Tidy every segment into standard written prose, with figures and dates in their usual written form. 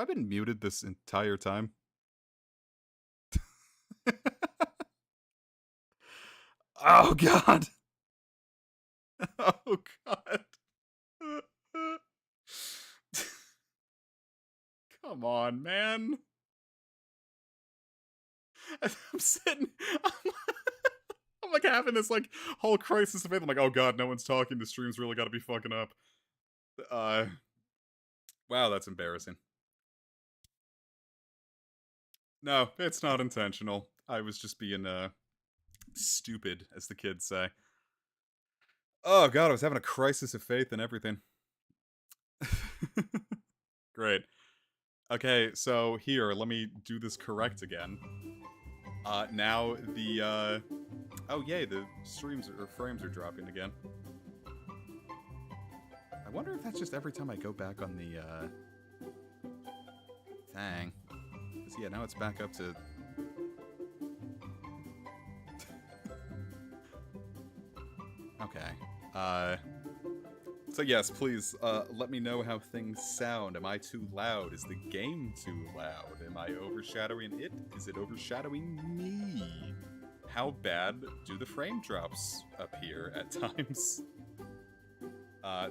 I've been muted this entire time. Oh god. Oh god. Come on, man. I'm sitting. I'm like having this like whole crisis of faith. I'm like, oh god, no one's talking. The stream's really got to be fucking up. Uh, wow, that's embarrassing. No, it's not intentional. I was just being stupid, as the kids say. Oh god, I was having a crisis of faith and everything. Great. Okay, so here, let me do this correct again. Now the, oh yay, the streams or frames are dropping again. I wonder if that's just every time I go back on the, thing. 'Cause yeah, now it's back up to... Okay. So yes, please, let me know how things sound. Am I too loud? Is the game too loud? Am I overshadowing it? Is it overshadowing me? How bad do the frame drops appear at times?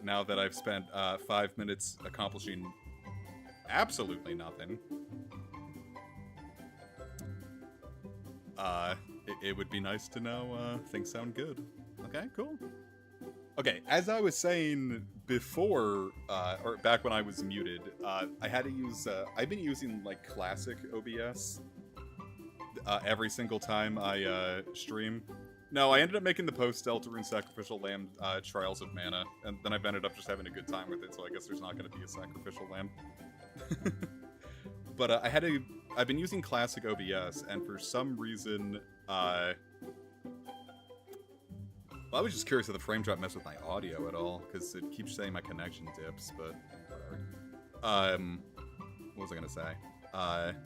Now that I've spent 5 minutes accomplishing absolutely nothing. It would be nice to know things sound good. Okay, cool. Okay, as I was saying before, or back when I was muted, I had to use, I've been using, like, classic OBS every single time I stream. No, I ended up making the post-Deltarune Sacrificial Lamb Trials of Mana, and then I've ended up just having a good time with it, so I guess there's not going to be a Sacrificial Lamb. But I've been using classic OBS, and for some reason, well, I was just curious if the frame drop messed with my audio at all, because it keeps saying my connection dips, but whatever. What was I gonna say? I've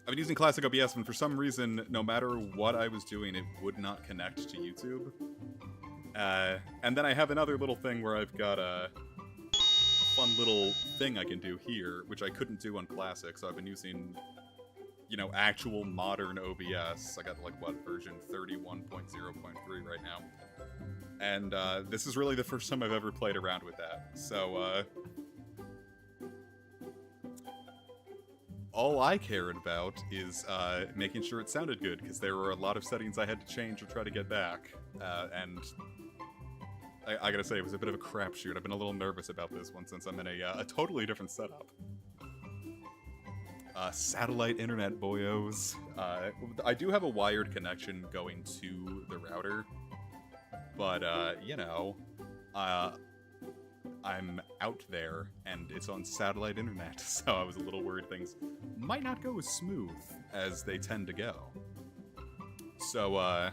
been using classic OBS, and for some reason, no matter what I was doing, it would not connect to YouTube. And then I have another little thing where I've got a fun little thing I can do here, which I couldn't do on classic, so I've been using... you know, actual modern OBS. I got, like, what, version 31.0.3 right now. And, this is really the first time I've ever played around with that. So, all I cared about is, making sure it sounded good, because there were a lot of settings I had to change or try to get back. And I gotta say, it was a bit of a crapshoot. I've been a little nervous about this one since I'm in a totally different setup. Satellite internet, boyos. I do have a wired connection going to the router, but, you know, I'm out there, and it's on satellite internet, so I was a little worried things might not go as smooth as they tend to go. So,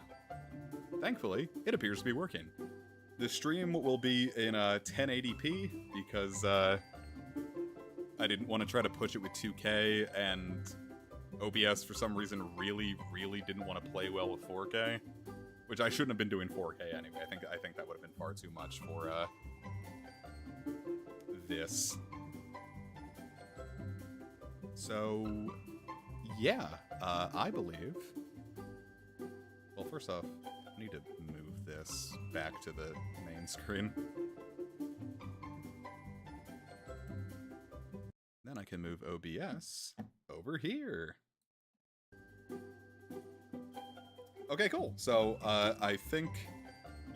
thankfully, it appears to be working. The stream will be in 1080p, because, I didn't want to try to push it with 2K, and OBS for some reason really, really didn't want to play well with 4K, which I shouldn't have been doing 4K anyway. I think that would have been far too much for this. So yeah, I believe. Well, first off, I need to move this back to the main screen. Then I can move OBS over here. Okay, cool. So, I think...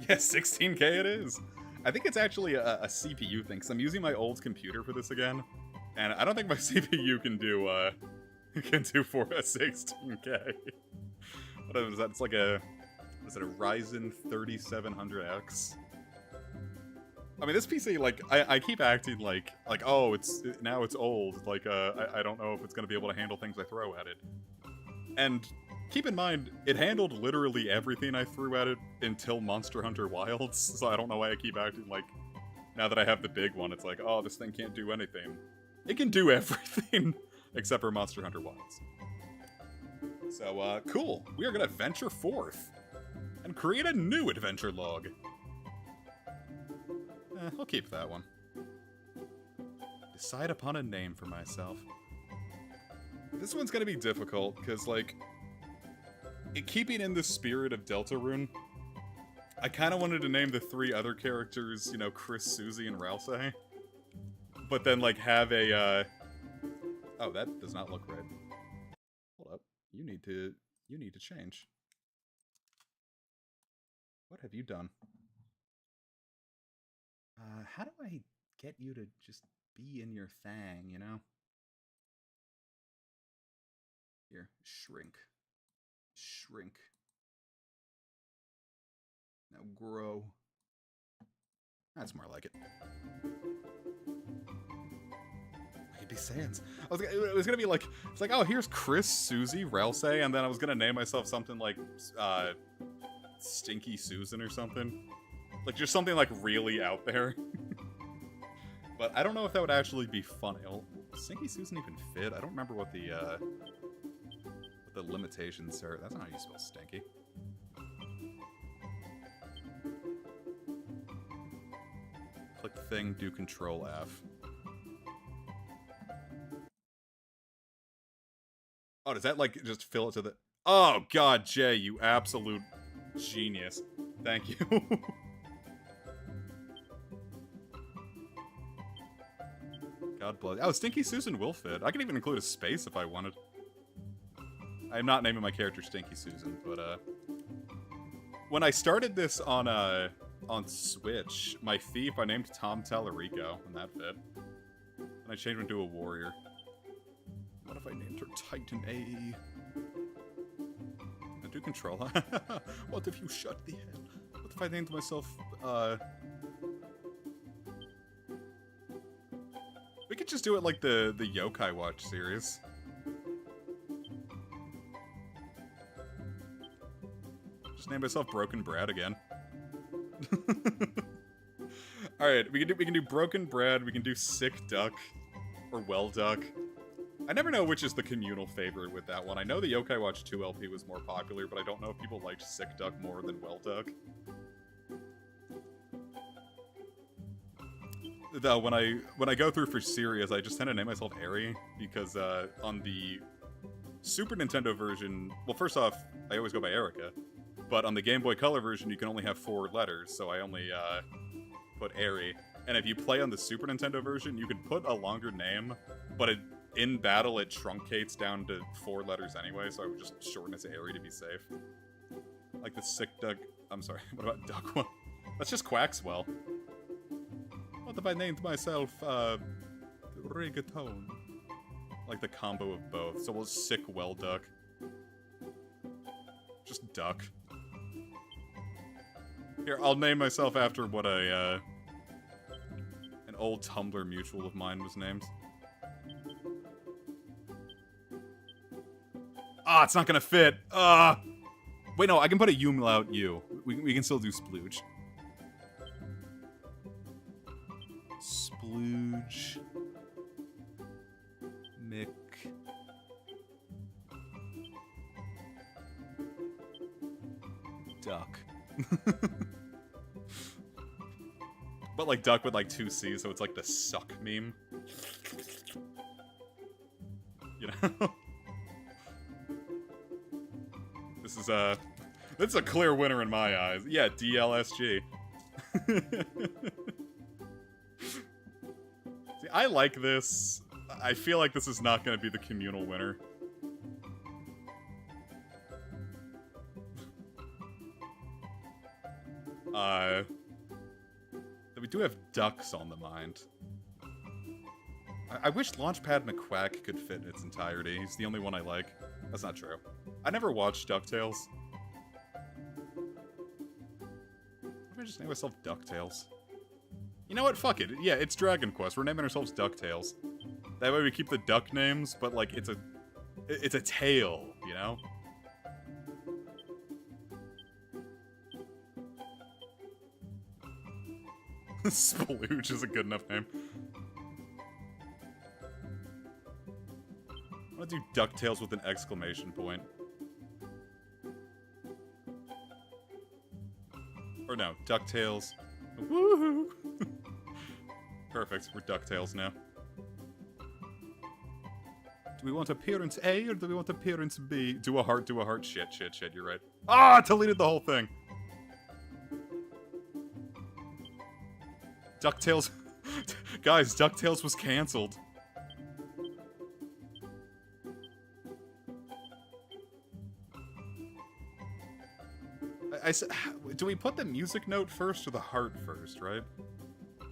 yeah, 16K it is! I think it's actually a CPU thing, because I'm using my old computer for this again, and I don't think my CPU can do, for a 16K. What is that? It's like a... is it a Ryzen 3700X? I mean, this PC, like, I keep acting like, oh, now it's old. Like, I don't know if it's gonna be able to handle things I throw at it. And keep in mind, it handled literally everything I threw at it until Monster Hunter Wilds, so I don't know why I keep acting like, now that I have the big one, it's like, oh, this thing can't do anything. It can do everything, except for Monster Hunter Wilds. So, cool. We are gonna venture forth and create a new adventure log. I'll keep that one. Decide upon a name for myself. This one's gonna be difficult, because, like, keeping in the spirit of Deltarune, I kind of wanted to name the 3 other characters, you know, Chris, Susie, and Ralsei. But then, like, have a, Oh, that does not look right. Hold up. You need to change. What have you done? How do I get you to just be in your thing, you know? Here, shrink. Shrink. Now grow. That's more like it. Baby Sans. It was gonna be like, it's like, oh, here's Chris, Susie, Ralsei, and then I was gonna name myself something like, Stinky Susan or something. Like, just something, like, really out there. But I don't know if that would actually be funny. Well, Stinky Susan even fit? I don't remember what the limitations are. That's not how you spell stinky. Click thing, do Control F. Oh, does that, like, just fill it to the... Oh, God, Jay, you absolute genius. Thank you. God bless. Oh, Stinky Susan will fit. I can even include a space if I wanted. I'm not naming my character Stinky Susan, but, when I started this on Switch, my thief, I named Tom Tallarico, and that fit. And I changed him to a warrior. What if I named her Titan A? I do Control. What if you shut the hell? What if I named myself, We could just do it like the Yokai Watch series. Just name myself Broken Brad again. Alright, we can do Broken Brad, we can do Sick Duck, or Well Duck. I never know which is the communal favorite with that one. I know the Yokai Watch 2 LP was more popular, but I don't know if people liked Sick Duck more than Well Duck. Though, when I go through for serious, I just tend to name myself Airy, because on the Super Nintendo version, well, first off, I always go by Erica, but on the Game Boy Color version, you can only have 4 letters, so I only put Airy. And if you play on the Super Nintendo version, you can put a longer name, but in battle it truncates down to 4 letters anyway, so I would just shorten it to Airy to be safe. Like the Sick Duck... I'm sorry, what about Duck one? That's just Quackswell. What if I named myself, Rigatone? Like the combo of both, so we'll Sick Well Duck. Just Duck. Here, I'll name myself after what an old Tumblr mutual of mine was named. Ah, it's not gonna fit! Wait, no, I can put a umlaut U. We can still do splooge. Splooge. Mick. Duck. But like duck with like 2 C's, so it's like the suck meme. You know? This is a clear winner in my eyes. Yeah, DLSG. See, I like this. I feel like this is not going to be the communal winner. We do have ducks on the mind. I wish Launchpad McQuack could fit in its entirety. He's the only one I like. That's not true. I never watched DuckTales. What if I just name myself DuckTales? You know what? Fuck it. Yeah, it's Dragon Quest. We're naming ourselves DuckTales. That way we keep the duck names, but like it's a tale, you know? Splooge is a good enough name. I'm gonna do DuckTales with an exclamation point. Or no, DuckTales. Woohoo! Perfect, we're DuckTales now. Do we want appearance A or do we want appearance B? Do a heart, do a heart. Shit, you're right. Ah, deleted the whole thing. DuckTales. Guys, DuckTales was cancelled. Do we put the music note first or the heart first, right?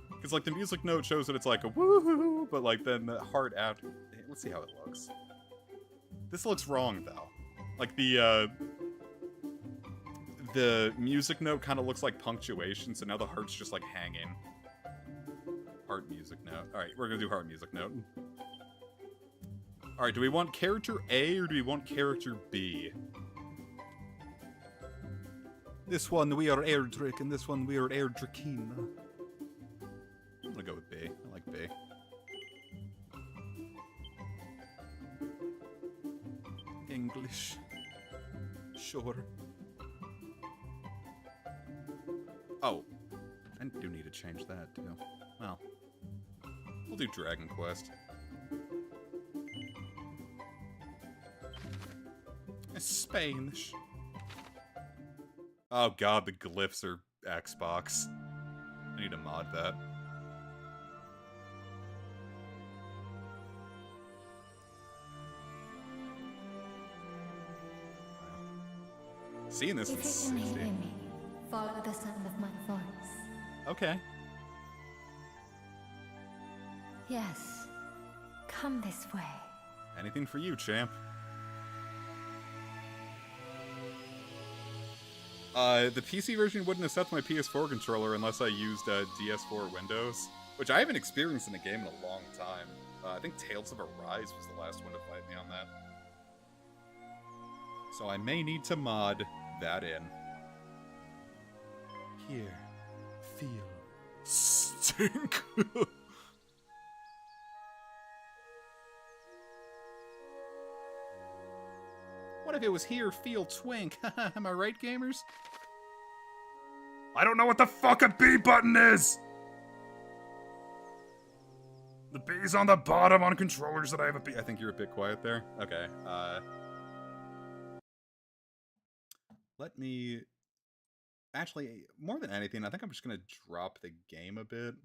Because, like, the music note shows that it's like a woohoo, but, like, then the heart after... Let's see how it looks. This looks wrong, though. Like, the music note kind of looks like punctuation, so now the heart's just, like, hanging. Heart music note. Alright, we're gonna do heart music note. Alright, do we want character A or do we want character B? This one we are Erdrick, and this one we are Erdrickine. I'm gonna go with B. I like B. English. Sure. Oh. I do need to change that, too. Well. We'll do Dragon Quest. Spanish. Oh god, the glyphs are Xbox. I need to mod that. Seeing this if is you can 60. hear me, follow the sound of my voice. Okay. Yes, come this way. Anything for you, champ. The PC version wouldn't accept my PS4 controller unless I used DS4 Windows, which I haven't experienced in a game in a long time. I think Tales of Arise was the last one to fight me on that. So I may need to mod that in. Here, feel, stink. What if it was here, feel, twink? Am I right, gamers? I don't know what the fuck a B button is! The B's on the bottom on controllers that I have a B. I think you're a bit quiet there. Okay, let me... Actually, more than anything, I think I'm just gonna drop the game a bit.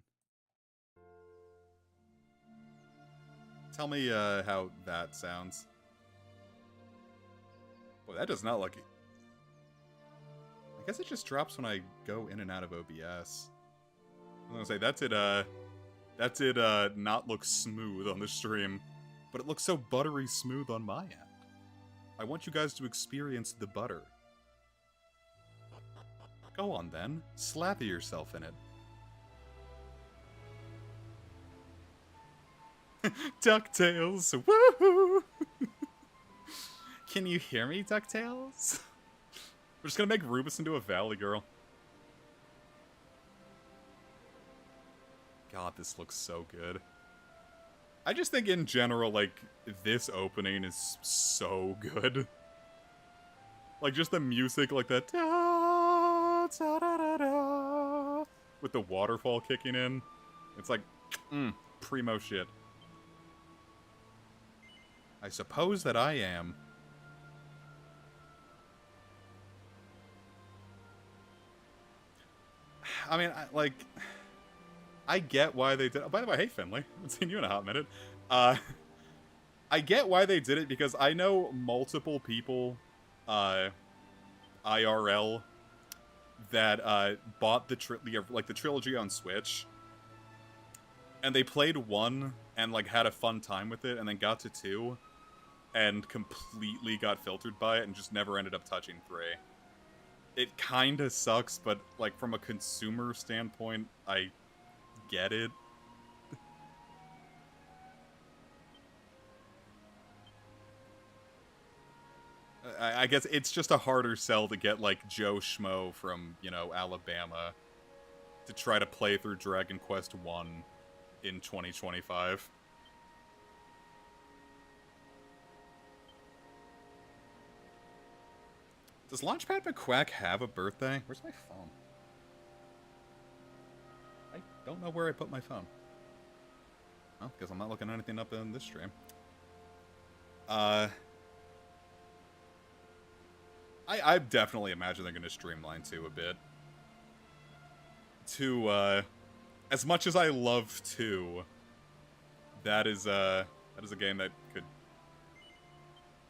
Tell me, how that sounds. Boy, that does not look... I guess it just drops when I go in and out of OBS. I'm gonna say, that's it, not look smooth on the stream, but it looks so buttery smooth on my end. I want you guys to experience the butter. Go on then, slather yourself in it. DuckTales, woohoo! Can you hear me, DuckTales? We're just gonna make Rubus into a Valley Girl. God, this looks so good. I just think in general, like, this opening is so good. Like, just the music, like that da, da, da, da, da, with the waterfall kicking in. It's like, primo shit. I suppose that I am. I mean, I get why they did... Oh, by the way, hey, Finley. I haven't seen you in a hot minute. I get why they did it, because I know multiple people, IRL, that, bought the trilogy on Switch, and they played 1, and, like, had a fun time with it, and then got to 2, and completely got filtered by it, and just never ended up touching 3. It kinda sucks, but, like, from a consumer standpoint, I get it. I guess it's just a harder sell to get, like, Joe Schmo from, you know, Alabama to try to play through Dragon Quest 1 in 2025. Does Launchpad McQuack have a birthday? Where's my phone? I don't know where I put my phone. Well, because I'm not looking anything up in this stream. Uh, I definitely imagine they're going to streamline 2 a bit. 2, as much as I love 2, that is a game that could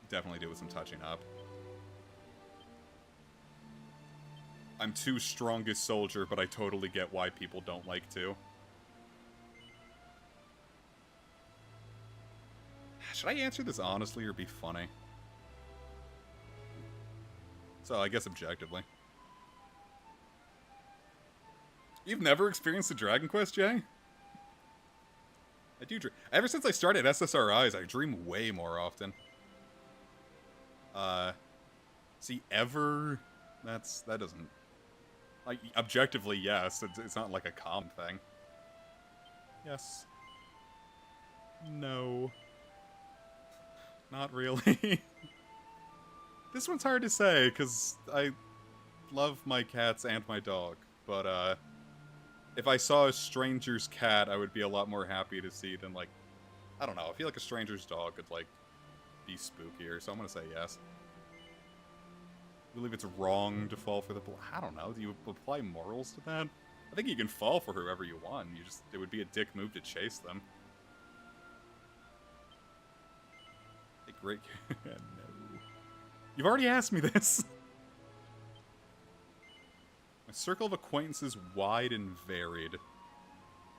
definitely do with some touching up. I'm 2's strongest soldier, but I totally get why people don't like 2. Should I answer this honestly or be funny? So, I guess objectively. You've never experienced a Dragon Quest, Jay? I do dream. Ever since I started SSRIs, I dream way more often. See, ever? That doesn't... Like, objectively, yes. It's not like a common thing. Yes. No. Not really. This one's hard to say, because I love my cats and my dog. But, if I saw a stranger's cat, I would be a lot more happy to see than, like... I don't know, I feel like a stranger's dog could, like, be spookier, so I'm gonna say yes. I believe it's wrong to fall for the... I don't know, do you apply morals to that? I think you can fall for whoever you want, you just... It would be a dick move to chase them. A great... No. You've already asked me this! My circle of acquaintances wide and varied.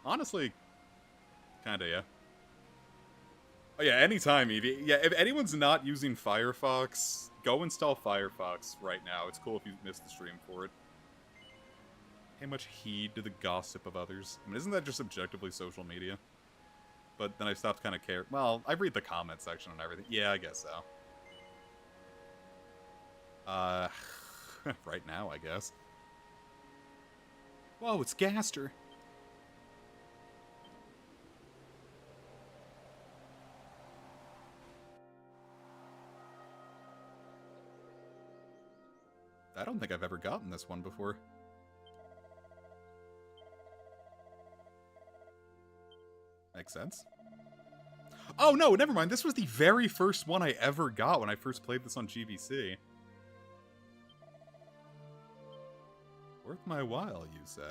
Honestly, kinda, yeah. Oh yeah, anytime, Evie. Yeah, if anyone's not using Firefox, go install Firefox right now. It's cool if you missed the stream for it. Pay much heed to the gossip of others. I mean, isn't that just objectively social media? But then I stopped kind of caring. Well, I read the comment section and everything. Yeah, I guess so. Right now, I guess. Whoa, it's Gaster. I don't think I've ever gotten this one before. Makes sense. Oh, no, never mind. This was the very first one I ever got when I first played this on GBC. Worth my while, you say?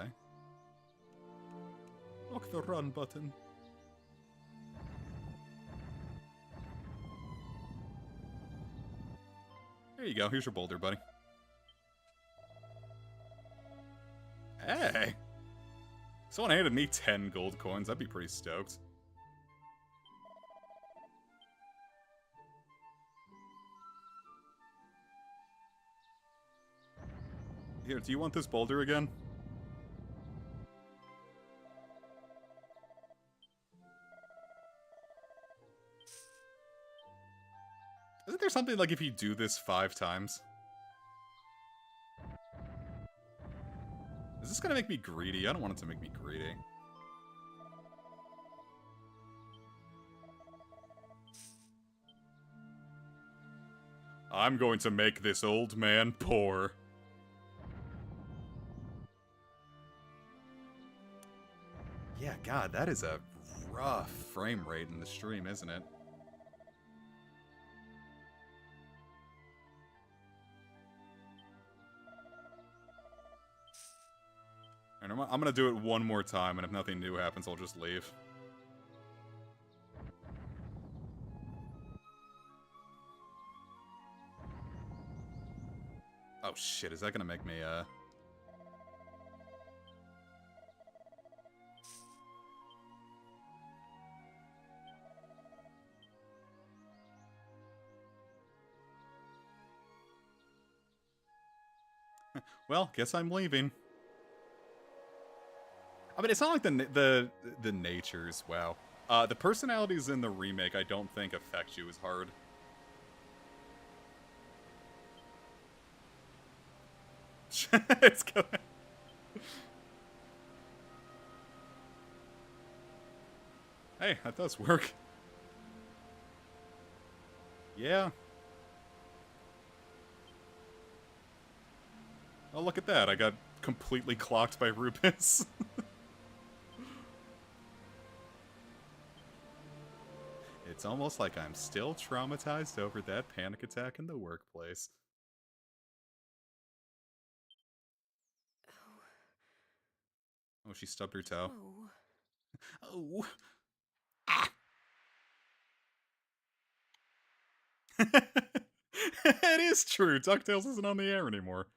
Lock the run button. There you go. Here's your boulder, buddy. Hey! Someone handed me 10 gold coins. I'd be pretty stoked. Here, do you want this boulder again? Isn't there something like if you do this 5 times? Is this gonna make me greedy? I don't want it to make me greedy. I'm going to make this old man poor. Yeah, God, that is a rough frame rate in the stream, isn't it? And I'm gonna do it one more time, and if nothing new happens, I'll just leave. Oh shit, is that gonna make me, Well, guess I'm leaving. I mean, it's not like the natures, wow. The personalities in the remake I don't think affect you as hard. It's going... Hey, that does work. Yeah. Oh, look at that. I got completely clocked by Rubens. It's almost like I'm still traumatized over that panic attack in the workplace. Oh, she stubbed her toe. Oh. Ah. It is true. DuckTales isn't on the air anymore.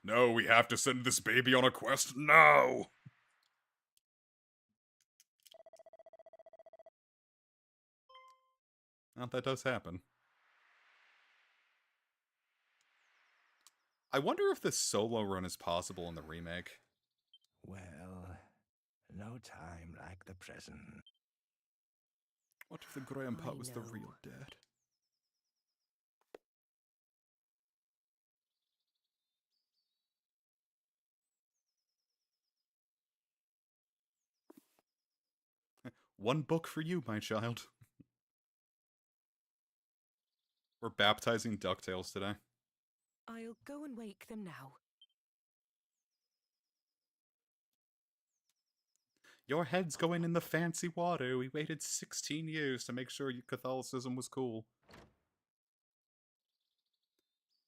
No, we have to send this baby on a quest now! Well, that does happen. I wonder if the solo run is possible in the remake. Well, no time like the present. What if the grandpa was the real dad? One book for you, my child. We're baptizing DuckTales today. I'll go and wake them now. Your head's going in the fancy water. We waited 16 years to make sure Catholicism was cool.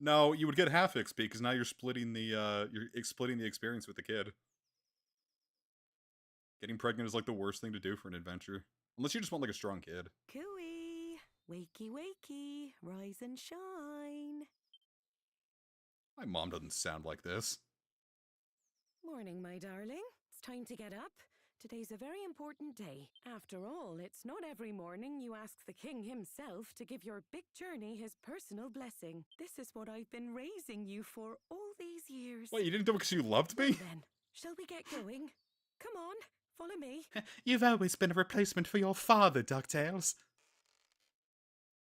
No, you would get half XP because now you're splitting the experience with the kid. Getting pregnant is like the worst thing to do for an adventure. Unless you just want like a strong kid. Cooey! Wakey, wakey! Rise and shine! My mom doesn't sound like this. Morning, my darling. It's time to get up. Today's a very important day. After all, it's not every morning you ask the king himself to give your big journey his personal blessing. This is what I've been raising you for all these years. Wait, you didn't do it because you loved me? Well then, shall we get going? Come on, follow me. You've always been a replacement for your father, DuckTales.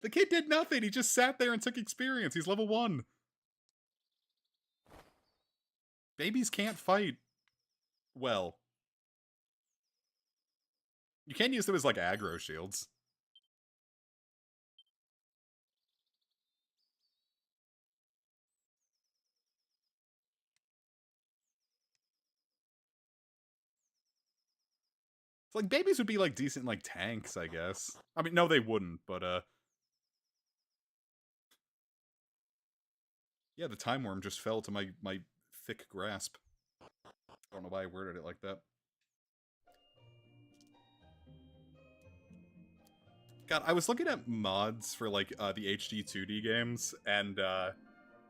The kid did nothing. He just sat there and took experience. He's level 1. Babies can't fight. Well. You can use them as, like, aggro shields. It's like, babies would be, like, decent, like, tanks, I guess. I mean, no, they wouldn't, but, yeah, the time worm just fell to my thick grasp. I don't know why I worded it like that. God, I was looking at mods for, like, the HD-2D games, and,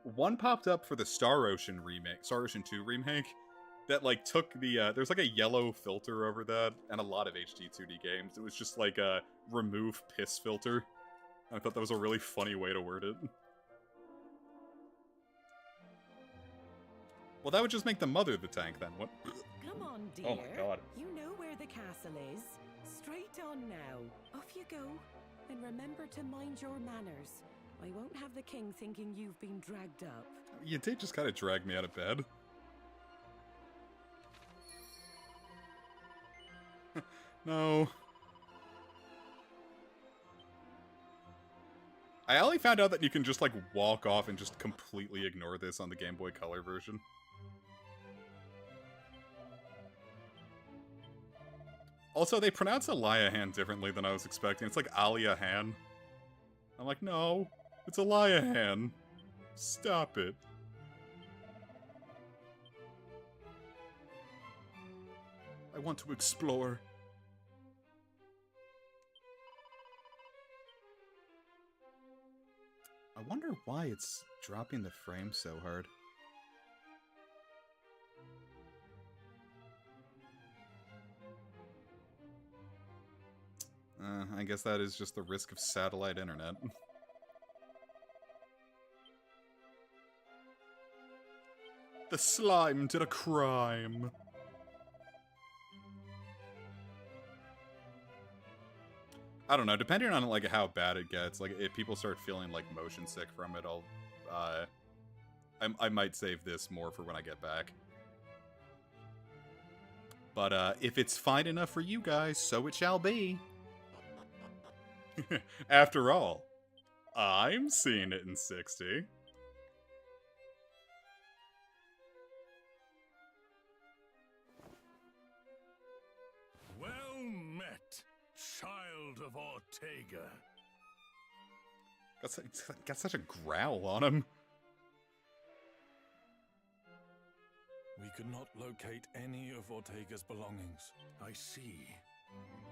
one popped up for the Star Ocean 2 remake, that, like, took the, there's, like, a yellow filter over that, and a lot of HD-2D games. It was just, like, a remove piss filter. I thought that was a really funny way to word it. Well, that would just make the mother the tank, then. What? Come on, dear. Oh my god. You know where the castle is. Straight on now. Off you go. And remember to mind your manners. I won't have the king thinking you've been dragged up. You did just kind of drag me out of bed. No. I only found out that you can just, like, walk off and just completely ignore this on the Game Boy Color version. Also, they pronounce Eliahan differently than I was expecting. It's like Aliahan. I'm like, no, it's Eliahan. Stop it. I want to explore. I wonder why it's dropping the frame so hard. I guess that is just the risk of satellite internet. The slime did a crime. I don't know, depending on like how bad it gets, like if people start feeling like motion sick from it, I might save this more for when I get back. But if it's fine enough for you guys, so it shall be. After all, I'm seeing it in 60. of Ortega. Got such a growl on him. We could not locate any of Ortega's belongings. I see.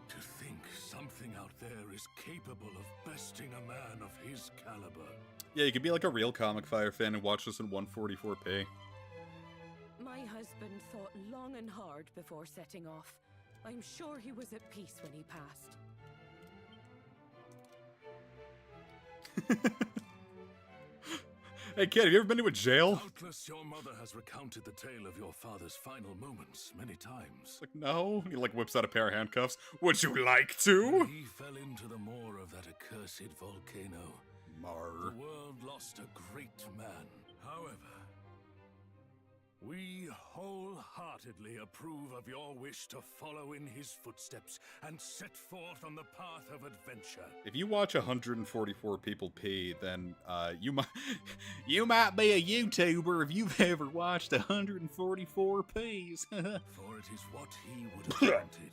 To think something out there is capable of besting a man of his caliber. Yeah, you could be like a real Comic Fire fan and watch this in 144p. My husband thought long and hard before setting off. I'm sure he was at peace when he passed. Hey kid, have you ever been to a jail? Doubtless your mother has recounted the tale of your father's final moments many times. Like, no. He like whips out a pair of handcuffs. Would you like to? He fell into the maw of that accursed volcano. Mar. The world lost a great man. However, we wholeheartedly approve of your wish to follow in his footsteps and set forth on the path of adventure. If you watch 144 people pee, then you might be a YouTuber if you've ever watched 144 peas. For it is what he would have wanted.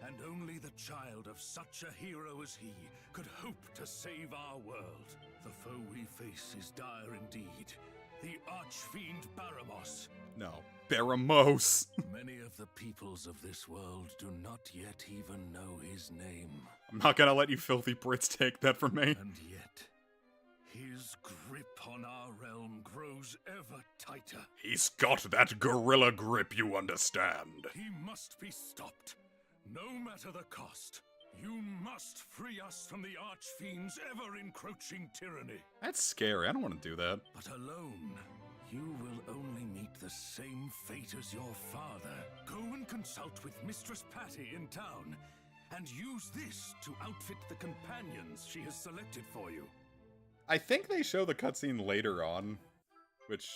And only the child of such a hero as he could hope to save our world. The foe we face is dire indeed. The Archfiend Baramos. No. Baramos. Many of the peoples of this world do not yet even know his name. I'm not gonna let you filthy Brits take that from me. And yet, his grip on our realm grows ever tighter. He's got that gorilla grip, you understand. He must be stopped, no matter the cost. You must free us from the Archfiend's ever-encroaching tyranny. That's scary. I don't want to do that. But alone, you will only meet the same fate as your father. Go and consult with Mistress Patty in town, and use this to outfit the companions she has selected for you. I think they show the cutscene later on, which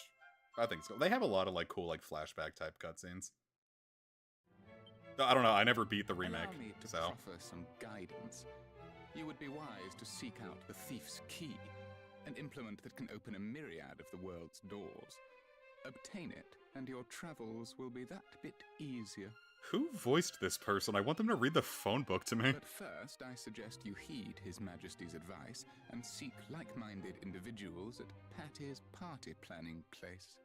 I think so. They have a lot of like cool like flashback type cutscenes. I don't know, I never beat the remake, Allow me to so... proffer some guidance. You would be wise to seek out the thief's key, an implement that can open a myriad of the world's doors. Obtain it, and your travels will be that bit easier. Who voiced this person? I want them to read the phone book to me. But first, I suggest you heed His Majesty's advice and seek like-minded individuals at Patty's party planning place.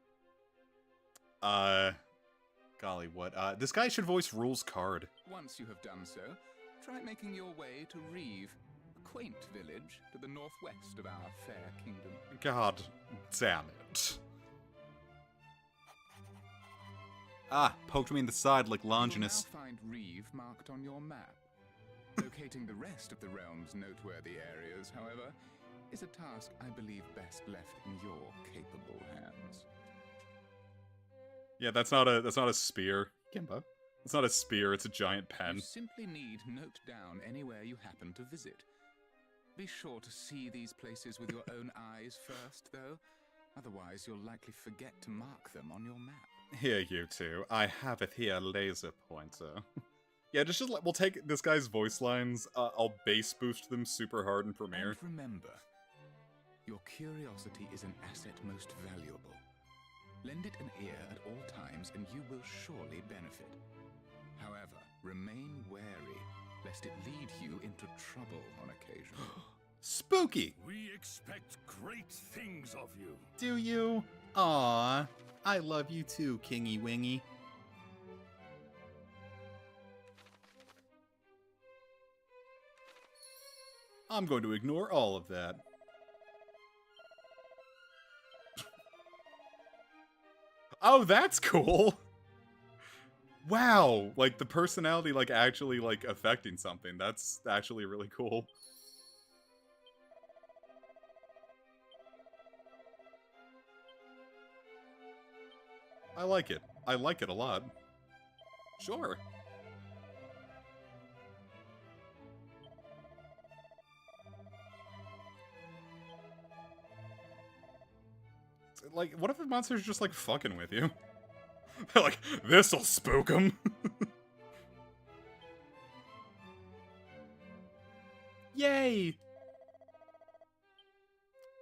Golly, what? This guy should voice Rule's card. Once you have done so, try making your way to Reeve, a quaint village to the northwest of our fair kingdom. God damn it. Ah, poked me in the side like Longinus. You'll now find Reeve marked on your map. Locating the rest of the realm's noteworthy areas, however, is a task I believe best left in your capable hands. Yeah, that's not a spear. Kimba. It's not a spear, it's a giant pen. You simply need note down anywhere you happen to visit. Be sure to see these places with your own eyes first, though. Otherwise, you'll likely forget to mark them on your map. Here, you two. I have it here, laser pointer. Yeah, just we'll take this guy's voice lines. I'll bass boost them super hard in Premiere. And remember, your curiosity is an asset most valuable. Lend it an ear at all times, and you will surely benefit. However, remain wary, lest it lead you into trouble on occasion. Spooky! We expect great things of you. Do you? Aww. I love you too, Kingy Wingy. I'm going to ignore all of that. Oh, that's cool! Wow, like the personality like actually like affecting something. That's actually really cool. I like it. I like it a lot. Sure. Like, what if the monster's just, like, fucking with you? They're like, this'll spook them. Yay!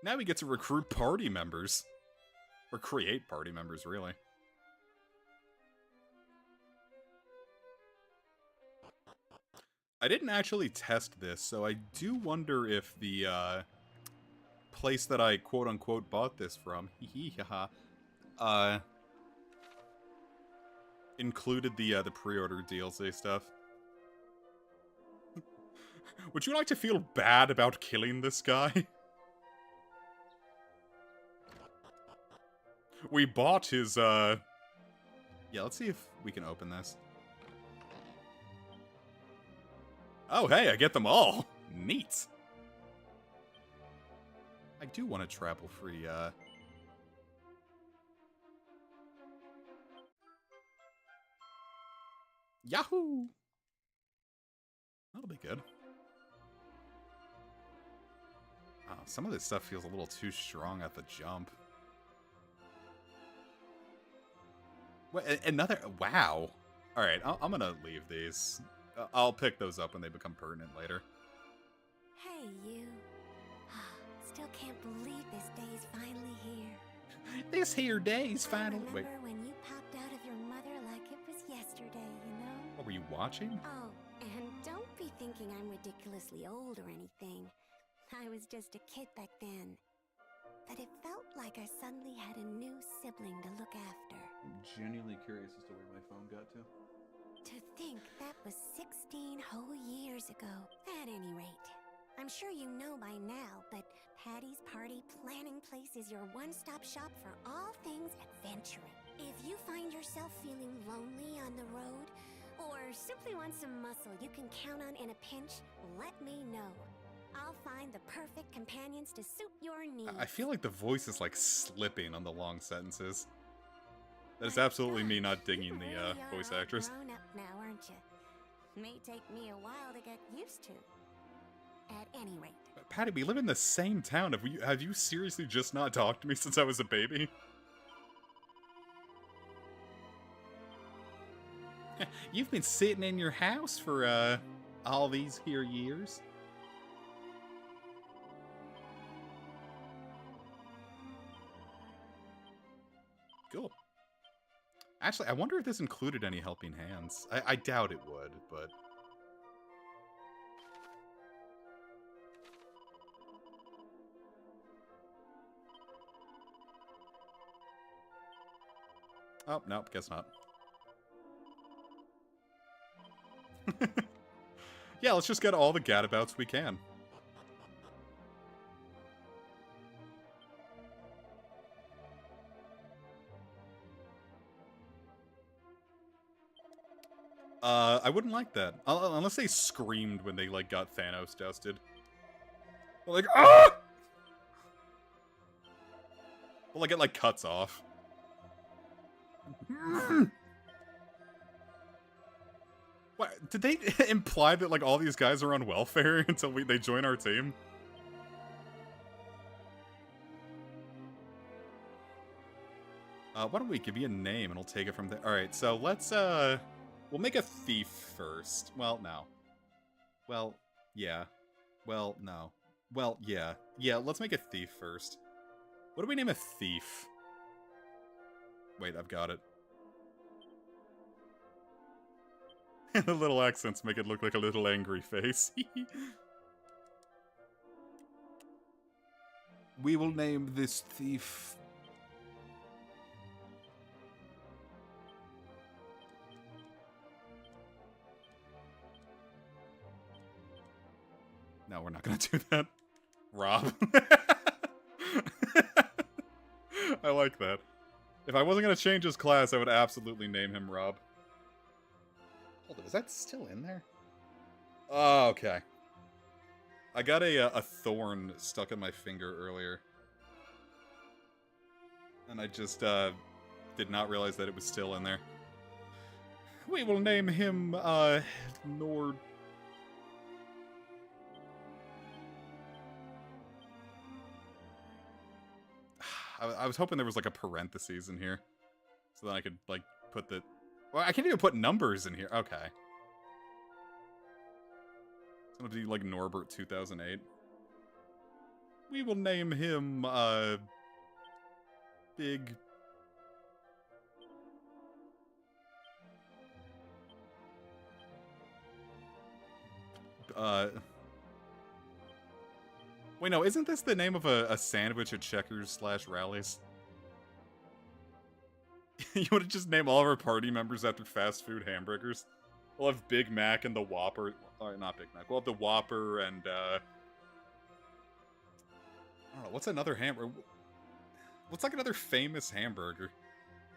Now we get to recruit party members. Or create party members, really. I didn't actually test this, so I do wonder if the place that I quote-unquote bought this from, included the pre-order DLC stuff. Would you like to feel bad about killing this guy? We bought his, Yeah, let's see if we can open this. Oh, hey, I get them all! Neat! I do want a travel-free, Yahoo! That'll be good. Oh, some of this stuff feels a little too strong at the jump. Wait, another... Wow. Alright, I'm gonna leave these. I'll pick those up when they become pertinent later. Hey, you. Still can't believe this day's finally here. This here day's finally... I Wait, remember when you popped out of your mother like it was yesterday, you know? what were you watching? Oh, and don't be thinking I'm ridiculously old or anything. I was just a kid back then. But it felt like I suddenly had a new sibling to look after. I'm genuinely curious as to where my phone got to. To think that was 16 whole years ago. At any rate, I'm sure you know by now, but Patty's Party Planning Place is your one-stop shop for all things adventuring. If you find yourself feeling lonely on the road, or simply want some muscle you can count on in a pinch, let me know. I'll find the perfect companions to suit your needs. I feel like the voice is, like, slipping on the long sentences. That is absolutely me not digging the, voice actress. Grown up now, aren't you? May take me a while to get used to. At any rate. Patty, we live in the same town. Have you seriously just not talked to me since I was a baby? You've been sitting in your house for, all these here years. Cool. Actually, I wonder if this included any helping hands. I doubt it would, but... Oh, nope, guess not. Yeah, let's just get all the gadabouts we can. I wouldn't like that. Unless they screamed when they, like, got Thanos dusted. Like, ah! Well, like, it, like, cuts off. What, did they imply that, like, all these guys are on welfare until they join our team? Why don't we give you a name and we'll take it from there. Alright, so let's, we'll make a thief first. Well, no. Well, yeah. Well, no. Well, yeah. Yeah, let's make a thief first. What do we name a thief? Wait, I've got it. The little accents make it look like a little angry face. We will name this thief... No, we're not gonna do that. Rob. I like that. If I wasn't gonna change his class, I would absolutely name him Rob. Hold on, is that still in there? Oh, okay. I got a thorn stuck in my finger earlier. And I just, did not realize that it was still in there. We will name him, Nord... I was hoping there was, like, a parentheses in here. So then I could, like, put the... Well, I can't even put numbers in here. Okay. It's gonna be, like, Norbert 2008. We will name him, Big... Wait, no, isn't this the name of a sandwich at Checkers / Rallies? You want to just name all of our party members after fast food hamburgers? We'll have Big Mac and the Whopper. Not Big Mac. We'll have the Whopper and, I don't know, what's another hamburger? What's like another famous hamburger?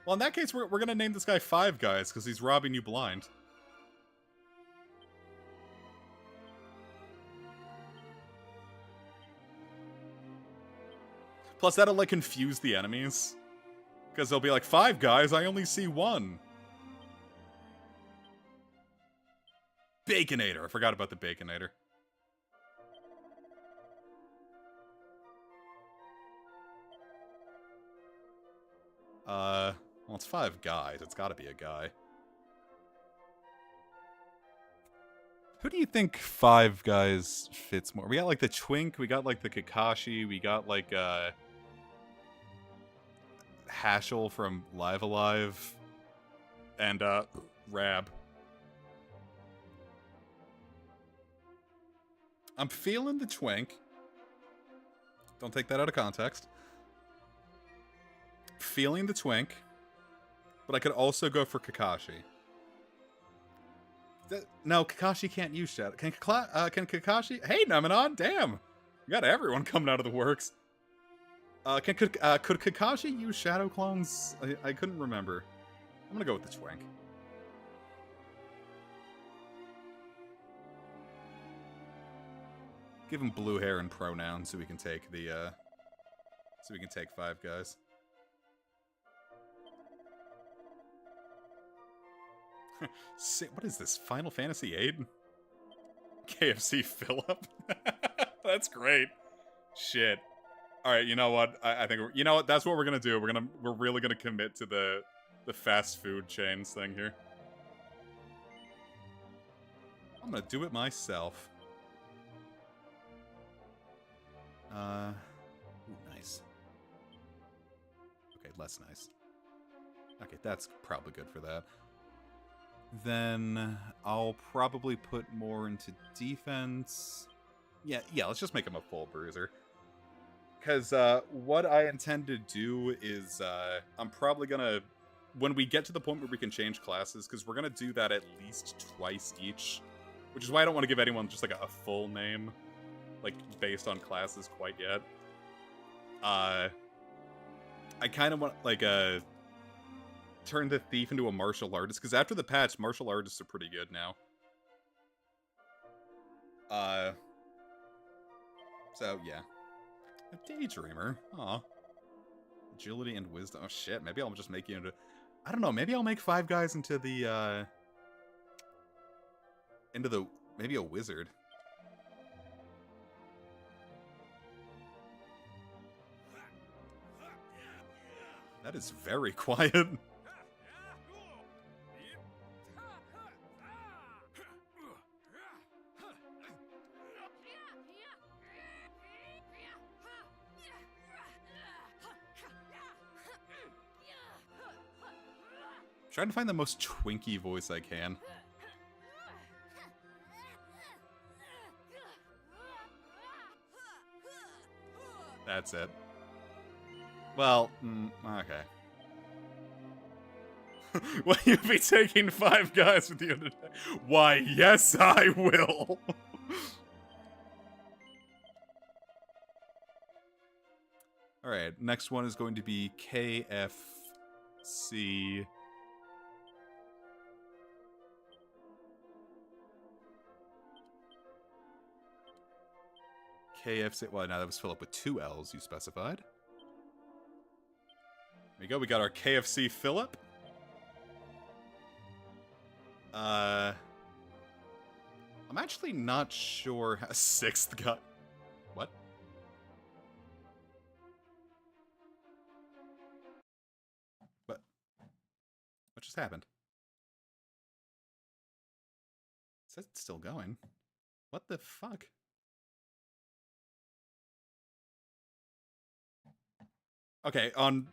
Well, in that case, we're gonna name this guy Five Guys, because he's robbing you blind. Plus, that'll, like, confuse the enemies. Because they'll be like, Five Guys, I only see one. Baconator. I forgot about the Baconator. Well, it's Five Guys. It's gotta be a guy. Who do you think Five Guys fits more? We got, like, the Twink, we got, like, the Kakashi, we got, like, Hashel from Live Alive, and, Rab. I'm feeling the Twink. Don't take that out of context. Feeling the Twink, but I could also go for Kakashi. No, Kakashi can't use Shadow. Can Kakashi? Hey, Namanon, damn! You got everyone coming out of the works. Could Kakashi use Shadow Clones? I couldn't remember. I'm gonna go with the Twink. Give him blue hair and pronouns so we can take the, Five Guys. What is this? Final Fantasy VIII? KFC Phillip? That's great. Shit. Alright, you know what? I think you know what? That's what we're gonna do. We're really gonna commit to the fast food chains thing here. I'm gonna do it myself. Ooh, nice. Okay, less nice. Okay, that's probably good for that. Then I'll probably put more into defense. Yeah, let's just make him a full bruiser. Because what I intend to do is I'm probably gonna, when we get to the point where we can change classes, because we're gonna do that at least twice each, which is why I don't want to give anyone just like a full name, like based on classes quite yet. I kind of want like turn the thief into a martial artist, because after the patch, martial artists are pretty good now. So yeah. A daydreamer. Aw. Agility and wisdom. Oh shit, maybe I'll just make you into... I don't know, maybe I'll make Five Guys into the, maybe a wizard. That is very quiet. Trying to find the most Twinkie voice I can. That's it. Well, okay. Will you be taking Five Guys with you today? Why, yes, I will. Alright, next one is going to be KFC. KFC, well, now that was Philip with 2 L's, you specified. There you go, we got our KFC Philip. I'm actually not sure how 6th guy... What? What just happened? It says it's still going. What the fuck? Okay, on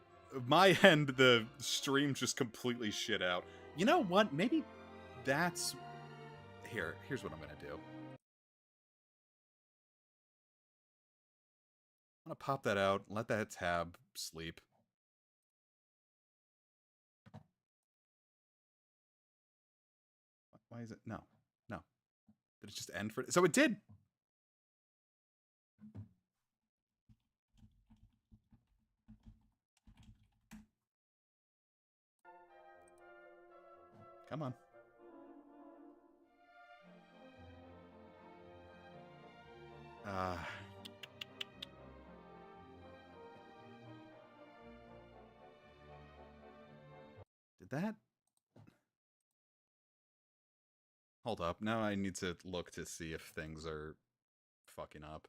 my end, the stream just completely shit out. You know what? Maybe that's... Here's what I'm gonna do. I'm gonna pop that out, let that tab sleep. Why is it? No. No. Did it just end for... So it did! Come on. Did that? Hold up. Now I need to look to see if things are fucking up.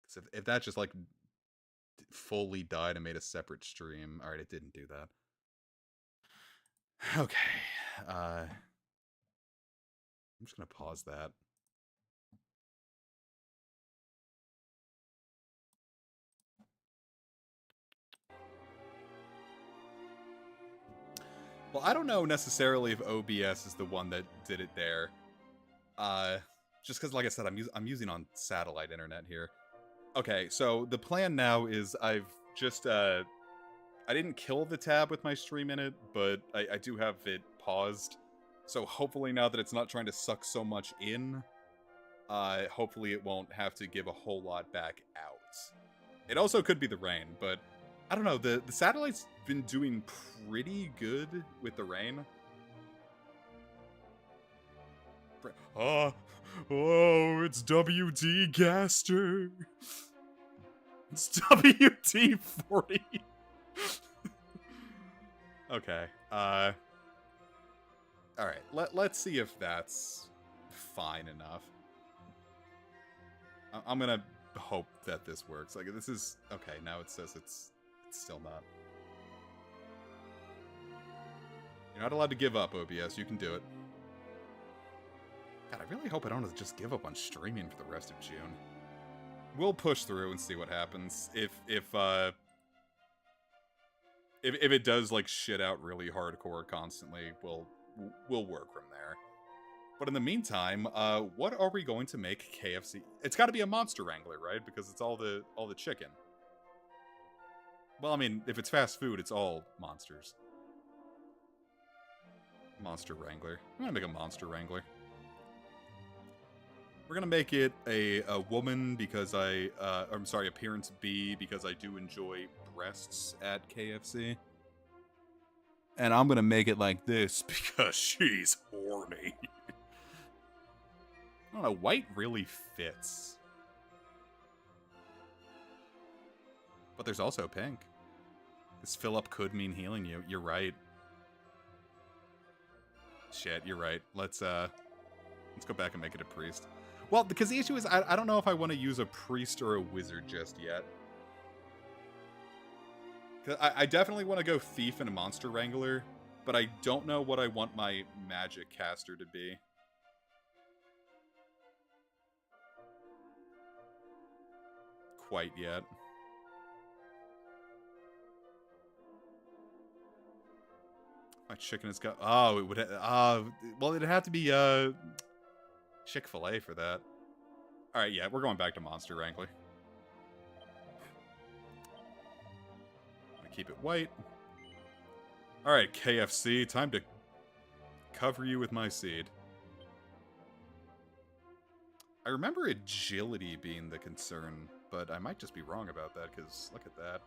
Because if that just, like, fully died and made a separate stream... Alright, it didn't do that. Okay. I'm just gonna pause that. Well, I don't know necessarily if OBS is the one that did it there. Just because, like I said, I'm using on satellite internet here. Okay, so the plan now is I've just, I didn't kill the tab with my stream in it, but I do have it paused. So hopefully now that it's not trying to suck so much in, hopefully it won't have to give a whole lot back out. It also could be the rain, but I don't know, the satellite's been doing pretty good with the rain. Oh, it's WD Gaster. It's WD-40. Okay, alright, let's see if that's fine enough. I'm gonna hope that this works. Like, this is... Okay, now it says it's still not. You're not allowed to give up, OBS. You can do it. God, I really hope I don't just give up on streaming for the rest of June. We'll push through and see what happens. If it does, like, shit out really hardcore constantly, we'll work from there. But in the meantime, what are we going to make KFC? It's got to be a Monster Wrangler, right? Because it's all the chicken. Well, I mean, if it's fast food, it's all monsters. Monster Wrangler. I'm gonna make a Monster Wrangler. We're gonna make it a woman because I'm sorry, appearance B because I do enjoy breasts at KFC. And I'm gonna make it like this because she's horny. I don't know, white really fits. But there's also pink. This fill up could mean healing you. You're right. Shit, you're right. Let's go back and make it a priest. Well, because the issue is I don't know if I want to use a priest or a wizard just yet. 'Cause I definitely want to go thief and a monster wrangler, but I don't know what I want my magic caster to be. Quite yet. My chicken has got... Oh, it would... well, it'd have to be, Chick-fil-A for that. Alright, yeah, we're going back to Monster Wrangler. I'm gonna keep it white. Alright, KFC, time to cover you with my seed. I remember agility being the concern, but I might just be wrong about that, because look at that.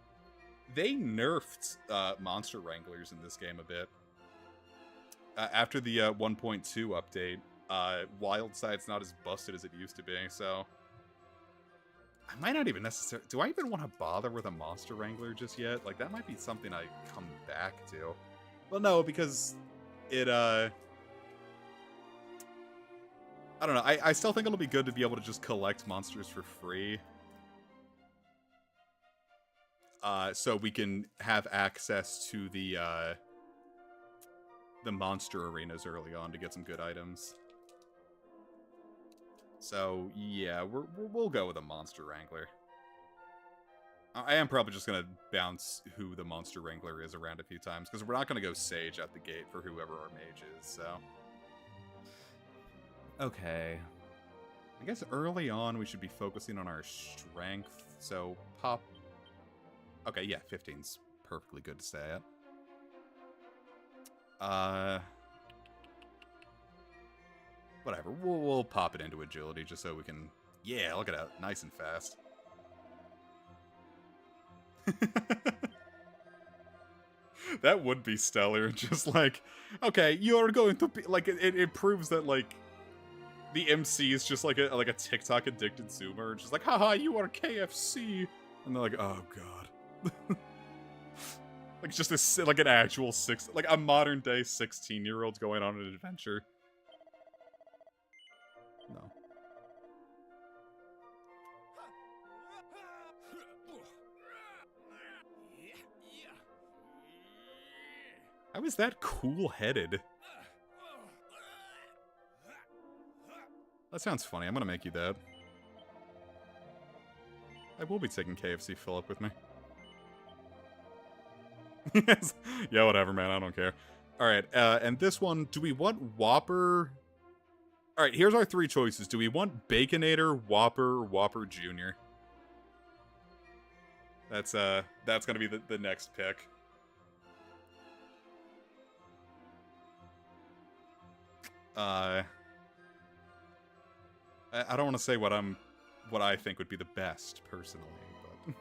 They nerfed Monster Wranglers in this game a bit. After the 1.2 update, Wildside's not as busted as it used to be, so... I might not even necessarily... Do I even want to bother with a Monster Wrangler just yet? Like, that might be something I come back to. Well, no, because it, I don't know, I still think it'll be good to be able to just collect monsters for free. So we can have access to the monster arenas early on to get some good items. So, yeah, we'll go with a Monster Wrangler. I am probably just going to bounce who the Monster Wrangler is around a few times, because we're not going to go Sage at the gate for whoever our mage is, so... Okay. I guess early on we should be focusing on our strength. So pop. Okay, yeah, 15's perfectly good to stay at. Whatever. We'll pop it into agility just so we can. Yeah, look at that, nice and fast. That would be stellar. Just like, okay, you're going to be like it proves that like the MC is just like a TikTok addicted Zoomer, just like, haha, you are KFC, and they're like, oh god, like just this like an actual like a modern day 16-year-old going on an adventure. No. How is that cool-headed? That sounds funny. I'm gonna make you that. I will be taking KFC Philip with me. Yes. Yeah, whatever, man. I don't care. Alright, and this one, do we want Whopper? Alright, here's our three choices. Do we want Baconator, Whopper, or Whopper Jr.? That's gonna be the next pick. I don't want to say what I think would be the best personally, but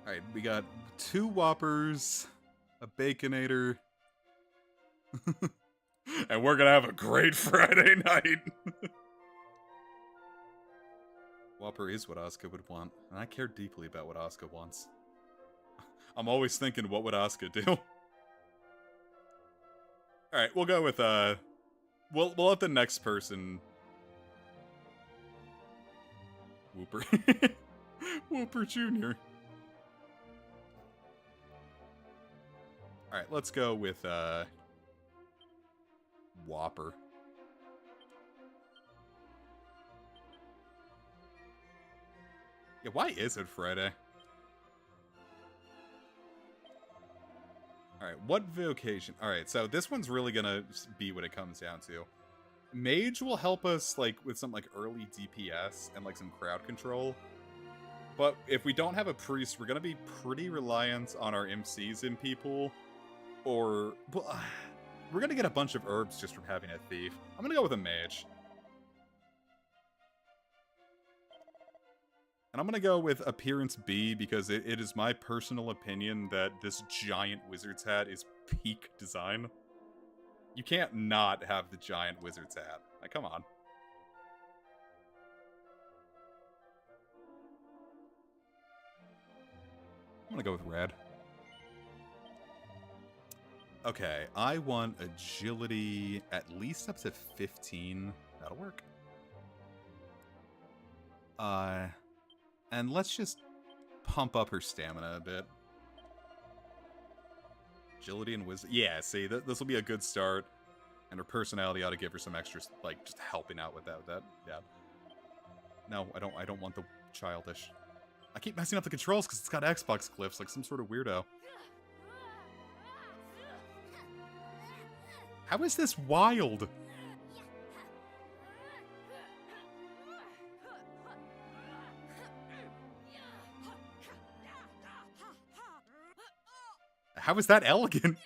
all right, we got 2 Whoppers, a Baconator, and we're gonna have a great Friday night. Whopper is what Asuka would want, and I care deeply about what Asuka wants. I'm always thinking, what would Asuka do? Alright, we'll go with, we'll let the next person... Whooper. Whooper Jr. Alright, let's go with, Whopper. Yeah, why is it Friday? Alright, what vocation? Alright, so this one's really gonna be what it comes down to. Mage will help us, like, with some, like, early DPS and, like, some crowd control. But if we don't have a priest, we're gonna be pretty reliant on our MCs in people. Or... Well, we're gonna get a bunch of herbs just from having a thief. I'm gonna go with a mage. And I'm gonna go with Appearance B because it is my personal opinion that this giant wizard's hat is peak design. You can't not have the giant wizard's hat. Like, come on. I'm gonna go with red. Okay, I want agility at least up to 15. That'll work. And let's just pump up her stamina a bit. Agility and wisdom. Yeah, see, this will be a good start. And her personality ought to give her some extra, like, just helping out with that. Yeah. No, I don't want the childish. I keep messing up the controls because it's got Xbox glyphs, like some sort of weirdo. How is this wild? How is that elegant?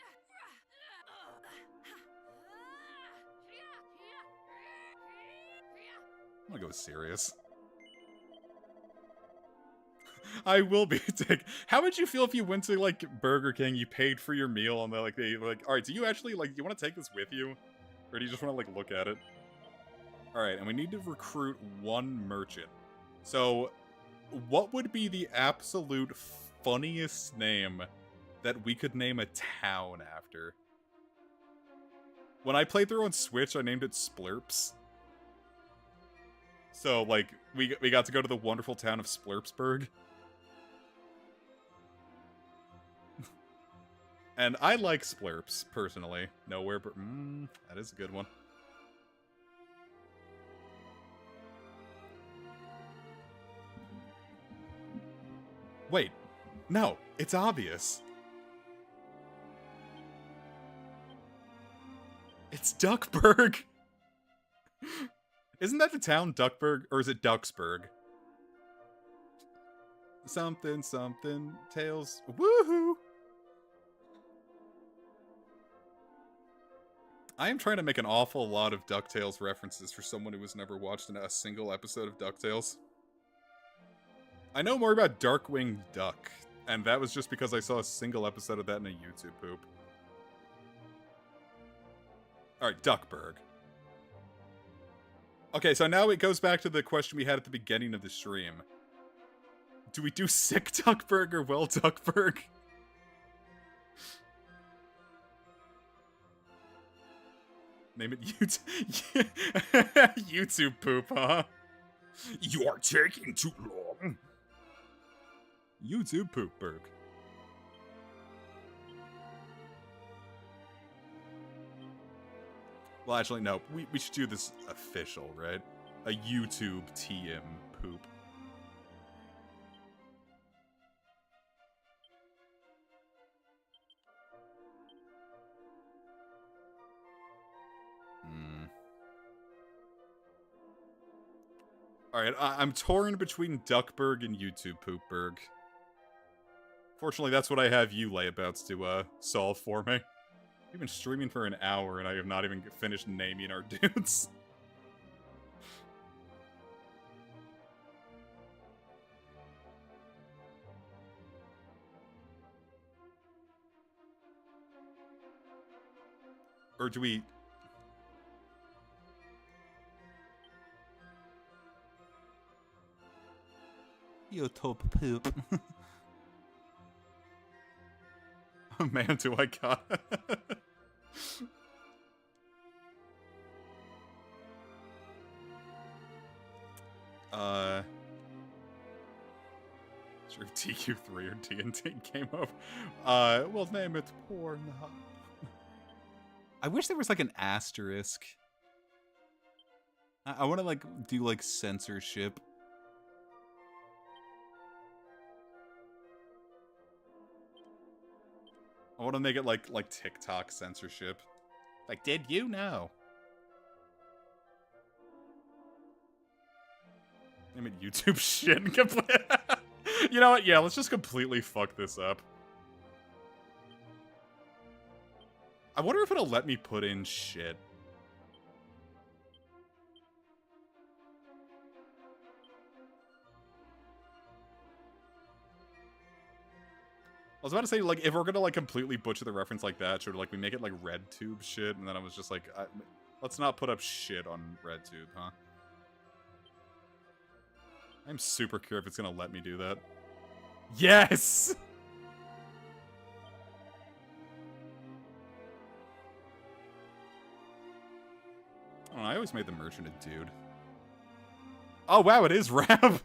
I'm gonna go serious. I will be How would you feel if you went to, like, Burger King, you paid for your meal, and they like, alright, do you actually, like, do you want to take this with you? Or do you just want to, like, look at it? Alright, and we need to recruit 1 merchant. So, what would be the absolute funniest name that we could name a town after? When I played through on Switch, I named it Splurps. So, like, we got to go to the wonderful town of Splurpsburg. And I like Splurps, personally. Nowhere but... that is a good one. Wait. No, it's obvious. It's Duckburg. Isn't that the town, Duckburg? Or is it Ducksburg? Something, something, Tails. Woohoo! I am trying to make an awful lot of DuckTales references for someone who has never watched a single episode of DuckTales. I know more about Darkwing Duck, and that was just because I saw a single episode of that in a YouTube poop. Alright, Duckburg. Okay, so now it goes back to the question we had at the beginning of the stream. Do we do Sick Duckburg or Well Duckburg? Name it YouTube. YouTube poop, huh? You're taking too long. YouTube poopberg. Well, actually, no. We should do this official, right? A YouTube TM poop. Alright, I'm torn between Duckburg and YouTube Poopberg. Fortunately, that's what I have you layabouts to solve for me. We've been streaming for an hour and I have not even finished naming our dudes. Or do we... YouTube poop. Oh man, do I got Sure, if TQ3 or TNT came up. We'll name it Pornhub. I wish there was like an asterisk. I want to like do like censorship. I want to make it like TikTok censorship. Like, did you know? I mean, YouTube shit. You know what? Yeah, let's just completely fuck this up. I wonder if it'll let me put in shit. I was about to say, like, if we're gonna, like, completely butcher the reference like that, should, like, we make it, like, RedTube shit? And then I was just like, let's not put up shit on RedTube, huh? I'm super curious if it's gonna let me do that. Yes! I don't know, I always made the merchant a dude. Oh, wow, it is Rab!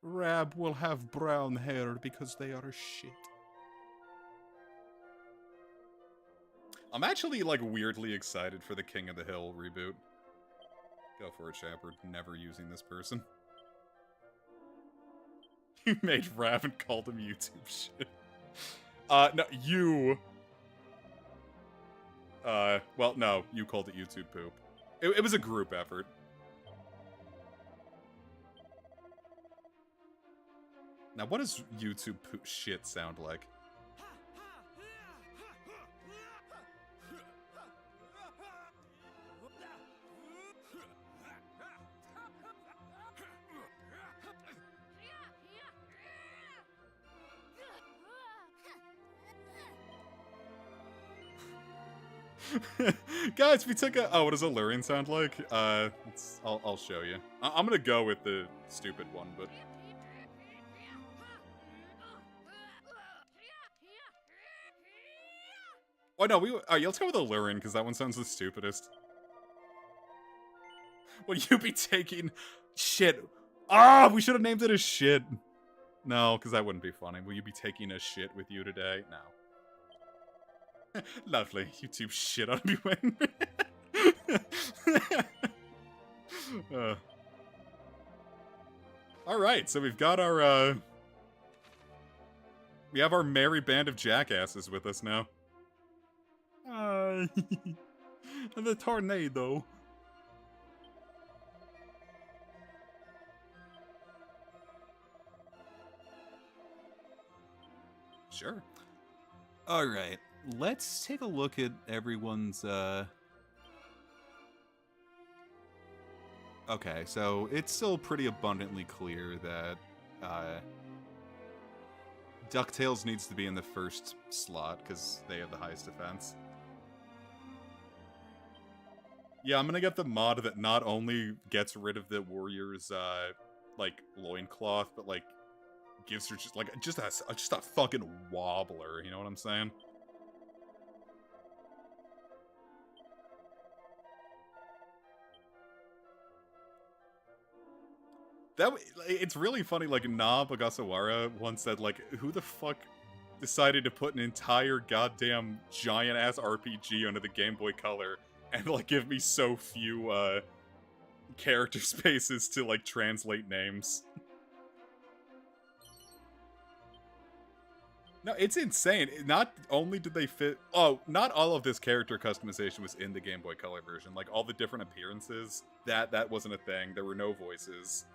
Rab will have brown hair because they are shit. I'm actually, like, weirdly excited for the King of the Hill reboot. Go for it, Chap. We're never using this person. You made Rab and called him YouTube shit. No, you... well, no, you called it YouTube poop. It was a group effort. Now, what does YouTube shit sound like? Guys, we took a... Oh, what does Alluring sound like? I'll show you. I'm gonna go with the stupid one, but... Oh, no, let's go with Alluring, because that one sounds the stupidest. Will you be taking... Shit. Ah, we should have named it as shit. No, because that wouldn't be funny. Will you be taking a shit with you today? No. Lovely. YouTube shit on me when... Alright, so we've got our, we have our merry band of jackasses with us now. The tornado. Sure. Alright, let's take a look at everyone's, Okay, so it's still pretty abundantly clear that, DuckTales needs to be in the first slot, because they have the highest defense. Yeah, I'm gonna get the mod that not only gets rid of the warrior's, like, loincloth, but, like, gives her just, like, just a fucking wobbler, you know what I'm saying? It's really funny, like, Na Ogasawara once said, like, who the fuck decided to put an entire goddamn giant-ass RPG onto the Game Boy Color and, like, give me so few, character spaces to, like, translate names? No, it's insane. Not only did they fit... Oh, not all of this character customization was in the Game Boy Color version. Like, all the different appearances, that wasn't a thing. There were no voices.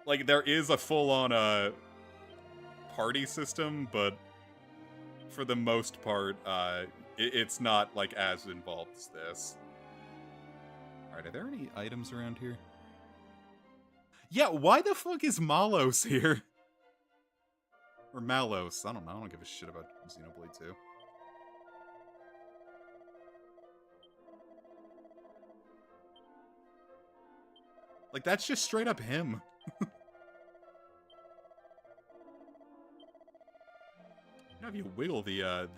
Like, there is a full-on, party system, but for the most part, it's not, like, as involved as this. Alright, are there any items around here? Yeah, why the fuck is Malos here? Or Malos, I don't know, I don't give a shit about Xenoblade 2. Like, that's just straight up him. Now, if you wiggle the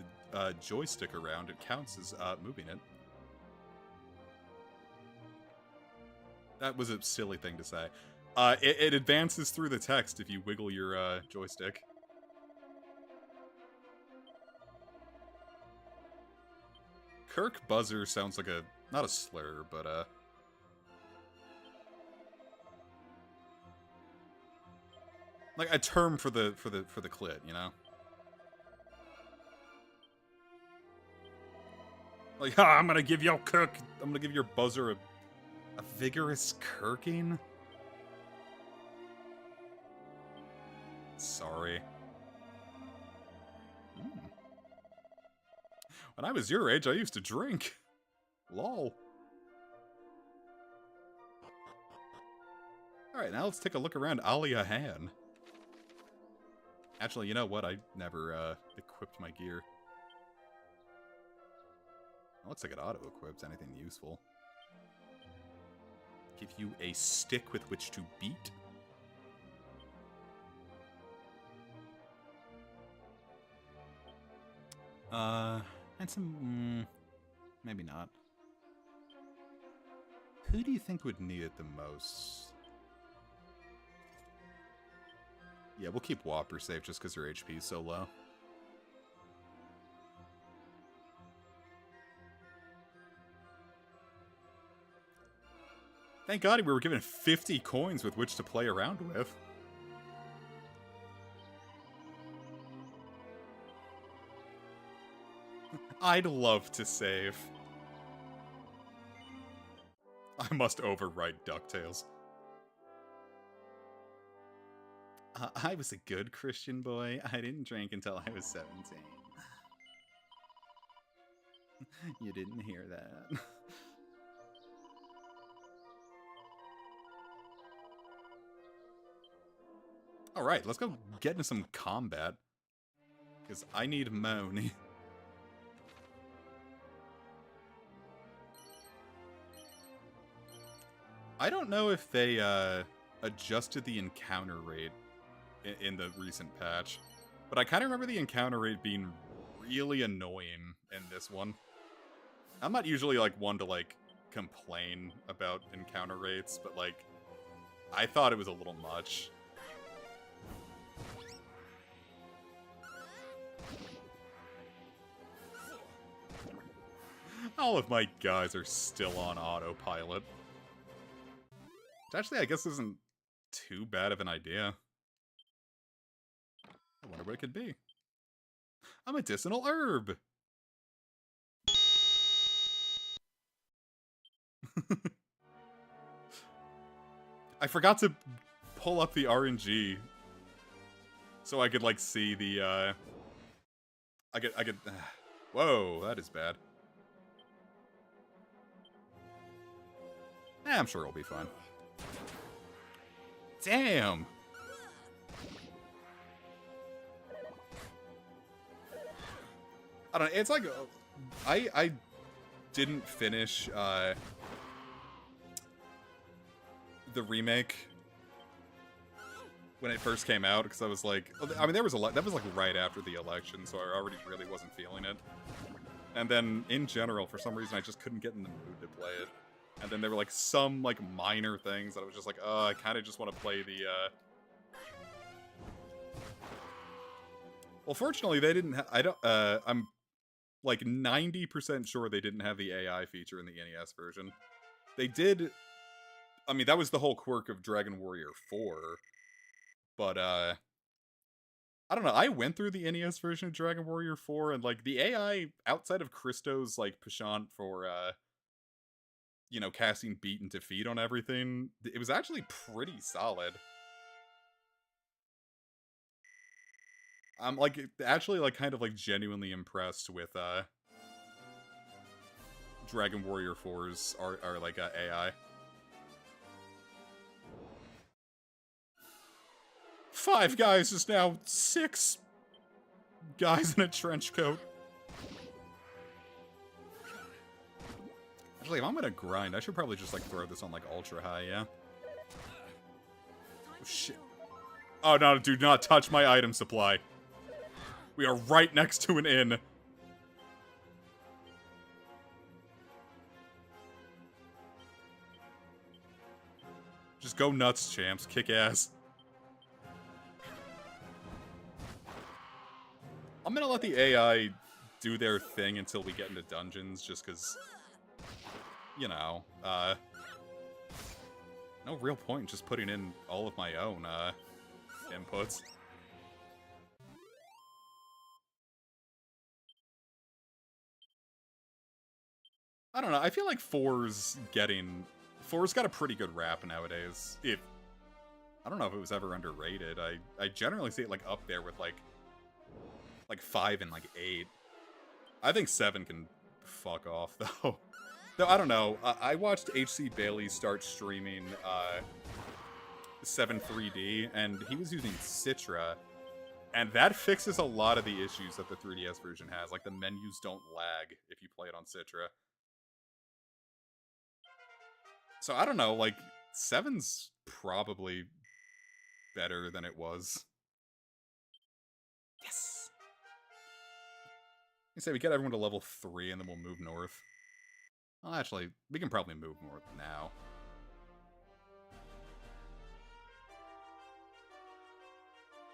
joystick around, it counts as moving it. That was a silly thing to say. It advances through the text if you wiggle your joystick. Kirk Buzzer sounds like a... not a slur, but like a term for the clit, you know? Like, I'm gonna give your Kirk... I'm gonna give your buzzer a vigorous kirking? Sorry. When I was your age, I used to drink. Lol. Alright, now let's take a look around Aliahan. Actually, you know what? I never equipped my gear. Looks like it auto-equips anything useful. Give you a stick with which to beat. And some... maybe not. Who do you think would need it the most? Yeah, we'll keep Whopper safe just because her HP is so low. Thank God we were given 50 coins with which to play around with. I'd love to save. I must overwrite DuckTales. I was a good Christian boy. I didn't drink until I was 17. You didn't hear that. Alright, let's go get into some combat. Because I need money. I don't know if they adjusted the encounter rate in the recent patch, but I kind of remember the encounter rate being really annoying in this one. I'm not usually like one to like complain about encounter rates, but like I thought it was a little much. All of my guys are still on autopilot. Which actually, I guess, isn't too bad of an idea. I wonder what it could be. A medicinal herb! I forgot to pull up the RNG so I could, like, see the, I could... Whoa, that is bad. I'm sure it'll be fine. Damn! I don't know, it's like... I didn't finish, the remake when it first came out, because I was like... I mean, there was a lot... That was, like, right after the election, so I already really wasn't feeling it. And then, in general, for some reason, I just couldn't get in the mood to play it. And then there were, like, some, like, minor things that I was just like, oh, I kind of just want to play the, Well, fortunately, they didn't I'm, like, 90% sure they didn't have the AI feature in the NES version. They did... I mean, that was the whole quirk of Dragon Warrior 4. But, I don't know, I went through the NES version of Dragon Warrior 4, and, like, the AI, outside of Christo's, like, penchant for, you know, casting beat and defeat on everything, it was actually pretty solid. I'm, like, actually, like, kind of, like, genuinely impressed with, Dragon Warrior 4's, like, AI. 5 guys is now 6 guys in a trench coat. Actually, if I'm gonna grind, I should probably just, like, throw this on, like, ultra high, yeah? Oh, shit. Oh, no, do not touch my item supply. We are right next to an inn. Just go nuts, champs. Kick ass. I'm gonna let the AI do their thing until we get into dungeons, just because, you know, no real point in just putting in all of my own, inputs. I don't know, I feel like 4's got a pretty good rap nowadays. I don't know if it was ever underrated. I generally see it, like, up there with, like 5 and, like, 8. I think 7 can fuck off, though. Though, I don't know. I watched HC Bailey start streaming 7 3D, and he was using Citra, and that fixes a lot of the issues that the 3DS version has. Like, the menus don't lag if you play it on Citra. So, I don't know. Like, 7's probably better than it was. Yes! I say we get everyone to level 3 and then we'll move north. Well, actually, we can probably move north now.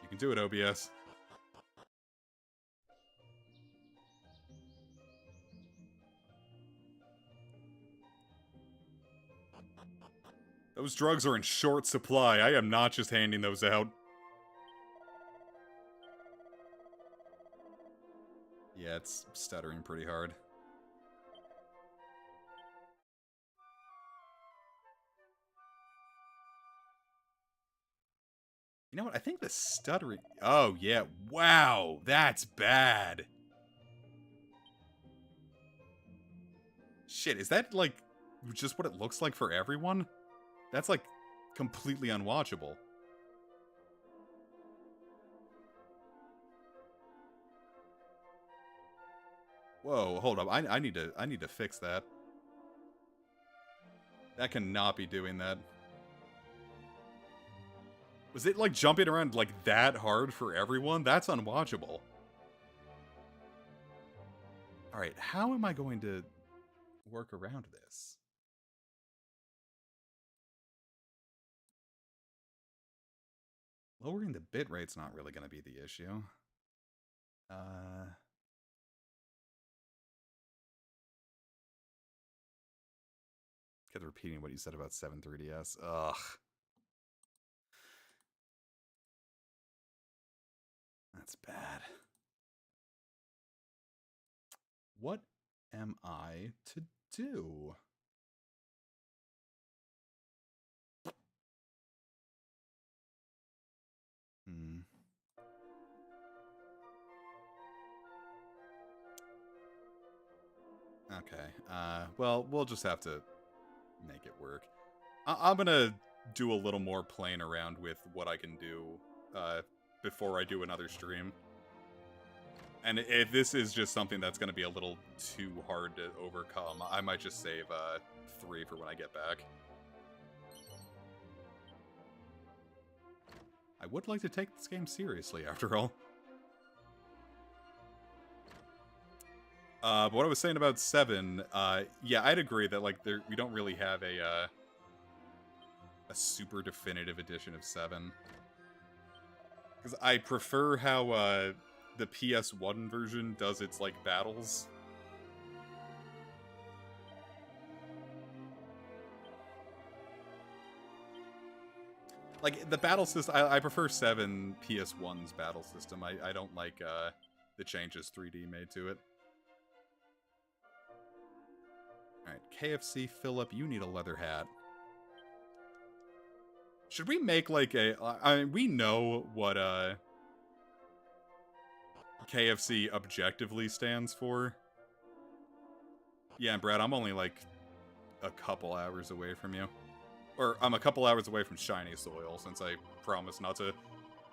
You can do it, OBS. Those drugs are in short supply. I am not just handing those out. Yeah, it's stuttering pretty hard. You know what? I think the stuttering... Oh, yeah. Wow, that's bad. Shit, is that, like, just what it looks like for everyone? That's, like, completely unwatchable. Whoa, hold up. I need to fix that. That cannot be doing that. Was it, like, jumping around, like, that hard for everyone? That's unwatchable. Alright, how am I going to work around this? Lowering the bitrate's not really going to be the issue. Kept repeating what you said about 7 3DS. Ugh. That's bad. What am I to do? Okay. Well, we'll just have to make it work. I'm gonna do a little more playing around with what I can do before I do another stream. And if this is just something that's gonna be a little too hard to overcome, I might just save 3 for when I get back. I would like to take this game seriously, after all. But what I was saying about 7, yeah, I'd agree that like we don't really have a super definitive edition of 7. Because I prefer how the PS1 version does its like battles. Like the battle system, I prefer 7 PS1's battle system. I don't like the changes 3D made to it. Alright, KFC Philip, you need a leather hat. Should we make like I mean, we know what KFC objectively stands for. Yeah, Brad, I'm only like a couple hours away from you. Or I'm a couple hours away from Shiny Soil, since I promised not to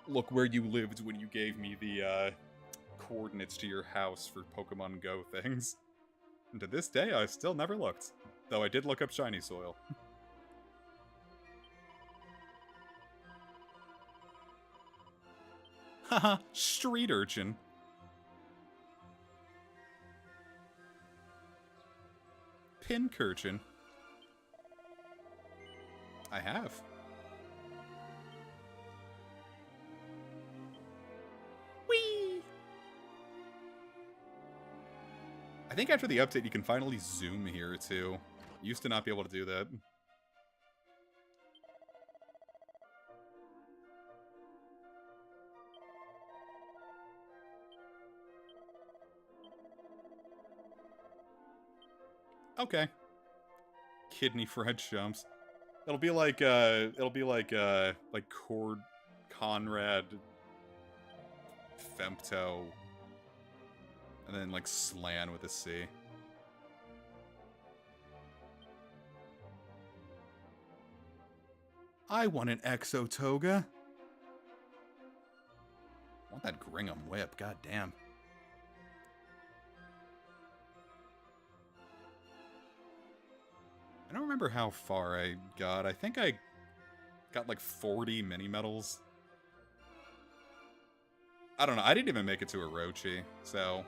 look where you lived when you gave me the coordinates to your house for Pokemon Go things. And to this day, I still never looked. Though I did look up Shiny Soil. Haha, street urchin. Pincurchin. I have. Whee! I think after the update you can finally zoom here too. Used to not be able to do that. Okay. Kidney fried chumps. It'll be like Conrad Femto and then like Slan with a C. I want an Exotoga. I want that Gringham whip, god damn. I don't remember how far I got. I think I got like 40 mini medals. I don't know. I didn't even make it to Orochi, so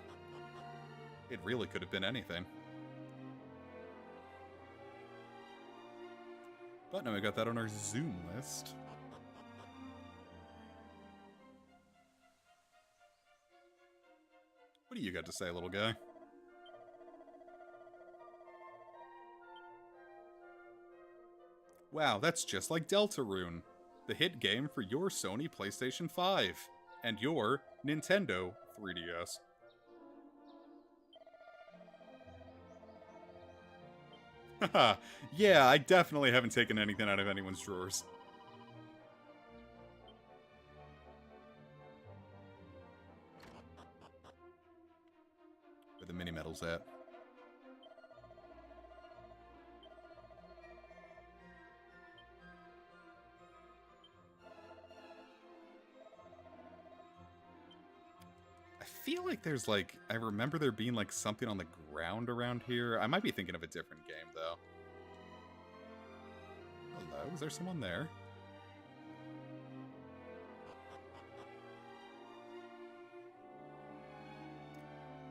it really could have been anything. But no, we got that on our Zoom list. What do you got to say, little guy? Wow, that's just like Deltarune, the hit game for your Sony PlayStation 5 and your Nintendo 3DS. Haha, yeah, I definitely haven't taken anything out of anyone's drawers. Where the mini medals at? I feel like there's like, I remember there being like something on the ground around here. I might be thinking of a different game though. Hello, is there someone there?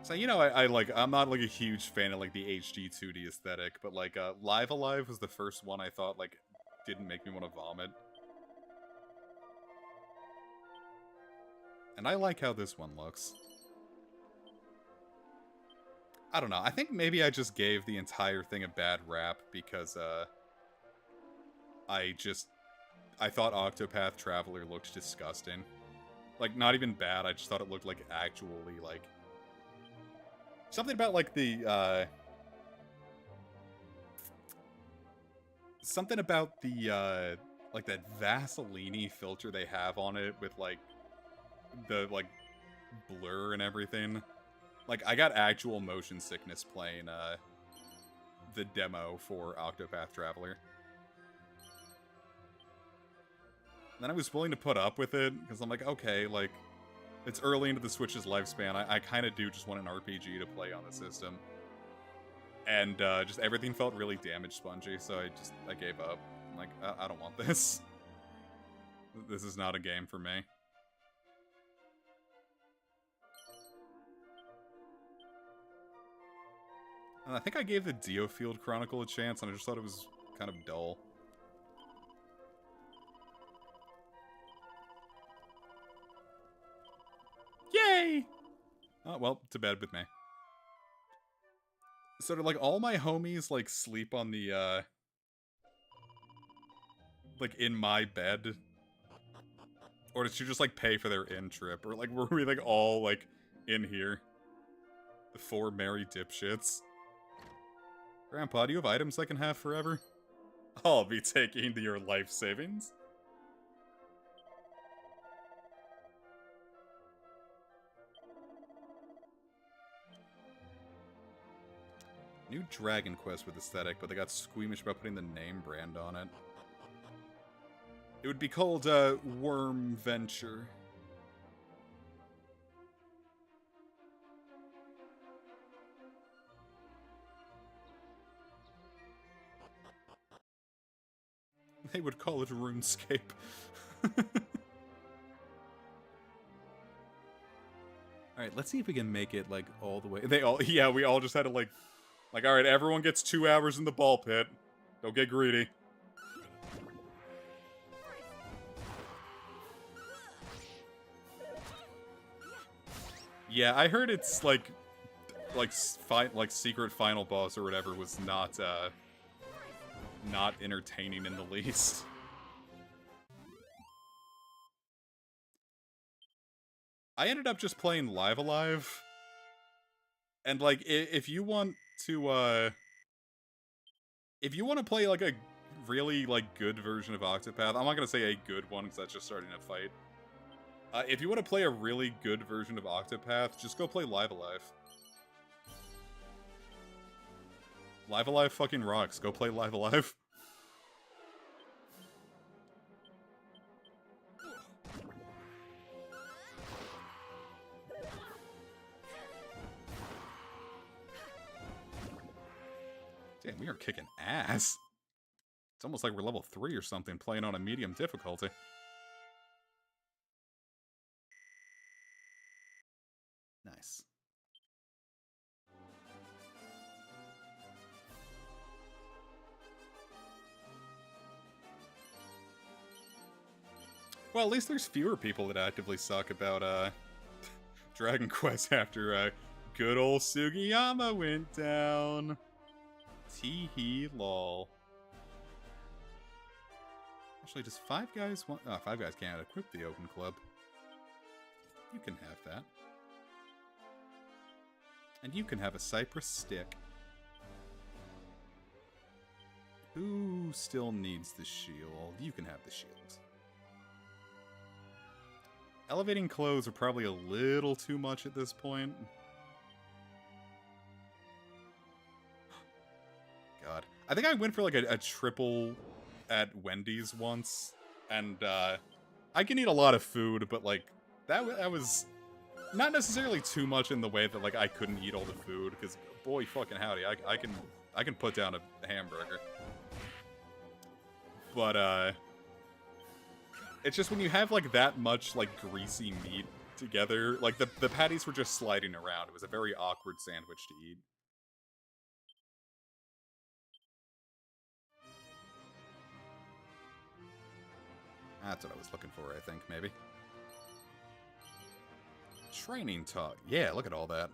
So, you know, I'm not like a huge fan of like the HD-2D aesthetic, but like Live Alive was the first one I thought like didn't make me want to vomit. And I like how this one looks. I don't know. I think maybe I just gave the entire thing a bad rap because I thought Octopath Traveler looked disgusting. Like, not even bad, I just thought it looked like actually, like... Something about, like, the, something about the, like, that Vaseline-y filter they have on it with, like, the, like, blur and everything. Like, I got actual motion sickness playing, the demo for Octopath Traveler. Then I was willing to put up with it, because I'm like, okay, like, it's early into the Switch's lifespan. I kind of do just want an RPG to play on the system. And just everything felt really damage spongy, so I gave up. I'm like, I don't want this. This is not a game for me. And I think I gave the Diofield Chronicle a chance, and I just thought it was kind of dull. Yay! Oh, well, to bed with me. So do, like, all my homies, like, sleep on the, like, in my bed? Or did you just, like, pay for their in-trip? Or, like, were we, like, all, like, in here? The 4 merry dipshits. Grandpa, do you have items I can have forever? I'll be taking to your life savings. New Dragon Quest with aesthetic, but they got squeamish about putting the name brand on it. It would be called, Worm Venture. They would call it RuneScape. Alright, let's see if we can make it, like, all the way. Yeah, we all just had to, like, alright, everyone gets 2 hours in the ball pit. Don't get greedy. Yeah, I heard it's, like, secret final boss or whatever was not entertaining in the least. I ended up just playing Live Alive. And, like, if you want to play, like, a really, like, good version of Octopath, I'm not gonna say a good one, because that's just starting a fight. If you want to play a really good version of Octopath, just go play Live Alive. Live Alive fucking rocks. Go play Live Alive. Damn, we are kicking ass. It's almost like we're level 3 or something, playing on a medium difficulty. Nice. Well, at least there's fewer people that actively suck about, Dragon Quest after, good old Sugiyama went down. Tee-hee lol. Actually, does Five Guys want... Oh, Five Guys can't equip the Open Club. You can have that. And you can have a Cypress Stick. Who still needs the shield? You can have the shield. Elevating clothes are probably a little too much at this point. God. I think I went for like a triple at Wendy's once. And I can eat a lot of food, but like that was not necessarily too much in the way that like I couldn't eat all the food, because boy fucking howdy, I can put down a hamburger. But it's just when you have like that much like greasy meat together, like the patties were just sliding around. It was a very awkward sandwich to eat. That's what I was looking for, I think, maybe. Training talk. Yeah, look at all that.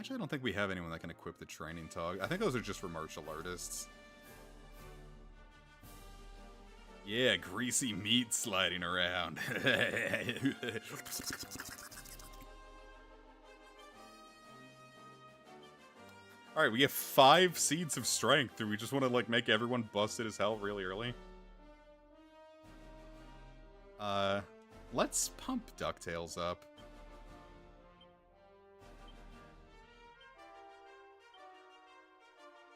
Actually, I don't think we have anyone that can equip the training tog. I think those are just for martial artists. Yeah, greasy meat sliding around. Alright, we have 5 seeds of strength. Do we just want to, like, make everyone busted as hell really early? Let's pump DuckTales up.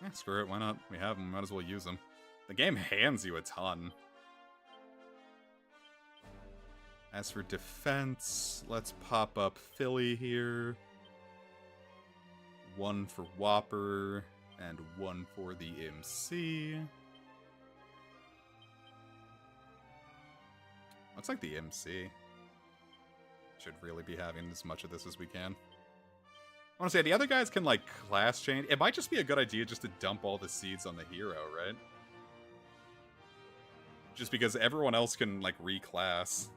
Eh, screw it, why not? We have them, might as well use them. The game hands you a ton. As for defense, let's pop up Philly here. 1 for Whopper, and 1 for the MC. Looks like the MC should really be having as much of this as we can. I want to say, the other guys can, like, class change. It might just be a good idea just to dump all the seeds on the hero, right? Just because everyone else can, like, reclass.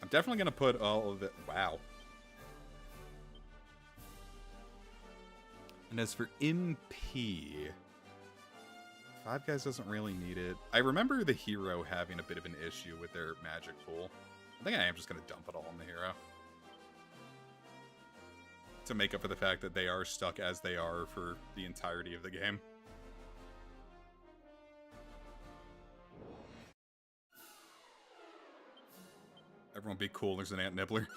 I'm definitely going to put all of it... Wow. And as for MP... 5 guys doesn't really need it. I remember the hero having a bit of an issue with their magic pool. I think I am just going to dump it all on the hero. To make up for the fact that they are stuck as they are for the entirety of the game. Everyone be cool, there's an ant nibbler.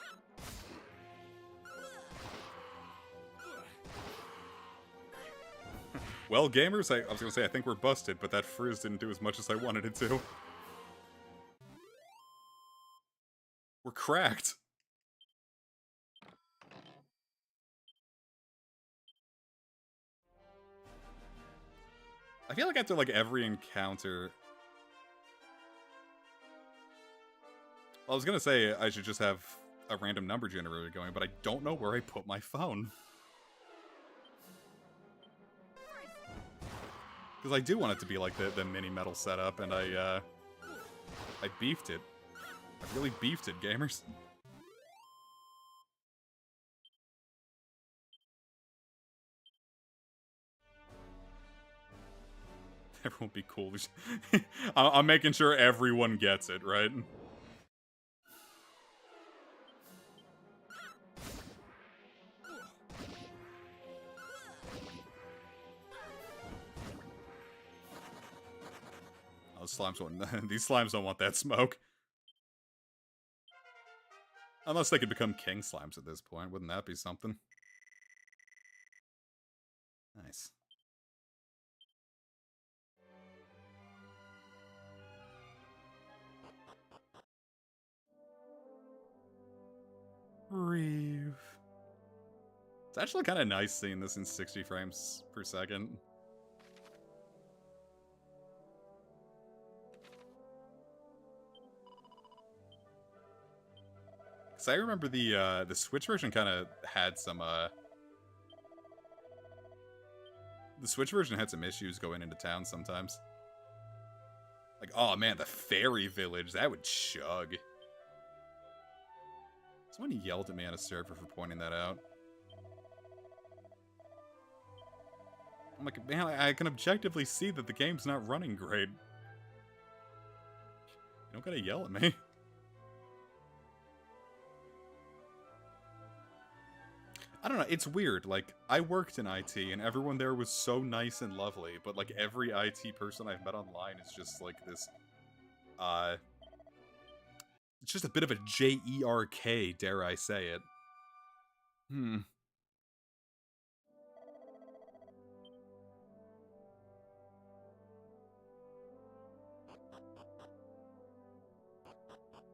Well, gamers, I was gonna say, I think we're busted, but that frizz didn't do as much as I wanted it to. We're cracked. I feel like after, like, every encounter... Well, I was gonna say I should just have a random number generator going, but I don't know where I put my phone. Because I do want it to be like the mini metal setup, and I beefed it. I really beefed it, gamers. Everyone be cool. I'm making sure everyone gets it, right? Slimes won't. These slimes don't want that smoke. Unless they could become king slimes at this point. Wouldn't that be something? Nice. Reeve. It's actually kind of nice seeing this in 60 frames per second. I remember the Switch version kind of had some the Switch version had some issues going into town sometimes. Like, oh man, the fairy village, that would chug. Someone yelled at me on a server for pointing that out. I'm like, man, I can objectively see that the game's not running great. You don't gotta yell at me. I don't know, it's weird, like, I worked in IT, and everyone there was so nice and lovely, but, like, every IT person I've met online is just, like, this, it's just a bit of a J-E-R-K, dare I say it.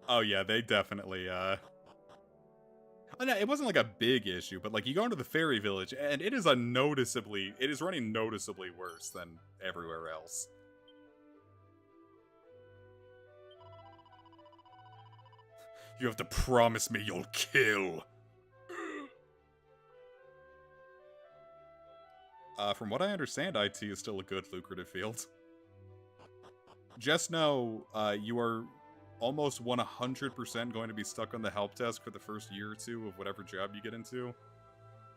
Oh yeah, they definitely, Oh, no, it wasn't like a big issue, but like you go into the fairy village and it is running noticeably worse than everywhere else. You have to promise me you'll kill. From what I understand, IT is still a good lucrative field. Just know, you are almost 100% going to be stuck on the help desk for the first year or two of whatever job you get into.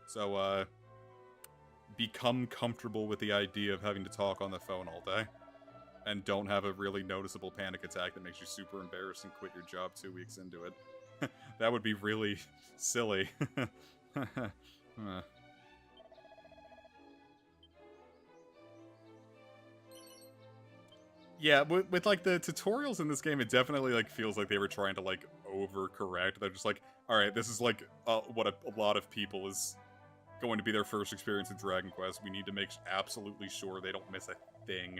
So, become comfortable with the idea of having to talk on the phone all day. And don't have a really noticeable panic attack that makes you super embarrassed and quit your job 2 weeks into it. That would be really silly. Yeah, with like the tutorials in this game, it definitely like feels like they were trying to like overcorrect. They're just like, all right, this is like what a lot of people is going to be their first experience in Dragon Quest. We need to make absolutely sure they don't miss a thing.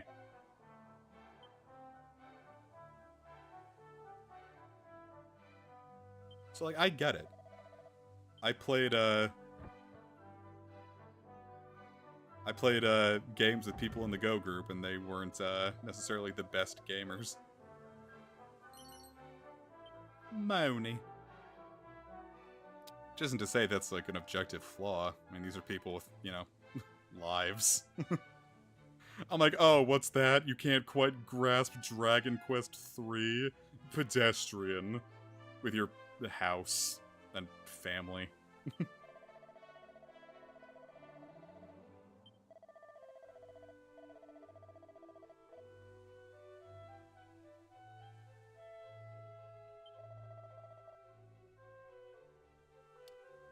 So like, I get it. I played games with people in the Go group, and they weren't necessarily the best gamers. Moni. Which isn't to say that's like an objective flaw. I mean, these are people with, you know, lives. I'm like, oh, what's that? You can't quite grasp Dragon Quest III? Pedestrian. With your house and family.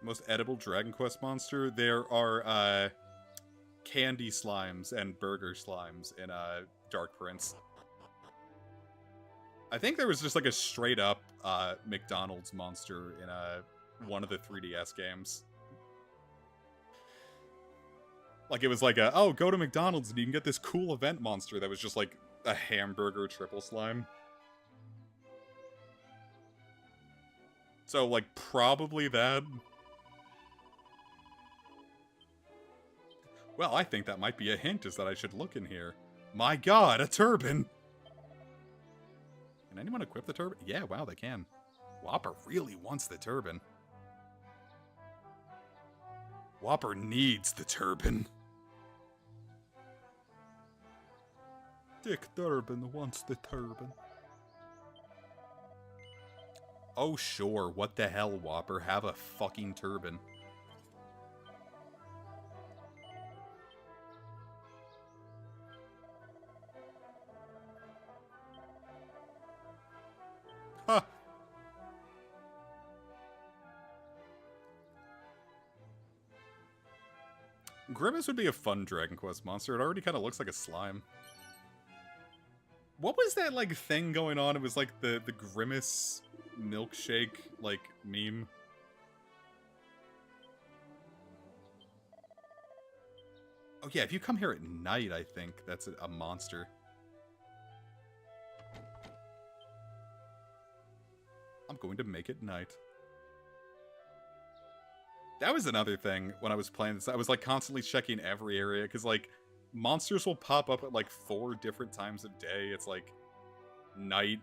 Most edible Dragon Quest monster? There are, candy slimes and burger slimes in, Dark Prince. I think there was just, like, a straight-up, McDonald's monster in, one of the 3DS games. Like, it was like oh, go to McDonald's and you can get this cool event monster that was just, like, a hamburger triple slime. So, like, probably that. Well, I think that might be a hint, is that I should look in here. My god, a turban! Can anyone equip the turban? Yeah, wow, they can. Whopper really wants the turban. Whopper needs the turban. Dick Durbin wants the turban. Oh, sure, what the hell, Whopper? Have a fucking turban. Huh. Grimace would be a fun Dragon Quest monster. It already kind of looks like a slime. What was that, like, thing going on? It was, like, the Grimace milkshake, like, meme. Oh, yeah, if you come here at night, I think that's a monster. I'm going to make it night. That was another thing when I was playing this. I was, like, constantly checking every area, because, like, monsters will pop up at, like, 4 different times of day. It's, like, night,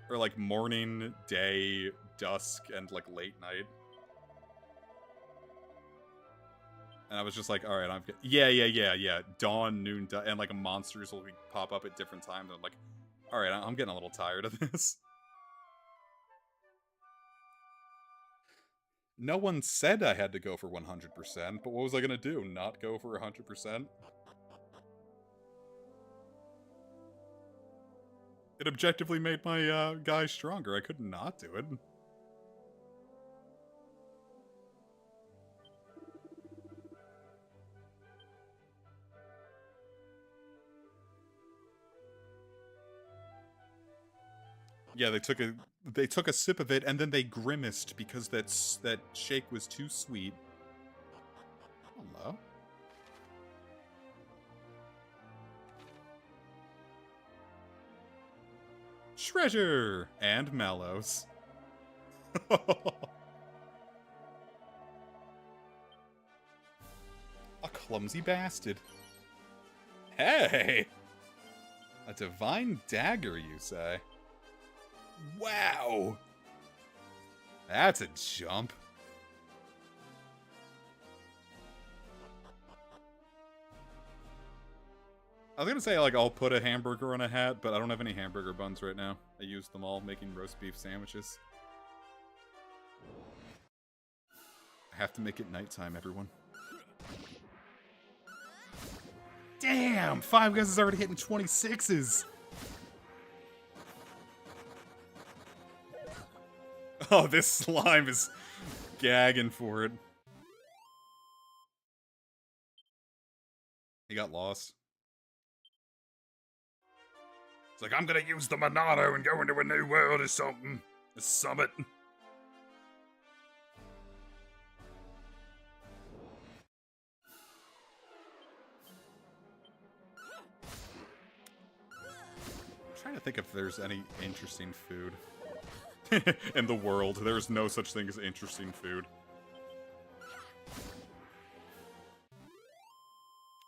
or, like, morning, day, dusk, and, like, late night. And I was just like, alright, yeah. Dawn, noon, and, like, monsters will pop up at different times. And I'm like, alright, I'm getting a little tired of this. No one said I had to go for 100%, but what was I gonna do? Not go for 100%? It objectively made my guy stronger. I could not do it. Yeah, they took a sip of it and then they grimaced because that shake was too sweet. Hello. Treasure and Mallows. A clumsy bastard. Hey! A divine dagger, you say? Wow! That's a jump. I was gonna say, like, I'll put a hamburger on a hat, but I don't have any hamburger buns right now. I used them all making roast beef sandwiches. I have to make it nighttime, everyone. Damn! Five Guys is already hitting 26s! Oh, this slime is gagging for it. He got lost. It's like, I'm gonna use the Monado and go into a new world or something. A summit. I'm trying to think if there's any interesting food. In the world, there's no such thing as interesting food.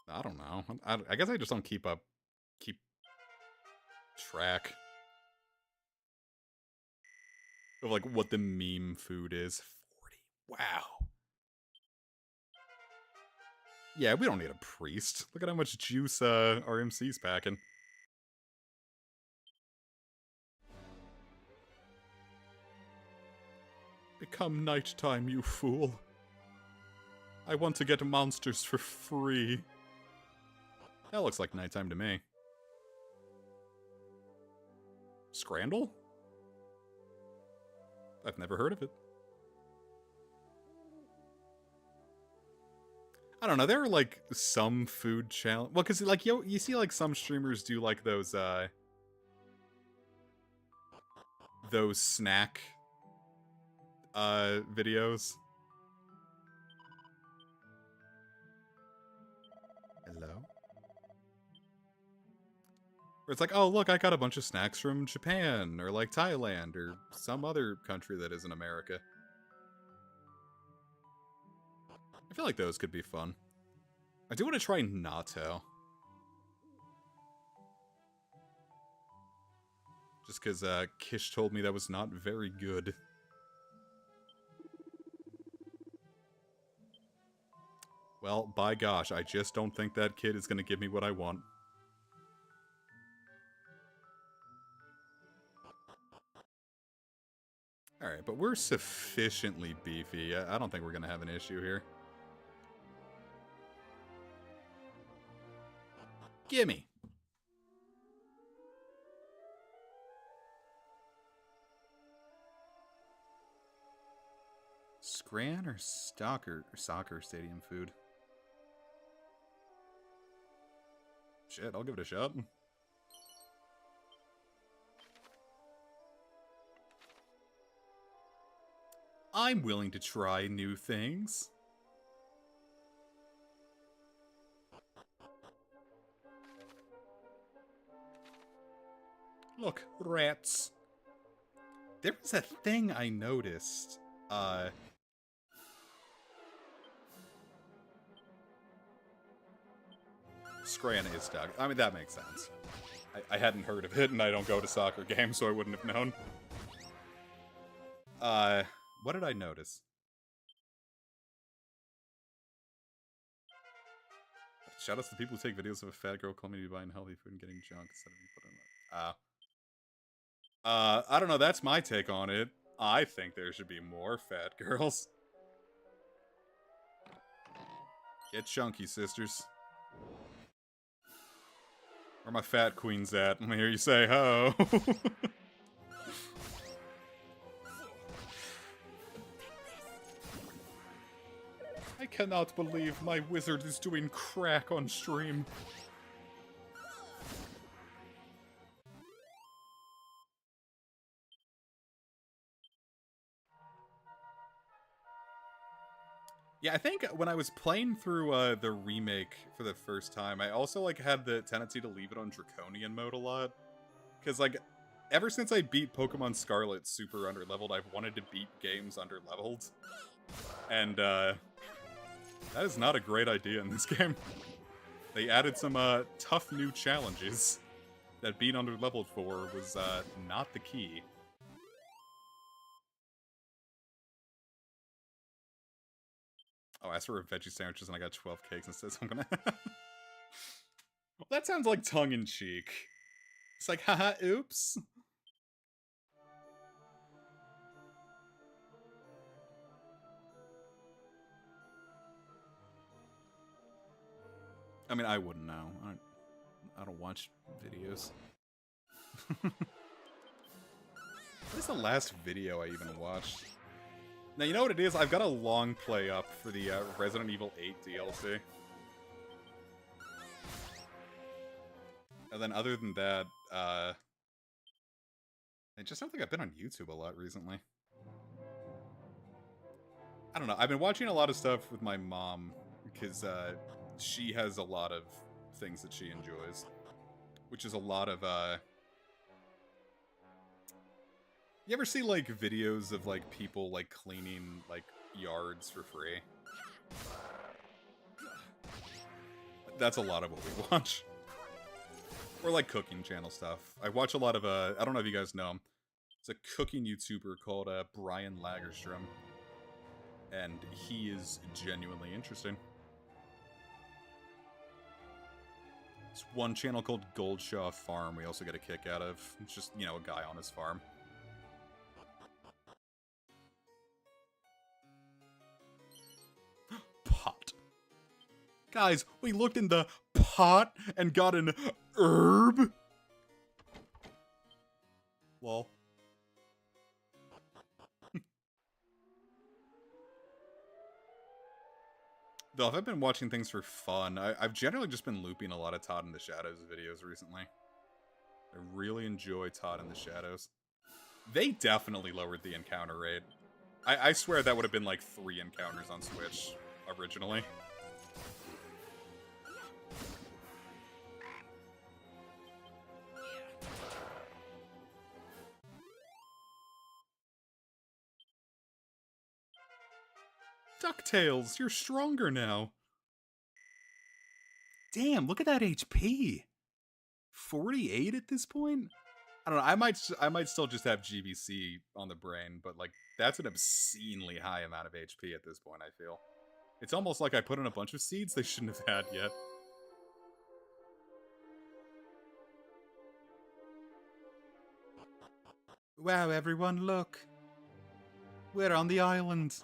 I don't know. I guess I just don't keep track of like what the meme food is. 40. Wow. Yeah, we don't need a priest. Look at how much juice our MC's packing. Become nighttime, you fool. I want to get monsters for free. That looks like nighttime to me. Scrandle? I've never heard of it. I don't know, there are like some food challenge. Well, because like you see like some streamers do like those snack videos. Hello? Where it's like, oh look, I got a bunch of snacks from Japan, or like Thailand, or some other country that isn't America. I feel like those could be fun. I do want to try natto. Just because Kish told me that was not very good. Well, by gosh, I just don't think that kid is going to give me what I want. Alright, but we're sufficiently beefy. I don't think we're going to have an issue here. Gimme! Scran or soccer stadium food? Shit, I'll give it a shot. I'm willing to try new things. Look, rats. There was a thing I noticed. Scran is dog. I mean, that makes sense. I hadn't heard of it, and I don't go to soccer games, so I wouldn't have known. What did I notice? Shout outs to people who take videos of a fat girl calling me to be buying healthy food and getting junk instead of being put on I don't know, that's my take on it. I think there should be more fat girls. Get chunky, sisters. Where my fat queens at? Let me hear you say ho. I cannot believe my wizard is doing crack on stream. Yeah, I think when I was playing through the remake for the first time, I also like had the tendency to leave it on Draconian mode a lot. Because like, ever since I beat Pokemon Scarlet super underleveled, I've wanted to beat games underleveled. And that is not a great idea in this game. They added some tough new challenges that being underleveled for was not the key. Oh, I asked for veggie sandwiches and I got 12 cakes instead, so I'm gonna... Well, that sounds like tongue-in-cheek. It's like, haha, oops. I mean, I wouldn't know. I don't watch videos. What is the last video I even watched? Now, you know what it is? I've got a long play up for the Resident Evil 8 DLC. And then other than that, I just don't think I've been on YouTube a lot recently. I don't know. I've been watching a lot of stuff with my mom because she has a lot of things that she enjoys, which is a lot of you ever see like videos of like people like cleaning like yards for free? That's a lot of what we watch. Or like cooking channel stuff. I watch a lot of I don't know if you guys know him. It's a cooking YouTuber called Brian Lagerstrom. And he is genuinely interesting. There's one channel called Goldshaw Farm we also get a kick out of. It's just, you know, a guy on his farm. Pot. Guys, we looked in the pot and got an herb. Lol. Though, if I've been watching things for fun, I've generally just been looping a lot of Todd in the Shadows videos recently. I really enjoy Todd in the Shadows. They definitely lowered the encounter rate. I swear that would have been like 3 encounters on Switch originally. DuckTales, you're stronger now. Damn, look at that HP. 48 at this point? I don't know, I might still just have GBC on the brain, but like that's an obscenely high amount of HP at this point, I feel. It's almost like I put in a bunch of seeds they shouldn't have had yet. Wow, everyone, look. We're on the island.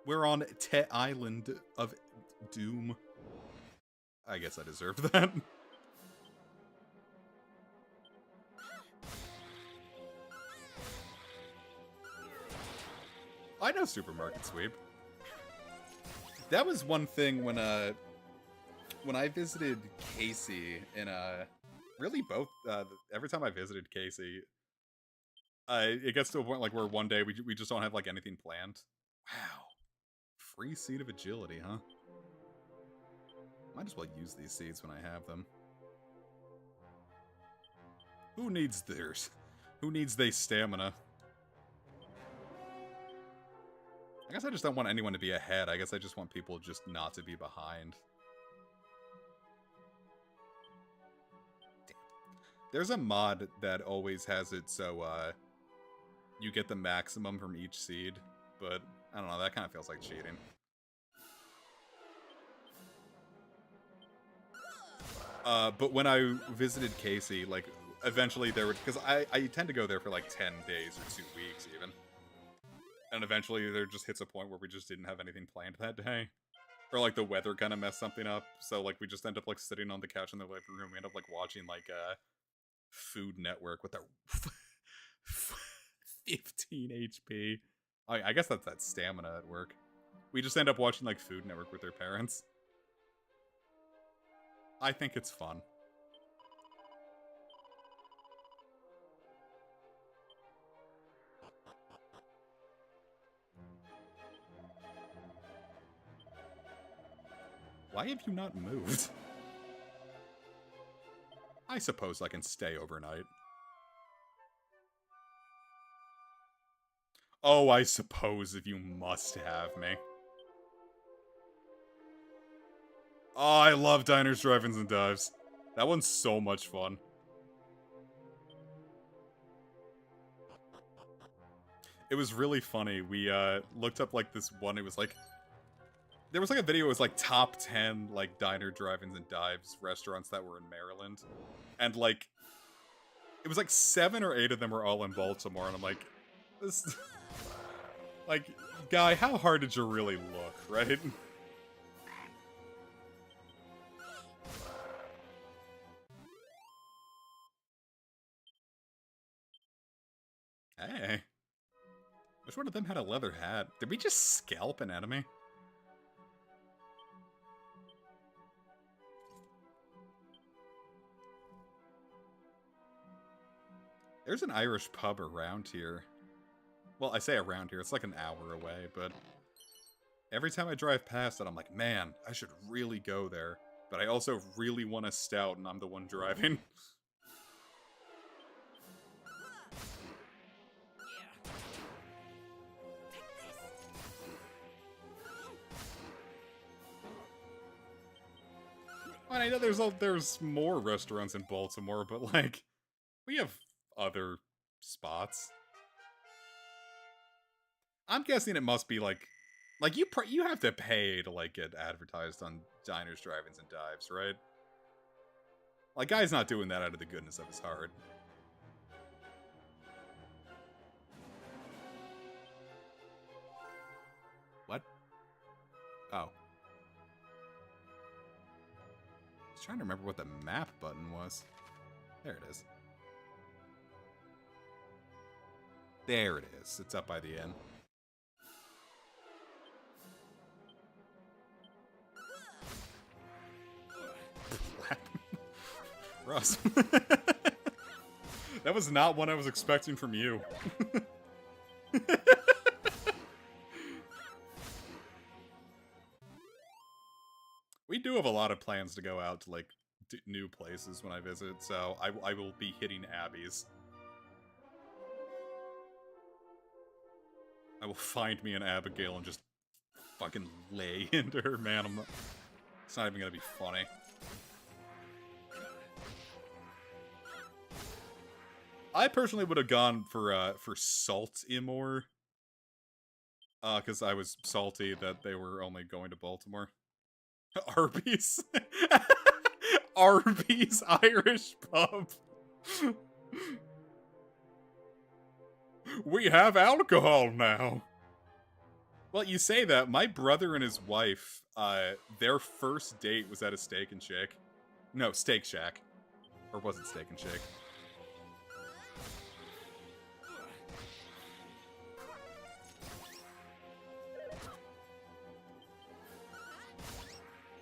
We're on Te Island of Doom. I guess I deserved that. I know Supermarket Sweep. That was one thing when I visited Casey in really both every time I visited Casey, it gets to a point like where one day we just don't have like anything planned. Wow. Free seed of agility, huh? Might as well use these seeds when I have them. Who needs theirs? Who needs their stamina? I guess I just don't want anyone to be ahead. I guess I just want people just not to be behind. Damn. There's a mod that always has it so you get the maximum from each seed, but I don't know, that kind of feels like cheating. But when I visited Casey, like, eventually there were... Because I tend to go there for, like, 10 days or 2 weeks, even. And eventually there just hits a point where we just didn't have anything planned that day. Or, like, the weather kind of messed something up. So, like, we just end up, like, sitting on the couch in the living room. We end up, like, watching, like, Food Network with their 15 HP. I guess that's that stamina at work. We just end up watching, like, Food Network with their parents. I think it's fun. Why have you not moved? I suppose I can stay overnight. Oh, I suppose if you must have me. Oh, I love Diners, Drive-Ins, and Dives. That one's so much fun. It was really funny. We looked up like this one. It was like there was like a video. It was like top 10 like diner, drive-ins, and dives restaurants that were in Maryland, and like it was like 7 or 8 of them were all in Baltimore. And I'm like, this, like, guy, how hard did you really look, right? Which one of them had a leather hat? Did we just scalp an enemy? There's an Irish pub around here. Well, I say around here, it's like an hour away, but every time I drive past it, I'm like, man, I should really go there. But I also really want a stout, and I'm the one driving. And I know there's more restaurants in Baltimore, but like, we have other spots. I'm guessing it must be like you have to pay to like get advertised on diners, drive-ins, and dives, right? Like, guy's not doing that out of the goodness of his heart. What? Oh. I was trying to remember what the map button was. There it is. There it is. It's up by the inn. Russ. That was not one I was expecting from you. We do have a lot of plans to go out to, like, new places when I visit, so I will be hitting Abby's. I will find me an Abigail and just fucking lay into her, man. It's not even gonna be funny. I personally would have gone for Salt Imore. Because I was salty that they were only going to Baltimore. Arby's. Arby's Irish pub. We have alcohol now. Well, you say that. My brother and his wife, their first date was at a Steak and Shake. No, Steak Shack. Or was it Steak and Shake?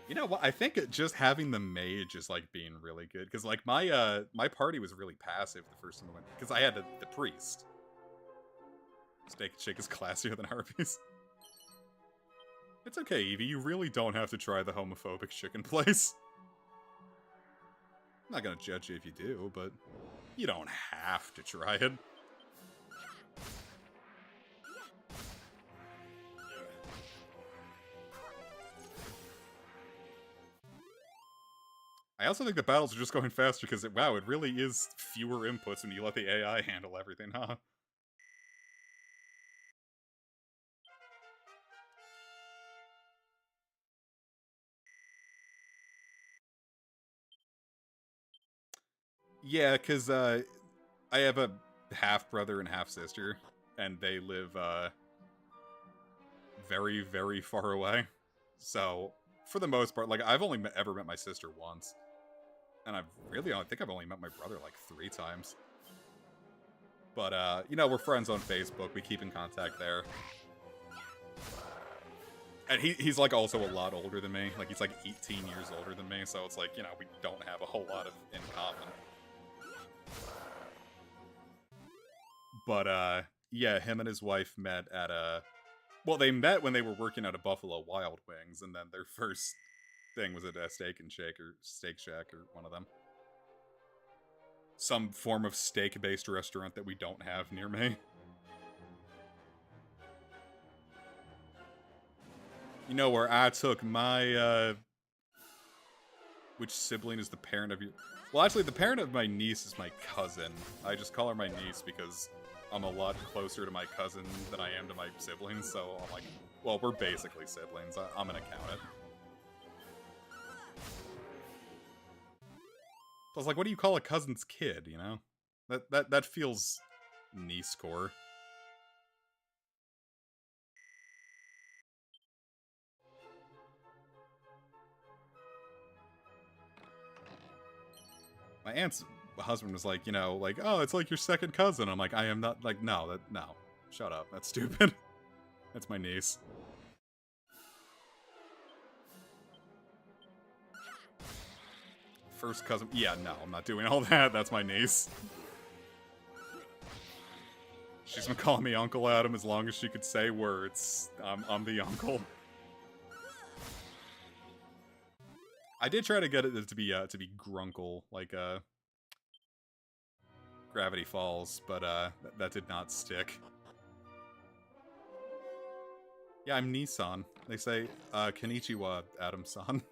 You know what? I think just having the mage is like being really good because like my party was really passive the first time I went because I had the priest. Steak and Shake is classier than Arby's. It's okay, Evie. You really don't have to try the homophobic chicken place. I'm not gonna judge you if you do, but you don't have to try it. I also think the battles are just going faster because, wow, it really is fewer inputs when you let the AI handle everything, huh? Yeah, because I have a half-brother and half-sister, and they live very, very far away. So, for the most part, like, I've only ever met my sister once. And I think I've only met my brother like 3 times. But, you know, we're friends on Facebook. We keep in contact there. And he's like also a lot older than me. Like, he's like 18 years older than me. So it's like, you know, we don't have a whole lot in common. But, yeah, him and his wife met at well, they met when they were working at a Buffalo Wild Wings. And then their first thing was at a Steak and Shake or Steak Shack or one of them. Some form of steak-based restaurant that we don't have near me. You know, where I took my, which sibling is the parent of your... Well, actually, the parent of my niece is my cousin. I just call her my niece because I'm a lot closer to my cousin than I am to my siblings, so I'm like, well, we're basically siblings. I'm gonna count it. I was like, what do you call a cousin's kid, you know? That feels niece-core. My aunt's husband was like, you know, like, oh, it's like your second cousin. I'm like, I am not, like, no. Shut up. That's stupid. That's my niece. First cousin. Yeah, no, I'm not doing all that. That's my niece. She's been calling me Uncle Adam as long as she could say words. I'm the uncle. I did try to get it to be Grunkle, like Gravity Falls, but that did not stick. Yeah, I'm Nissan. They say Konnichiwa, Adam-san.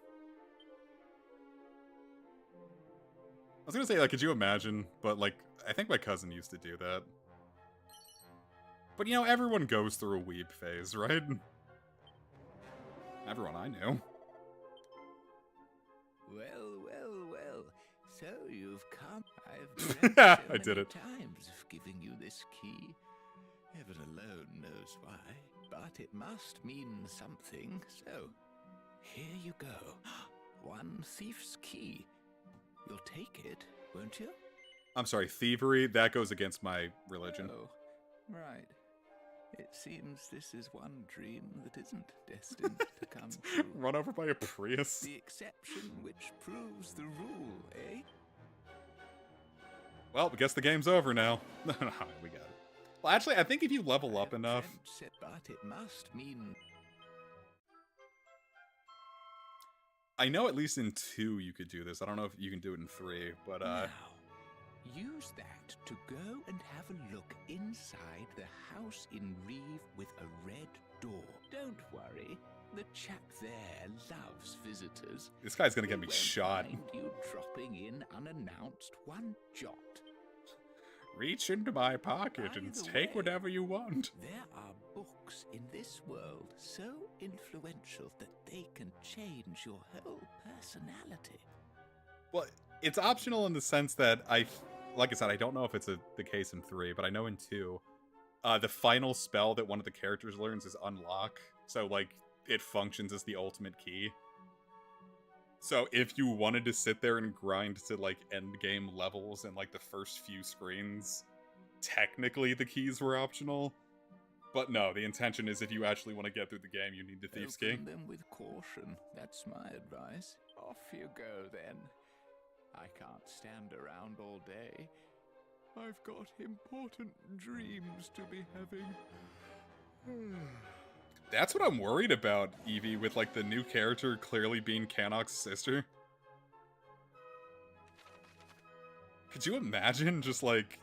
I was gonna say, like, could you imagine? But, like, I think my cousin used to do that. But, you know, everyone goes through a weeb phase, right? Everyone I knew. Well, well, well. So you've come. I've dreamt so I did many it. times of giving you this key. Heaven alone knows why, but it must mean something. So, here you go. One thief's key. You'll take it, won't you? I'm sorry, thievery? That goes against my religion. Oh, right. It seems this is one dream that isn't destined to come true. Run over by a Prius? The exception which proves the rule, eh? Well, I guess the game's over now. No, we got it. Well, actually, I think if you level up enough... But it must mean... I know at least in 2 you could do this. I don't know if you can do it in 3, but Now, use that to go and have a look inside the house in Reeve with a red door. Don't worry, the chap there loves visitors. this guy's gonna get He me won't shot. mind you dropping in unannounced one jot. Reach into my pocket By and the take way, whatever you want. There are books in this world so influential that they can change your whole personality. Well, it's optional in the sense that like I said, I don't know if it's the case in 3, but I know in 2, the final spell that one of the characters learns is Unlock. So, like, it functions as the ultimate key. So if you wanted to sit there and grind to, like, end game levels in, like, the first few screens, technically the keys were optional. But no, the intention is if you actually want to get through the game, you need the Thief's Key. Open them with caution. That's my advice. Off you go, then. I can't stand around all day. I've got important dreams to be having. That's what I'm worried about, Evie, with, like, the new character clearly being Cannock's sister. Could you imagine just, like...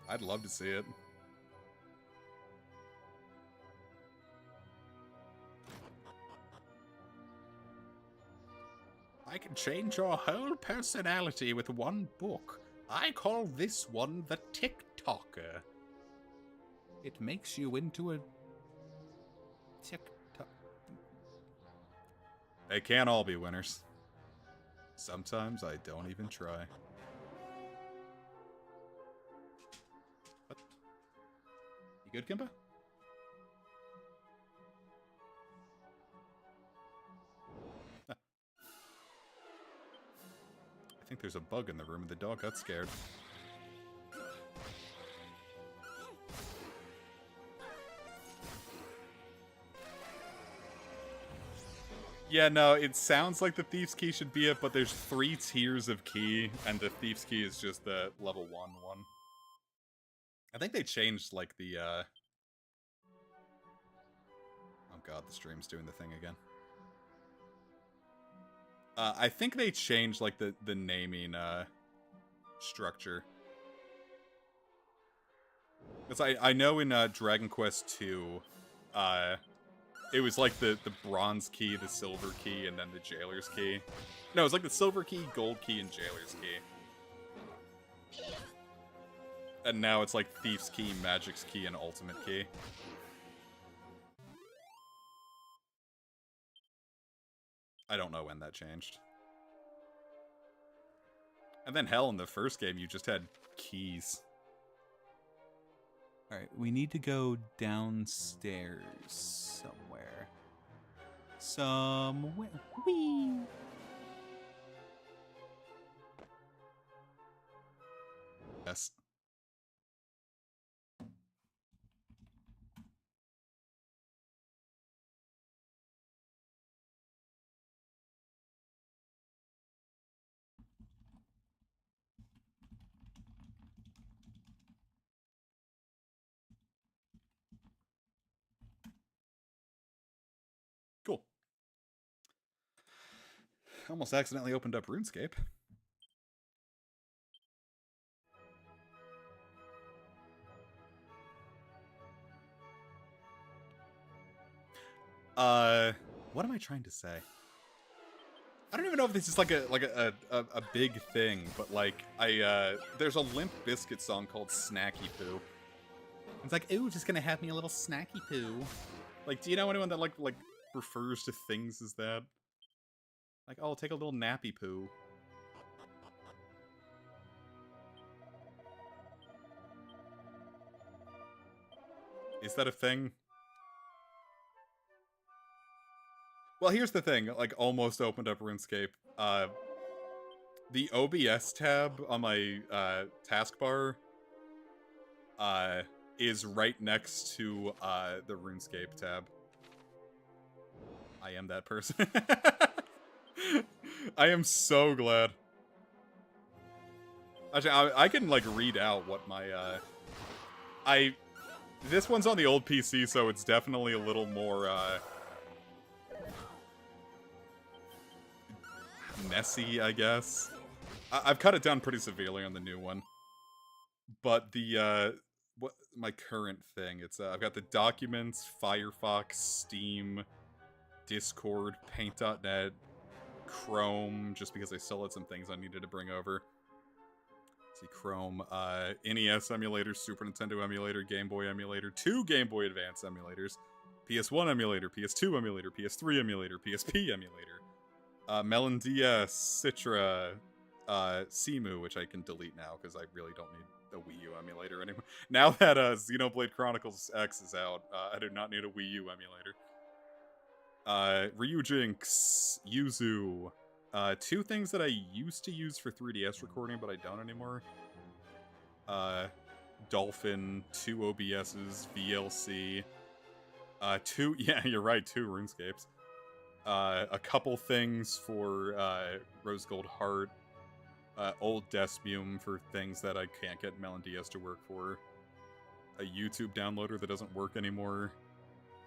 I'd love to see it. I can change your whole personality with one book. I call this one the TikToker. It makes you into a TikTok. They can't all be winners. Sometimes I don't even try. What? You good, Kimba? I think there's a bug in the room and the dog got scared. Yeah, no, it sounds like the Thief's Key should be it, but there's 3 tiers of key, and the Thief's Key is just the level 1 one. I think they changed, like, the, Oh god, the stream's doing the thing again. I think they changed, like, the naming, structure. Because I know in, Dragon Quest II, it was like the bronze key, the silver key, and then the jailer's key. No, it was like the silver key, gold key, and jailer's key. And now it's like Thief's Key, Magic's Key, and Ultimate Key. I don't know when that changed. And then hell, in the first game, you just had keys. Alright, we need to go downstairs somewhere. Somewhere. Whee! Yes. Almost accidentally opened up RuneScape. What am I trying to say? I don't even know if this is like a big thing, but like there's a Limp Bizkit song called Snacky Poo. It's like, ooh, just gonna have me a little snacky poo. Like, do you know anyone that like refers to things as that? Like, oh, I'll take a little nappy poo. Is that a thing? Well, here's the thing. Like, almost opened up RuneScape. The OBS tab on my taskbar is right next to the RuneScape tab. I am that person. I am so glad. Actually, I can like read out what my this one's on the old PC, so it's definitely a little more messy, I guess. I've cut it down pretty severely on the new one. But the what my current thing, it's I've got the documents, Firefox, Steam, Discord, Paint.net, Chrome, just because I still had some things I needed to bring over. Let's see, Chrome, NES emulator, Super Nintendo emulator, Game Boy emulator, 2 Game Boy Advance emulators, PS1 emulator, PS2 emulator, PS3 emulator, PSP emulator, Melon DS, Citra, Cemu, which I can delete now because I really don't need a Wii U emulator anymore. Now that Xenoblade Chronicles X is out, I do not need a Wii U emulator. Ryujinx, Yuzu, 2 things that I used to use for 3DS recording, but I don't anymore. Dolphin, 2 OBSs, VLC, 2, yeah, you're right, 2 RuneScapes. A couple things for Rose Gold Heart, old Desmume for things that I can't get Melon DS to work for, a YouTube downloader that doesn't work anymore,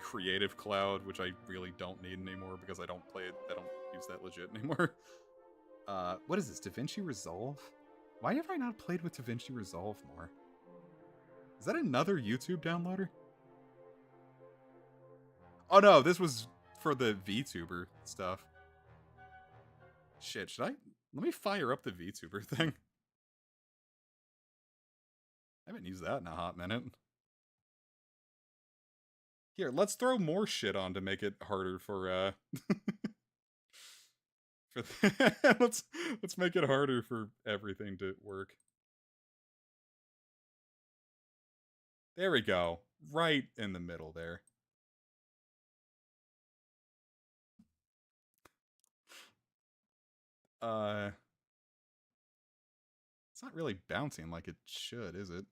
Creative Cloud, which I really don't need anymore because I don't play it, I don't use that legit anymore. What is this, DaVinci Resolve? Why have I not played with DaVinci Resolve more? Is that another YouTube downloader? Oh no, this was for the VTuber stuff. Shit, should I? Let me fire up the VTuber thing. I haven't used that in a hot minute. Here, let's throw more shit on to make it harder for let's make it harder for everything to work. There we go. Right in the middle there. It's not really bouncing like it should, is it?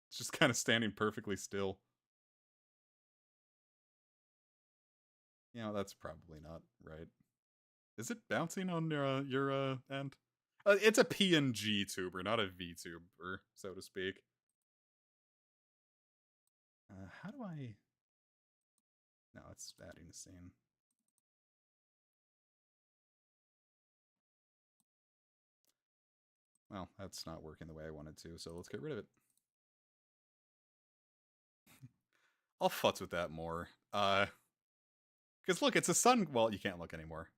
It's just kind of standing perfectly still. You know, that's probably not right. Is it bouncing on your end? It's a PNG tuber, not a VTuber, so to speak. How do I... No, it's adding a scene. Well, that's not working the way I wanted to, so let's get rid of it. I'll futz with that more. Because look, it's a sun... Well, you can't look anymore.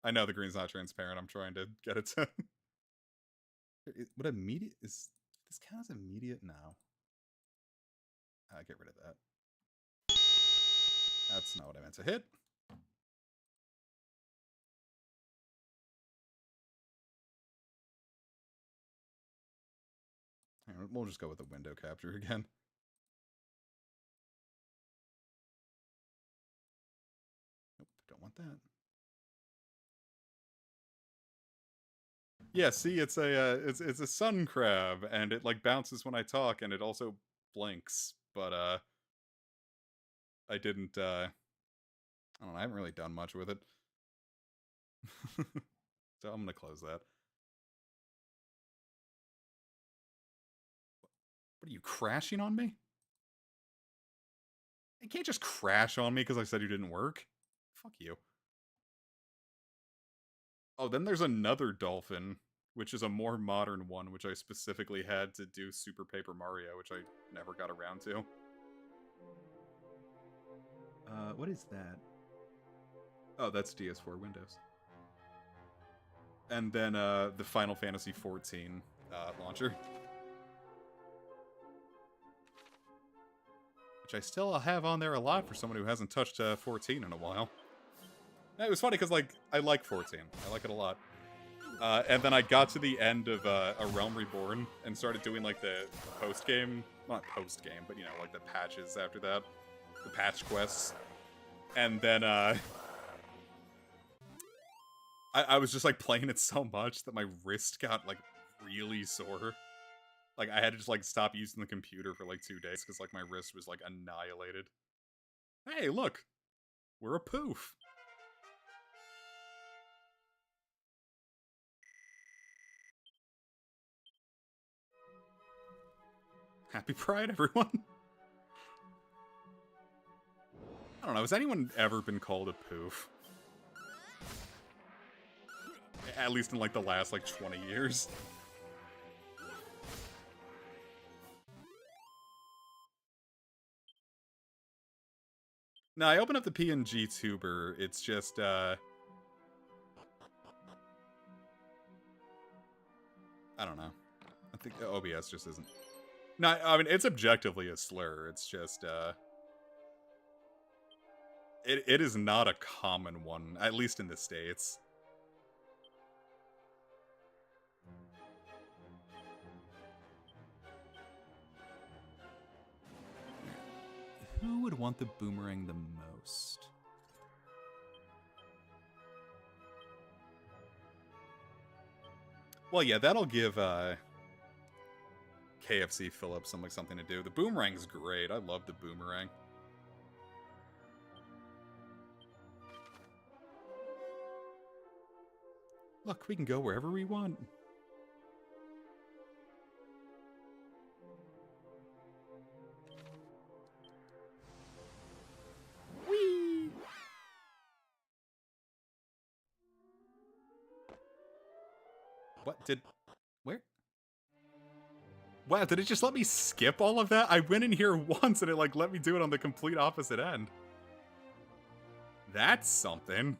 I know the green's not transparent. I'm trying to get it to... What immediate... Is this count as immediate? No. Get rid of that. That's not what I meant to hit. We'll just go with the window capture again. Nope, don't want that. Yeah, see, it's a sun crab, and it like bounces when I talk, and it also blinks. But I didn't. I don't know. I haven't really done much with it, so I'm gonna close that. What are you crashing on me? You can't just crash on me because I said you didn't work. Fuck you. Oh, then there's another dolphin, which is a more modern one, which I specifically had to do Super Paper Mario, which I never got around to. What is that? Oh, that's DS4 Windows. And then the Final Fantasy XIV launcher. Which I still have on there a lot for someone who hasn't touched 14 in a while. And it was funny because, like, I like 14. I like it a lot. And then I got to the end of A Realm Reborn and started doing, like, the post-game... Not post-game, but, you know, like, the patches after that. The patch quests. And then, I was just, like, playing it so much that my wrist got, like, really sore. Like, I had to just, like, stop using the computer for, like, 2 days because, like, my wrist was, like, annihilated. Hey, look! We're a poof! Happy Pride, everyone! I don't know, has anyone ever been called a poof? At least in, like, the last, like, 20 years. Now, I open up the PNG tuber, it's just, I don't know. I think OBS just isn't... No, I mean, it's objectively a slur, it's just, It is not a common one, at least in the States. Who would want the boomerang the most? Well, yeah, that'll give KFC Philip something to do. The boomerang's great. I love the boomerang. Look, we can go wherever we want. Whee! What did... Where? Wow, did it just let me skip all of that? I went in here once and it, like, let me do it on the complete opposite end. That's something.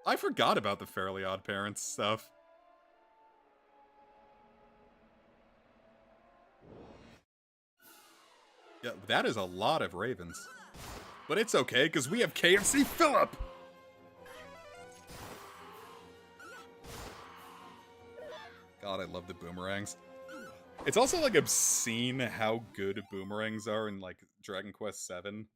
I forgot about the Fairly Odd Parents stuff. Yeah, that is a lot of ravens. But it's okay, because we have KFC Phillip! God, I love the boomerangs. It's also, like, obscene how good boomerangs are in, like, Dragon Quest VII.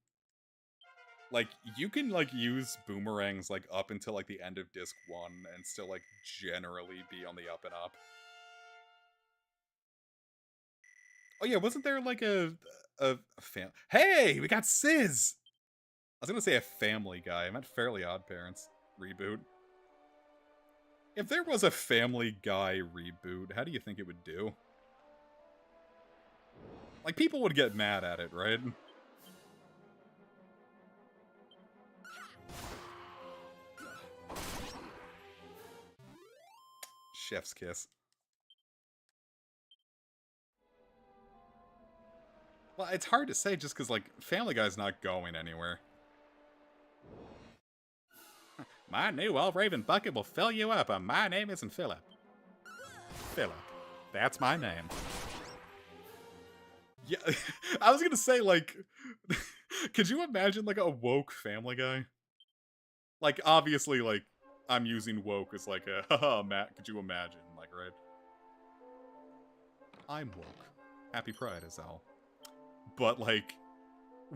Like, you can, like, use boomerangs, like, up until, like, the end of Disc 1 and still, like, generally be on the up and up. Oh, yeah, wasn't there, like, a fam- Hey! We got Sizz! I was gonna say a Family Guy. I meant Fairly Odd Parents reboot. If there was a Family Guy reboot, how do you think it would do? Like, people would get mad at it, right? Chef's kiss. Well, it's hard to say just because, like, Family Guy's not going anywhere. My new All Raven bucket will fill you up, and my name isn't Philip. Philip. That's my name. Yeah, I was gonna say, like, could you imagine, like, a woke Family Guy? Like, obviously, like, I'm using woke as, like, a, haha, Matt, could you imagine? Like, right? I'm woke. Happy Pride is all. But, like,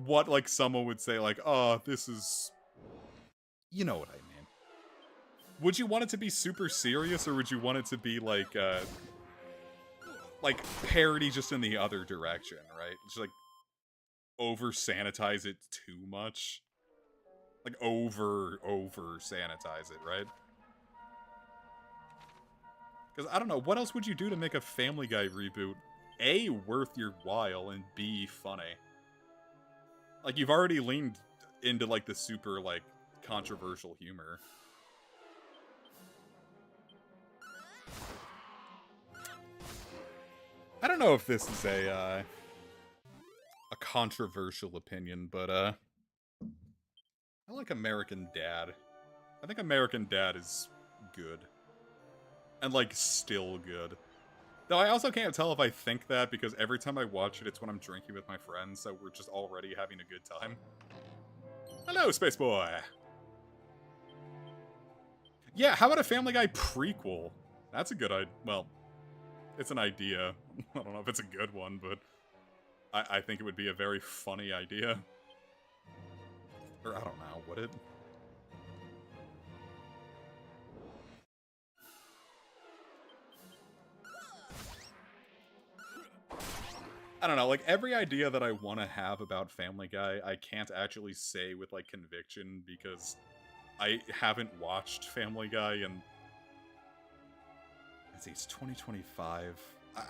what, like, someone would say, like, oh, this is... You know what I mean. Would you want it to be super serious, or would you want it to be, like, parody just in the other direction, right? Just, like, over-sanitize it too much. Like, over-sanitize it, right? Because, I don't know, what else would you do to make a Family Guy reboot A, worth your while, and B, funny? Like, you've already leaned into, like, the super, like, controversial humor. I don't know if this is a controversial opinion, but I like American Dad. I think American Dad is good. And, like, still good. Though I also can't tell if I think that, because every time I watch it, it's when I'm drinking with my friends, so we're just already having a good time. Hello, Space Boy! Yeah, how about a Family Guy prequel? That's a good idea. Well, it's an idea. I don't know if it's a good one, but I think it would be a very funny idea. Or, I don't know, would it? I don't know, like, every idea that I want to have about Family Guy, I can't actually say with, like, conviction, because I haven't watched Family Guy in... Let's see, it's 2025.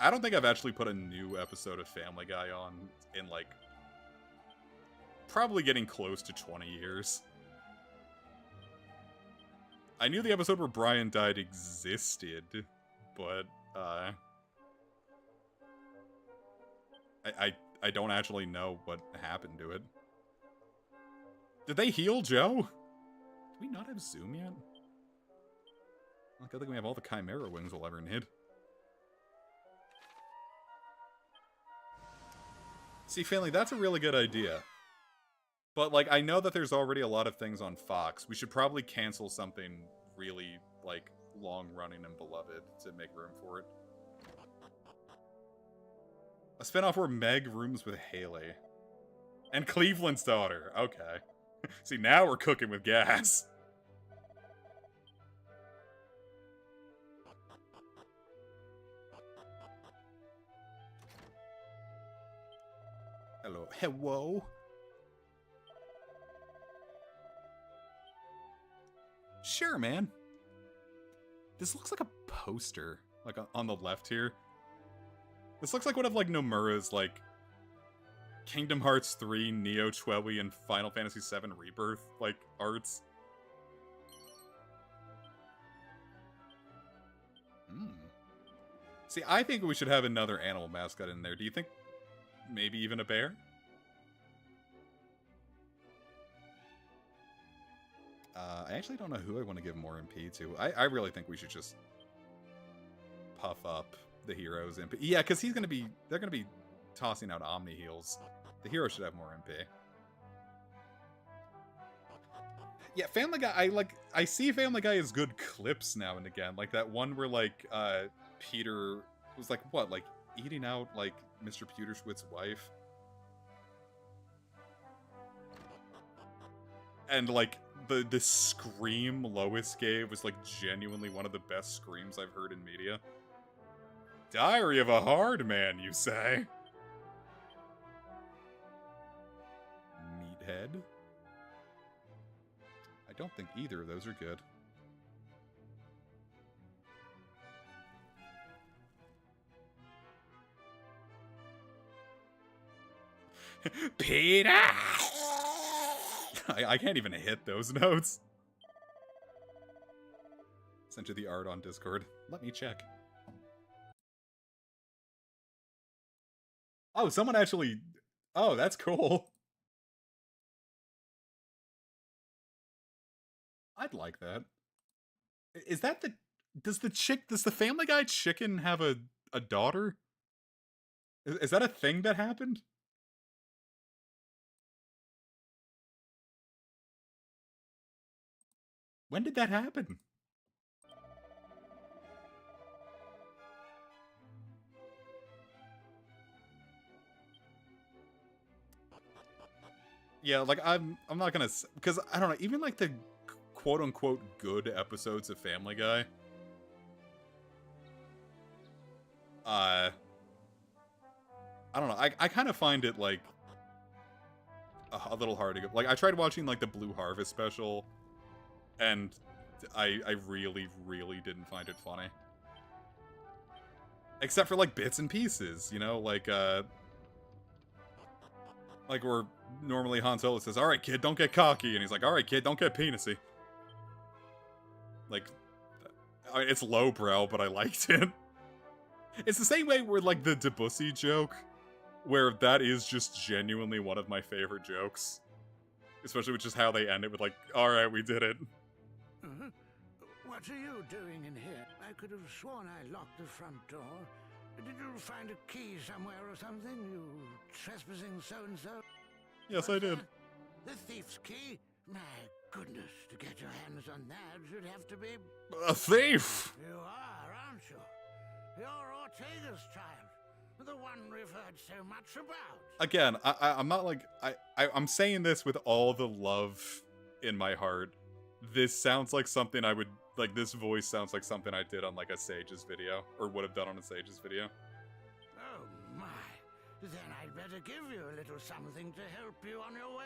I don't think I've actually put a new episode of Family Guy on in, like, probably getting close to 20 years. I knew the episode where Brian died existed, but, I don't actually know what happened to it. Did they heal Joe? Do we not have Zoom yet? I think we have all the Chimera wings we'll ever need. See, Finley, that's a really good idea. But, like, I know that there's already a lot of things on Fox. We should probably cancel something really, like, long-running and beloved to make room for it. A spinoff where Meg rooms with Haley. And Cleveland's daughter. Okay. See, now we're cooking with gas. Hello. Hello. Sure, man. This looks like a poster, like on the left here. This looks like one of, like, Nomura's, like, Kingdom Hearts 3, Neo Chwewi, and Final Fantasy VII Rebirth, like, arts. See, I think we should have another animal mascot in there. Do you think maybe even a bear? I actually don't know who I want to give more MP to. I really think we should just puff up the hero's MP. Yeah, because they're gonna be tossing out Omni heals. The hero should have more MP. Yeah, Family Guy, I see Family Guy as good clips now and again. Like that one where, like, Peter was, like, what, like, eating out, like, Mr. Pewterschwit's wife? And, like, the scream Lois gave was, like, genuinely one of the best screams I've heard in media. Diary of a Hard Man, you say? Meathead? I don't think either of those are good. Peter! I can't even hit those notes. Sent you the art on Discord. Let me check. Oh, someone actually... Oh, that's cool. I'd like that. Is that the... Does the Family Guy chicken have a daughter? Is that a thing that happened? When did that happen? Yeah, like, I'm not gonna... Because, I don't know, even, like, the quote-unquote good episodes of Family Guy... I don't know, I kind of find it, like, a little hard to go... Like, I tried watching, like, the Blue Harvest special, and I really, really didn't find it funny. Except for, like, bits and pieces, you know? Like, Like, where normally Han Solo says, "All right, kid, don't get cocky," and he's like, "All right, kid, don't get penisy." Like, I mean, it's lowbrow, but I liked it. It's the same way where, like, the Debussy joke, where that is just genuinely one of my favorite jokes. Especially with just how they end it with, like, "Alright, we did it." What are you doing in here? I could have sworn I locked the front door. Did you find a key somewhere or something? You trespassing so-and-so? Yes, I did. The thief's key? My goodness, to get your hands on that should have to be... A thief! You are, aren't you? You're Ortega's child. The one we've heard so much about. Again, I'm not like... I'm saying this with all the love in my heart. This sounds like something I would... Like, this voice sounds like something I did on, like, a Sage's video. Or would have done on a Sage's video. Oh, my. Then I'd better give you a little something to help you on your way.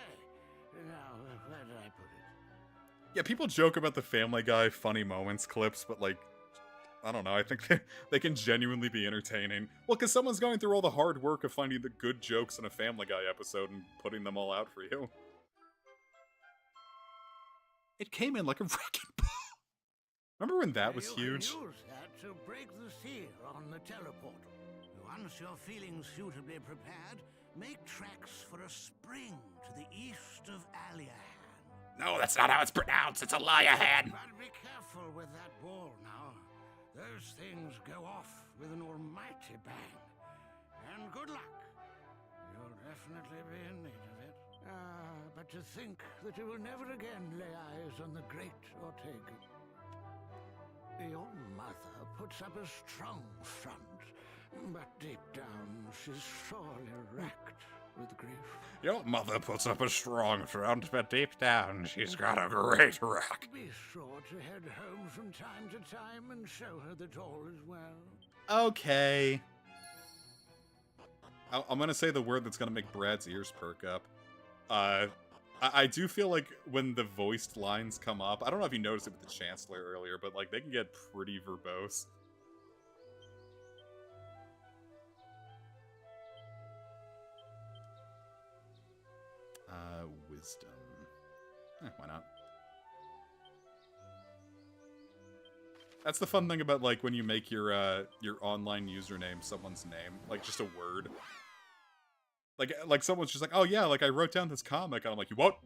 Now, where did I put it? Yeah, people joke about the Family Guy funny moments clips, but, like... I don't know, I think they can genuinely be entertaining. Well, because someone's going through all the hard work of finding the good jokes in a Family Guy episode and putting them all out for you. It came in like a wrecking ball. Remember when that was huge? You can use that to break the seal on the teleportal. Once you're feeling suitably prepared, make tracks for a spring to the east of Aliahan. No, that's not how it's pronounced. It's a Aliahan. But be careful with that ball now. Those things go off with an almighty bang. And good luck. You'll definitely be in need of it. But to think that you will never again lay eyes on the great Ortega. Your mother puts up a strong front, but deep down she's sorely racked with grief. Your mother puts up a strong front, but deep down she's got a great rack. Be sure to head home from time to time and show her that all is well. Okay. I'm gonna say the word that's gonna make Brad's ears perk up. I do feel like when the voiced lines come up, I don't know if you noticed it with the Chancellor earlier, but like they can get pretty verbose. Wisdom. Why not? That's the fun thing about like when you make your online username someone's name, like just a word. Like someone's just like, oh yeah, like I wrote down this comic, and I'm like, you what?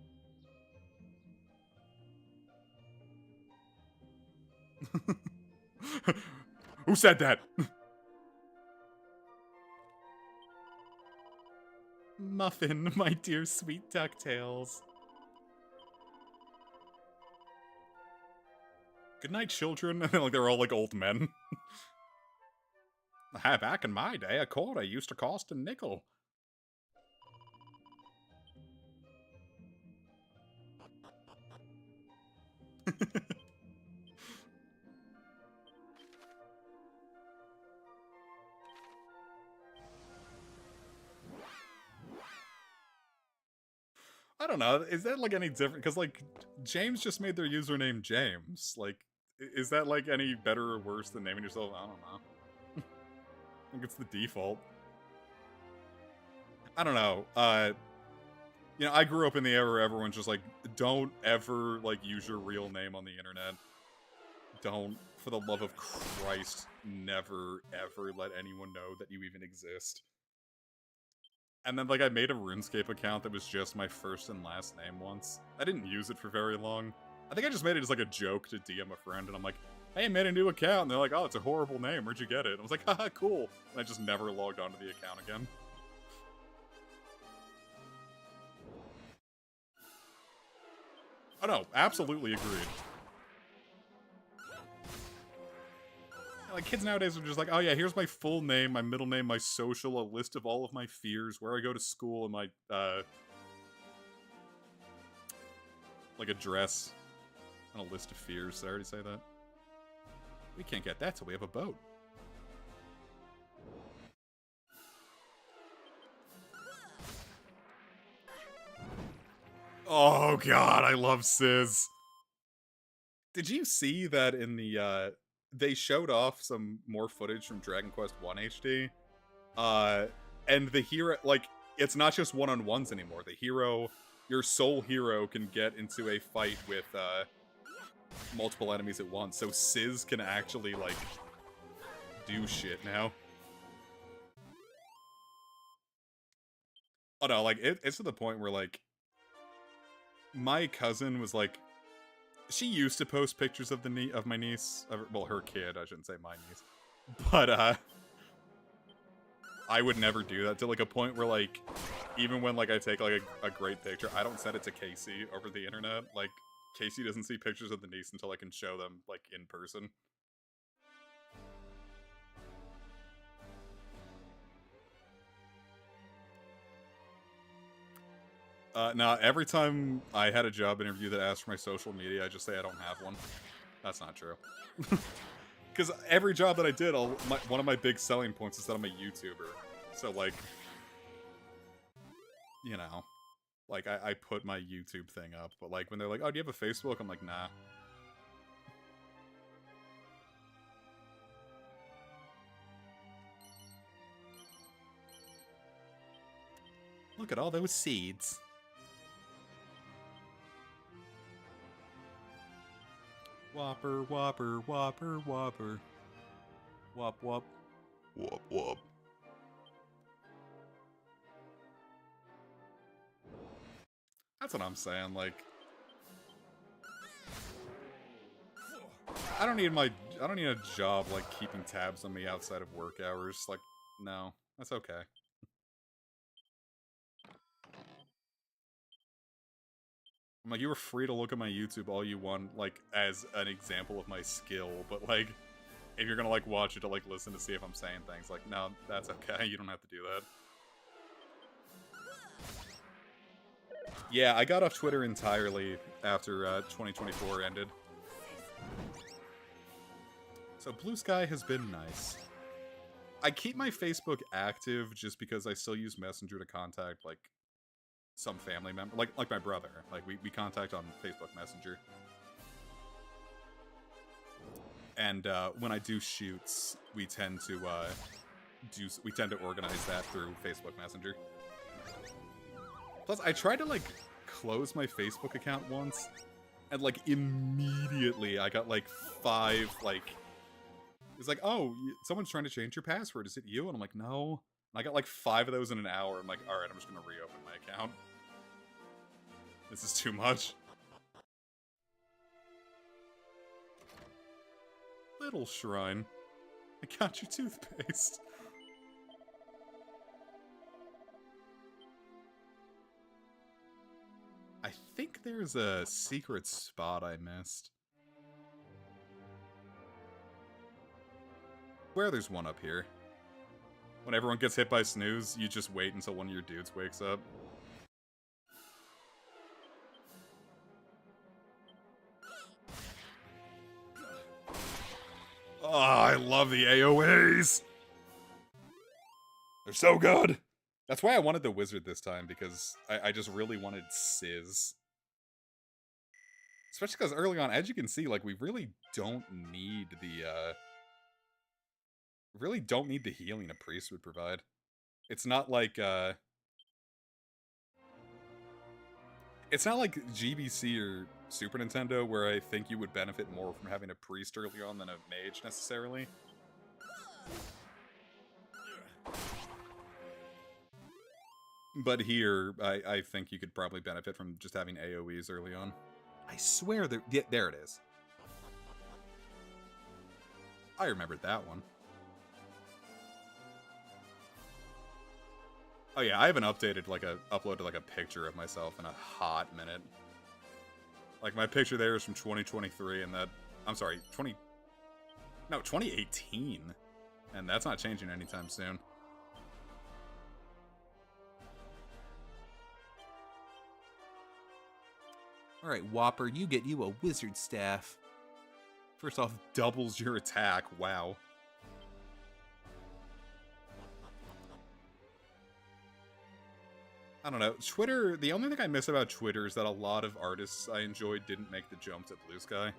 Who said that? Muffin, my dear sweet DuckTales. Good night, children. Like they're all like old men. Back in my day, a quarter used to cost a nickel. I don't know. Is that like any different? Because like James just made their username James. Like, is that like any better or worse than naming yourself? I don't know. I think it's the default. I don't know. You know, I grew up in the era where everyone's just like, don't ever like use your real name on the internet. Don't, for the love of Christ, never ever let anyone know that you even exist. And then, like, I made a RuneScape account that was just my first and last name once. I didn't use it for very long. I think I just made it as, like, a joke to DM a friend, and I'm like, hey, I made a new account, and they're like, oh, it's a horrible name, where'd you get it? And I was like, haha, cool. And I just never logged onto the account again. Oh, no, absolutely agreed. Like, kids nowadays are just like, oh yeah, here's my full name, my middle name, my social, a list of all of my fears, where I go to school, and my, like, address, and a list of fears. Did I already say that? We can't get that till we have a boat. Oh god, I love Sizz. Did you see that in the, they showed off some more footage from Dragon Quest I HD, and the hero, like, it's not just one-on-ones anymore. The hero, your sole hero, can get into a fight with multiple enemies at once. So Sizz can actually, like, do shit now. Oh no, like, it's to the point where, like, my cousin was like, she used to post pictures of of my niece, well, her kid, I shouldn't say my niece, but I would never do that, to like a point where, like, even when, like, I take like a great picture, I don't send it to Casey over the internet. Like, Casey doesn't see pictures of the niece until I can show them, like, in person. Now, every time I had a job interview that asked for my social media, I just say I don't have one. That's not true. Because every job that I did, one of my big selling points is that I'm a YouTuber. So, like, you know, like, I put my YouTube thing up. But, like, when they're like, oh, do you have a Facebook? I'm like, nah. Look at all those seeds. Whopper, whopper, whopper, whopper. Whop, whop. Whop, whop. That's what I'm saying, like... I don't need a job, like, keeping tabs on me outside of work hours. Like, no. That's okay. I'm like, you were free to look at my YouTube all you want, like, as an example of my skill, but, like, if you're gonna, like, watch it to, like, listen to see if I'm saying things, like, no, that's okay, you don't have to do that. Yeah, I got off Twitter entirely after 2024 ended. So Blue Sky has been nice. I keep my Facebook active just because I still use Messenger to contact, like, some family member, like my brother. Like, we contact on Facebook Messenger. And when I do shoots, we tend to organize that through Facebook Messenger. Plus, I tried to, like, close my Facebook account once, and, like, immediately I got, like, 5, like... It's like, oh, someone's trying to change your password. Is it you? And I'm like, no. And I got, like, 5 of those in an hour. I'm like, alright, I'm just gonna reopen my account. This is too much. Little shrine. I got your toothpaste. I think there's a secret spot I missed. Where there's one up here. When everyone gets hit by snooze, you just wait until one of your dudes wakes up. Oh, I love the AoEs! They're so good! That's why I wanted the wizard this time, because I just really wanted Sizz. Especially because early on, as you can see, like, we really don't need the, healing a priest would provide. It's not like, it's not like GBC or Super Nintendo, where I think you would benefit more from having a priest early on than a mage, necessarily. But here, I think you could probably benefit from just having AoEs early on. I swear, yeah, there it is. I remembered that one. Oh yeah, I haven't updated, like, uploaded, like, a picture of myself in a hot minute. Like, my picture there is from 2023, and that... I'm sorry, 2018. And that's not changing anytime soon. Alright, Whopper, you get you a wizard staff. First off, doubles your attack. Wow. I don't know. Twitter, the only thing I miss about Twitter is that a lot of artists I enjoyed didn't make the jump to Blue Sky.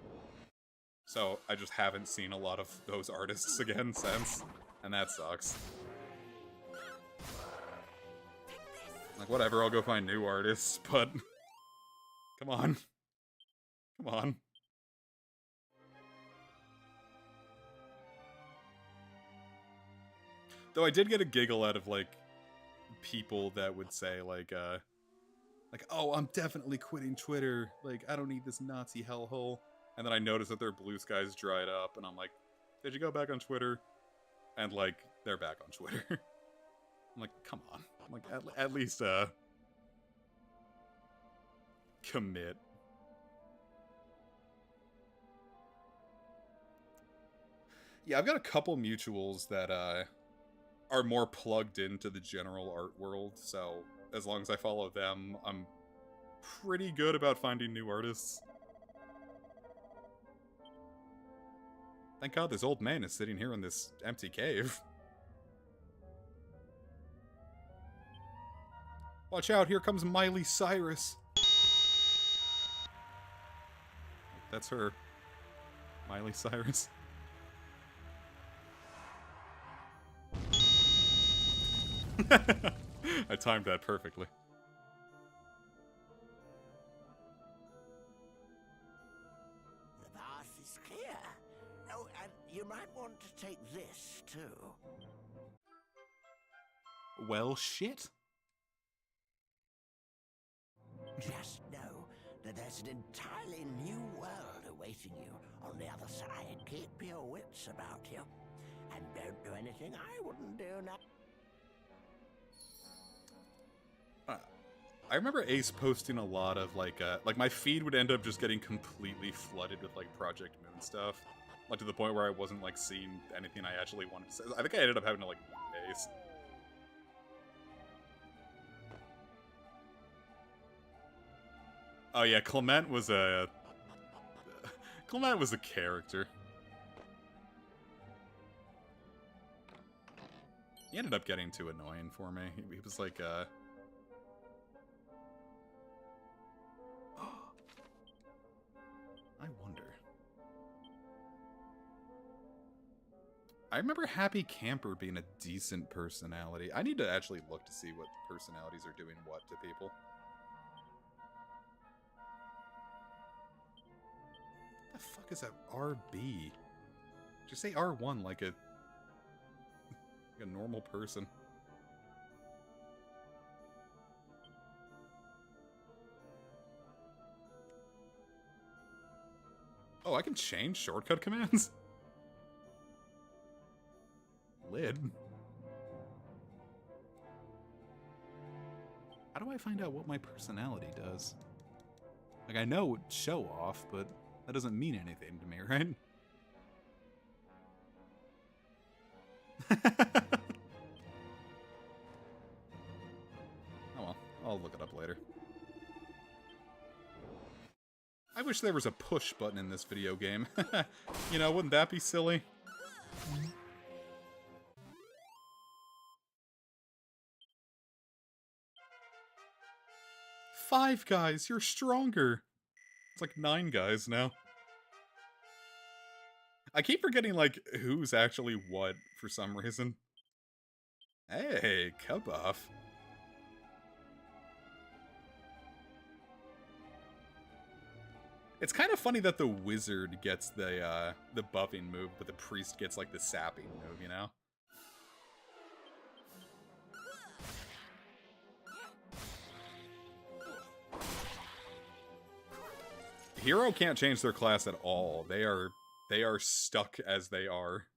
So I just haven't seen a lot of those artists again since, and that sucks. Like, whatever, I'll go find new artists, but... Come on. Come on. Though I did get a giggle out of, like, people that would say, like, oh, I'm definitely quitting Twitter. Like, I don't need this Nazi hellhole. And then I noticed that their blue skies dried up, and I'm like, did you go back on Twitter? And, like, they're back on Twitter. I'm like, come on. I'm like, at least, commit. Yeah, I've got a couple mutuals that, are more plugged into the general art world, so as long as I follow them, I'm pretty good about finding new artists. Thank God this old man is sitting here in this empty cave. Watch out, here comes Miley Cyrus. That's her. Miley Cyrus. I timed that perfectly. The path is clear. Oh, and you might want to take this, too. Well, shit. Just know that there's an entirely new world awaiting you on the other side. Keep your wits about you. And don't do anything I wouldn't do now. I remember Ace posting a lot of, like my feed would end up just getting completely flooded with, like, Project Moon stuff. Like, to the point where I wasn't, like, seeing anything I actually wanted to say. I think I ended up having to, like, mute Ace. Oh yeah, Clement was a character. He ended up getting too annoying for me. He was like, I wonder. I remember Happy Camper being a decent personality. I need to actually look to see what personalities are doing what to people. What the fuck is that RB? Just say R1 like a normal person. Oh, I can change shortcut commands? Lid? How do I find out what my personality does? Like, I know show off, but that doesn't mean anything to me, right? Oh well, I'll look it up later. I wish there was a push button in this video game. You know, wouldn't that be silly? Five guys, you're stronger. It's like 9 guys now. I keep forgetting, like, who's actually what for some reason. Hey, Cubuff. It's kind of funny that the wizard gets the buffing move, but the priest gets, like, the sapping move, you know? Hero can't change their class at all. They are stuck as they are.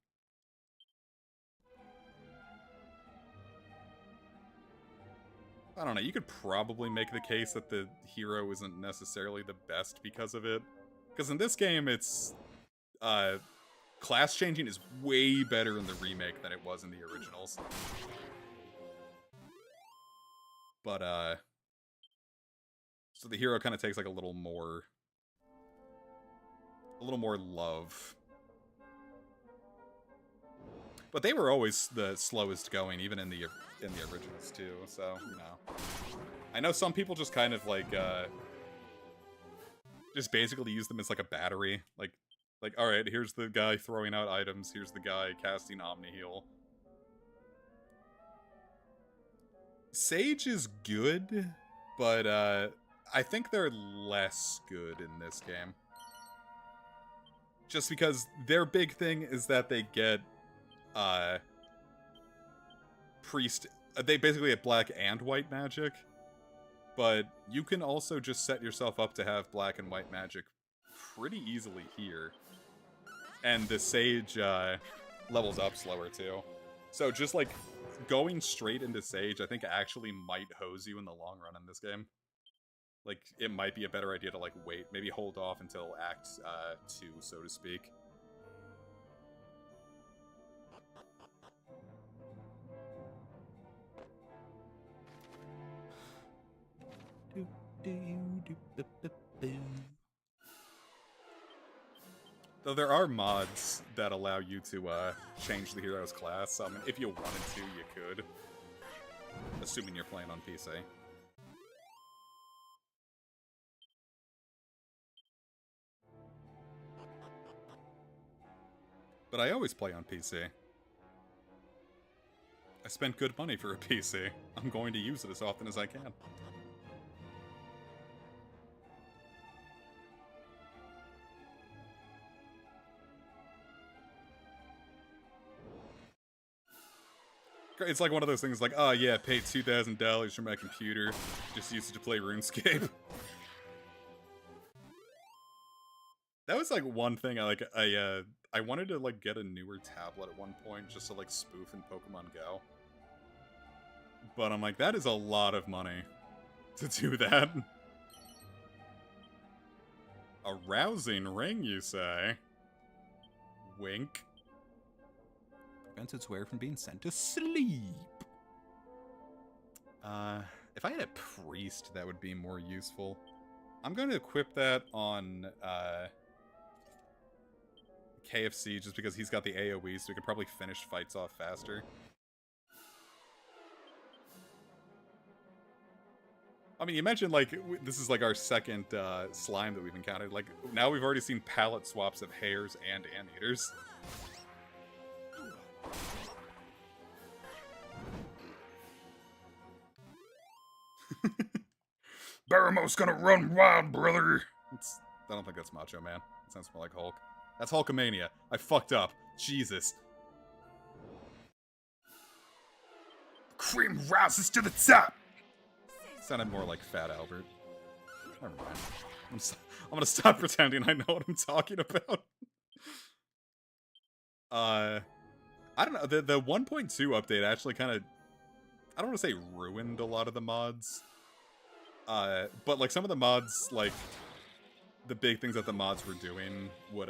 I don't know, you could probably make the case that the hero isn't necessarily the best because of it. Because in this game, it's... class changing is way better in the remake than it was in the originals. But, so the hero kind of takes, like, a little more love. But they were always the slowest going, even in the originals too, so, you know. I know some people just kind of, like, just basically use them as, like, a battery. Like, alright, here's the guy throwing out items, here's the guy casting Omni Heal. Sage is good, but I think they're less good in this game. Just because their big thing is that they get priest. They basically get black and white magic, but you can also just set yourself up to have black and white magic pretty easily here. And the Sage levels up slower too. So just like going straight into Sage, I think actually might hose you in the long run in this game. Like, it might be a better idea to like wait, maybe hold off until Act 2, so to speak. Though there are mods that allow you to change the hero's class. I mean, if you wanted to, you could. Assuming you're playing on PC. But I always play on PC. I spent good money for a PC. I'm going to use it as often as I can. It's like one of those things like, oh yeah, paid $2,000 for my computer, just used it to play RuneScape. That was like one thing I wanted to like get a newer tablet at one point just to like spoof in Pokemon Go. But I'm like, that is a lot of money to do that. A rousing ring, you say? Wink. Prevents its wearer from being sent to sleep. If I had a priest, that would be more useful. I'm going to equip that on KFC just because he's got the AoE, so we could probably finish fights off faster. I mean, you mentioned, like, this is, like, our second slime that we've encountered. Like, now we've already seen palette swaps of hares and anteaters. Baramo's gonna run wild, brother! I don't think that's Macho Man. It sounds more like Hulk. That's Hulkamania. I fucked up. Jesus. Cream rises to the top! Sounded more like Fat Albert. Never mind. I'm gonna stop pretending I know what I'm talking about. I don't know. The 1.2 update actually kind of, I don't want to say ruined a lot of the mods. But like some of the mods, like the big things that the mods were doing would,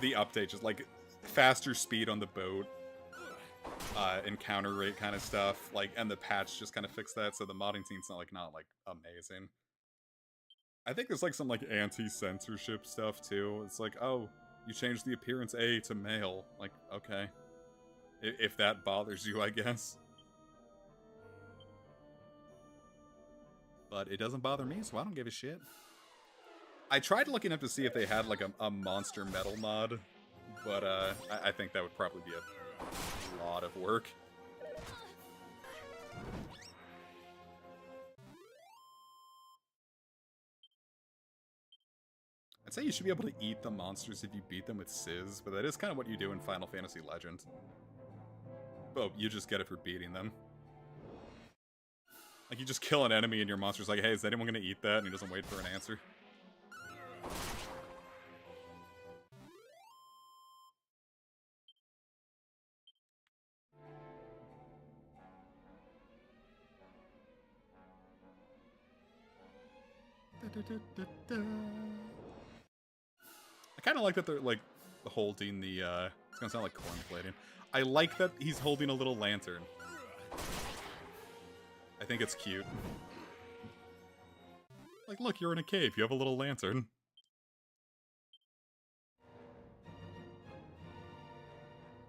the update, just like faster speed on the boat, encounter rate kind of stuff, like, and the patch just kind of fixed that, so the modding scene's not like amazing. I think there's like some like anti-censorship stuff too. It's like, oh, you changed the appearance A to male. Like, okay. If that bothers you, I guess. But it doesn't bother me, so I don't give a shit. I tried looking up to see if they had like a monster metal mod, but I think that would probably be a lot of work. I'd say you should be able to eat the monsters if you beat them with Sizz, but that is kind of what you do in Final Fantasy Legend. Oh, you just get it for beating them. Like, you just kill an enemy and your monster's like, hey, is anyone gonna eat that? And he doesn't wait for an answer. I kind of like that they're, like, holding the, it's gonna sound like corn plating. I like that he's holding a little lantern. I think it's cute. Like, look, you're in a cave, you have a little lantern.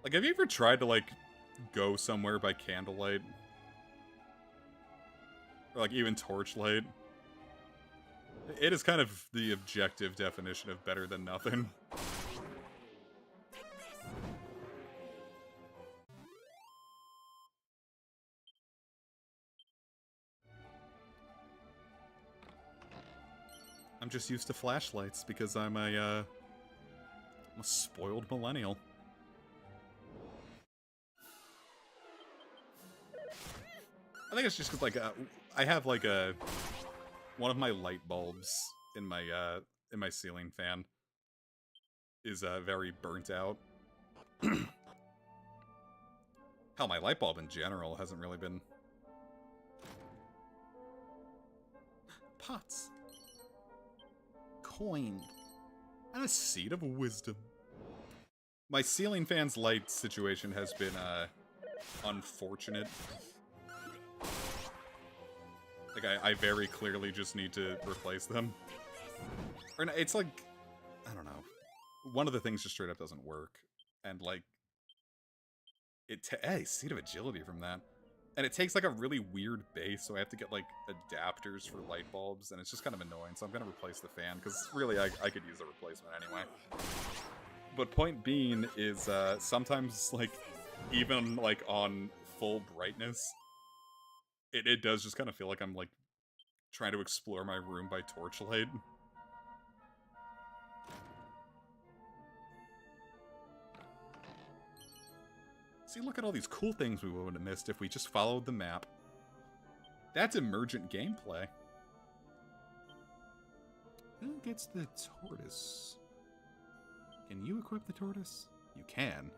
Like, have you ever tried to, like, go somewhere by candlelight? Or, like, even torchlight? It is kind of the objective definition of better than nothing. I'm just used to flashlights because I'm a spoiled millennial. I think it's just because, like, I have, like, one of my light bulbs in my ceiling fan is, very burnt out. Hell, my light bulb in general hasn't really been... Pots. Coin. And a seed of wisdom. My ceiling fan's light situation has been, unfortunate. Like, I very clearly just need to replace them. Or, it's like... I don't know. One of the things just straight up doesn't work. And, like... Hey, seed of agility from that. And it takes, like, a really weird base, so I have to get, like, adapters for light bulbs, and it's just kind of annoying, so I'm gonna replace the fan, because really, I could use a replacement anyway. But point being is, sometimes, like, even, like, on full brightness, it does just kind of feel like I'm, like, trying to explore my room by torchlight. See, look at all these cool things we would have missed if we just followed the map. That's emergent gameplay. Who gets the tortoise? Can you equip the tortoise? You can.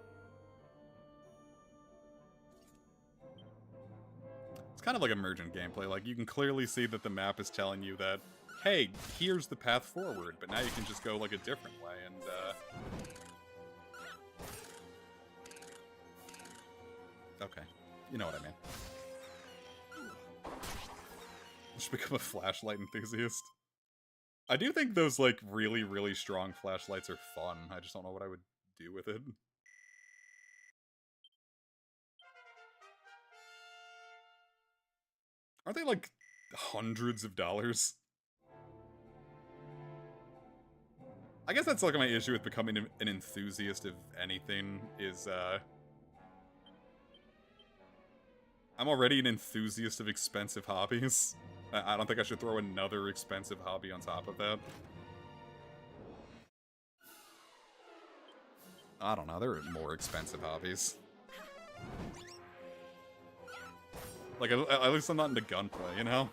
It's kind of like emergent gameplay. Like, you can clearly see that the map is telling you that, hey, here's the path forward, but now you can just go, like, a different way, and, okay. You know what I mean. I should become a flashlight enthusiast. I do think those, like, really, really strong flashlights are fun. I just don't know what I would do with it. Aren't they, like, hundreds of dollars? I guess that's, like, my issue with becoming an enthusiast of anything, is, I'm already an enthusiast of expensive hobbies. I don't think I should throw another expensive hobby on top of that. I don't know, there are more expensive hobbies. Like, at least I'm not into gunplay, you know?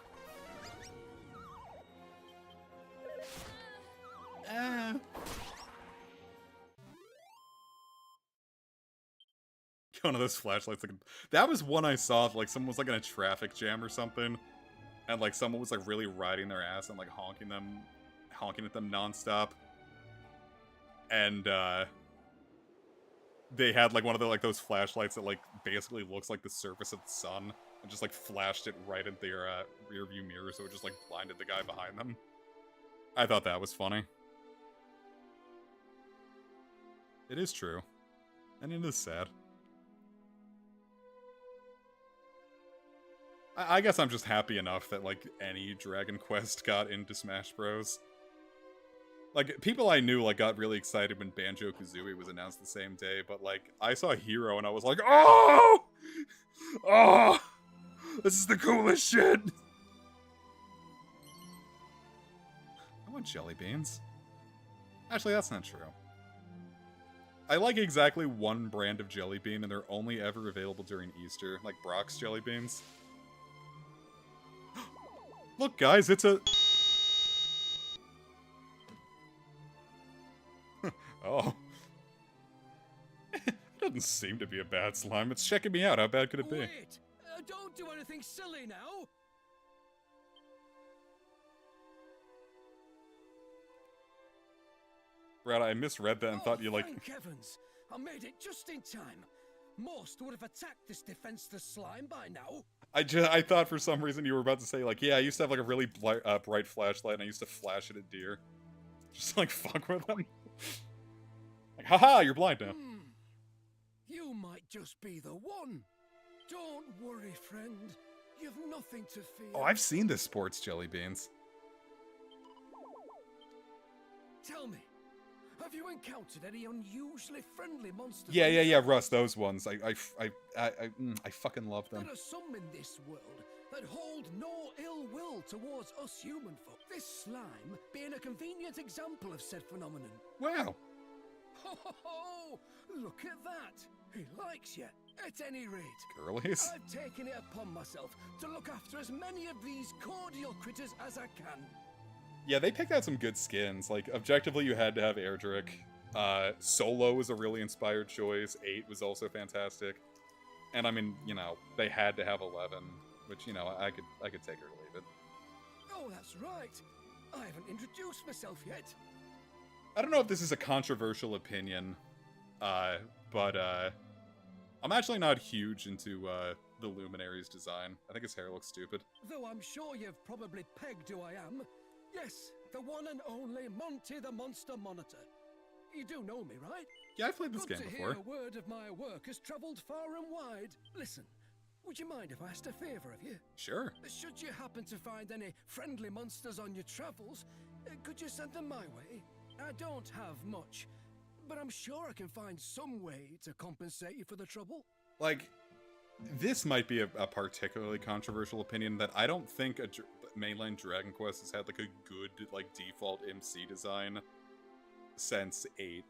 One of those flashlights. Like, that was one I saw. Like, someone was like in a traffic jam or something, and like someone was like really riding their ass and like honking at them nonstop. And they had like one of the like those flashlights that like basically looks like the surface of the sun, and just like flashed it right at their rear view mirror, so it just like blinded the guy behind them. I thought that was funny. It is true, and it is sad. I guess I'm just happy enough that, like, any Dragon Quest got into Smash Bros. Like, people I knew, like, got really excited when Banjo-Kazooie was announced the same day, but, like, I saw Hero and I was like, oh! Oh! This is the coolest shit! I want jelly beans. Actually, that's not true. I like exactly one brand of jelly bean, and they're only ever available during Easter, like Brock's jelly beans. Look, guys, it's a... Oh. It doesn't seem to be a bad slime. It's checking me out. How bad could it be? Wait! Don't do anything silly now! Brad, I misread that and thought you, like... Thank heavens! I made it just in time. Most would have attacked this defenseless slime by now. I thought for some reason you were about to say, like, yeah, I used to have, like, a really bright flashlight, and I used to flash it at deer. Just, like, fuck with them. Like, haha, you're blind now. You might just be the one. Don't worry, friend. You've nothing to fear. Oh, I've seen the sports jelly beans. Tell me, have you encountered any unusually friendly monsters? Yeah, Russ, those ones. I fucking love them. There are some in this world that hold no ill will towards us human folk. This slime being a convenient example of said phenomenon. Wow. Ho ho ho! Look at that! He likes you. At any rate, Girlies? I've taken it upon myself to look after as many of these cordial critters as I can. Yeah, they picked out some good skins. Like, objectively, you had to have Erdrick. Solo was a really inspired choice. 8 was also fantastic. And I mean, you know, they had to have 11, which, you know, I could take or leave it. Oh, that's right. I haven't introduced myself yet. I don't know if this is a controversial opinion, but I'm actually not huge into the Luminary's design. I think his hair looks stupid. Though I'm sure you've probably pegged who I am. Yes, the one and only Monty the Monster Monitor. You do know me, right? Yeah, I've played this Good game to before. hear a word of my work has travelled far and wide. Listen, would you mind if I asked a favour of you? Sure. Should you happen to find any friendly monsters on your travels, could you send them my way? I don't have much, but I'm sure I can find some way to compensate you for the trouble. Like, this might be a particularly controversial opinion that I don't think mainline Dragon Quest has had, like, a good, like, default MC design since 8.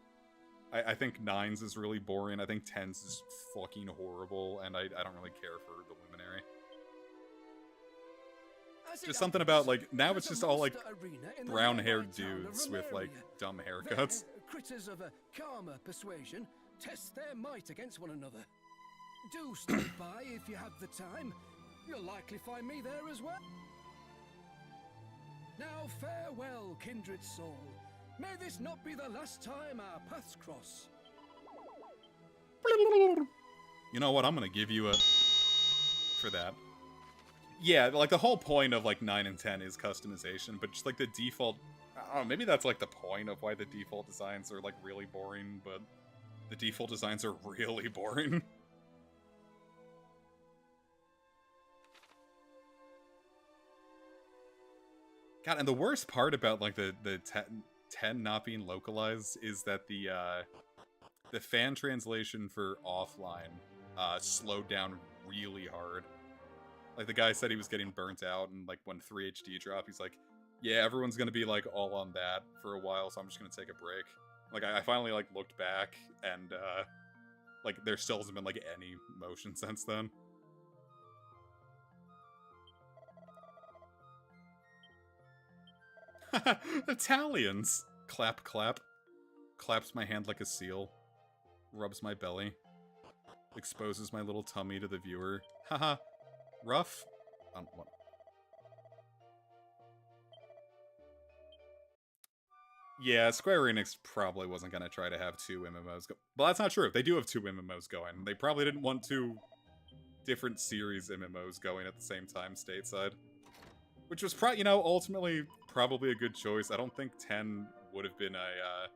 I think 9's is really boring. I think 10's is fucking horrible, and I don't really care for the Luminary. Just something about, like, now it's just all, like, brown-haired dudes with, like, dumb haircuts. Critters of a calmer persuasion test their might against one another. Do stop by if you have the time. You'll likely find me there as well. Now farewell, kindred soul. May this not be the last time our paths cross. You know what? I'm gonna give you a... for that. Yeah, like, the whole point of, like, 9 and 10 is customization, but just, like, the default... I don't know, maybe that's, like, the point of why the default designs are, like, really boring, but the default designs are really boring. God, and the worst part about, like, the 10 not being localized is that the fan translation for offline slowed down really hard. Like, the guy said he was getting burnt out, and, like, when 3 HD dropped, he's like, yeah, everyone's gonna be, like, all on that for a while, so I'm just gonna take a break. Like, I finally, like, looked back, and, like, there still hasn't been, like, any motion since then. Italians! Clap, clap. Claps my hand like a seal. Rubs my belly. Exposes my little tummy to the viewer. Haha. Rough? What? Yeah, Square Enix probably wasn't going to try to have 2 MMOs go. Well, that's not true. They do have 2 MMOs going. They probably didn't want 2 different series MMOs going at the same time stateside. Which was, you know, ultimately probably a good choice. I don't think 10 would have been a...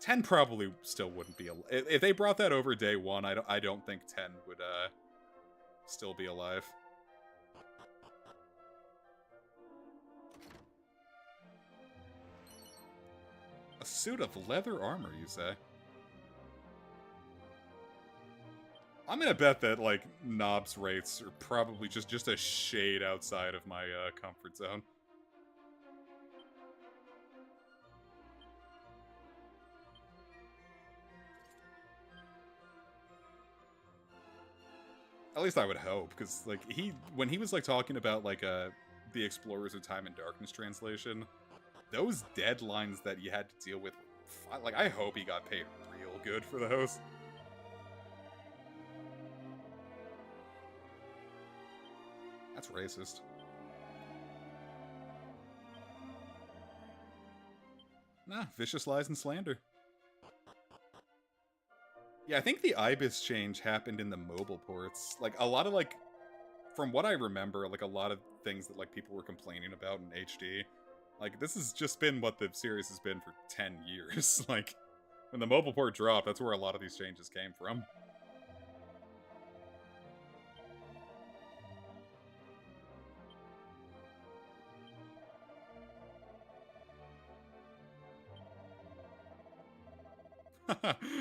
10 probably still wouldn't be... If they brought that over day 1, I don't think 10 would still be alive. A suit of leather armor, you say? I'm gonna bet that, like, Knob's rates are probably just a shade outside of my comfort zone. At least I would hope, because, like, when he was, like, talking about, like, the Explorers of Time and Darkness translation, those deadlines that you had to deal with, like, I hope he got paid real good for those. That's racist. Nah, vicious lies and slander. Yeah, I think the Ibis change happened in the mobile ports. Like, a lot of, like, from what I remember, like, a lot of things that, like, people were complaining about in HD, like, this has just been what the series has been for 10 years. Like, when the mobile port dropped, that's where a lot of these changes came from.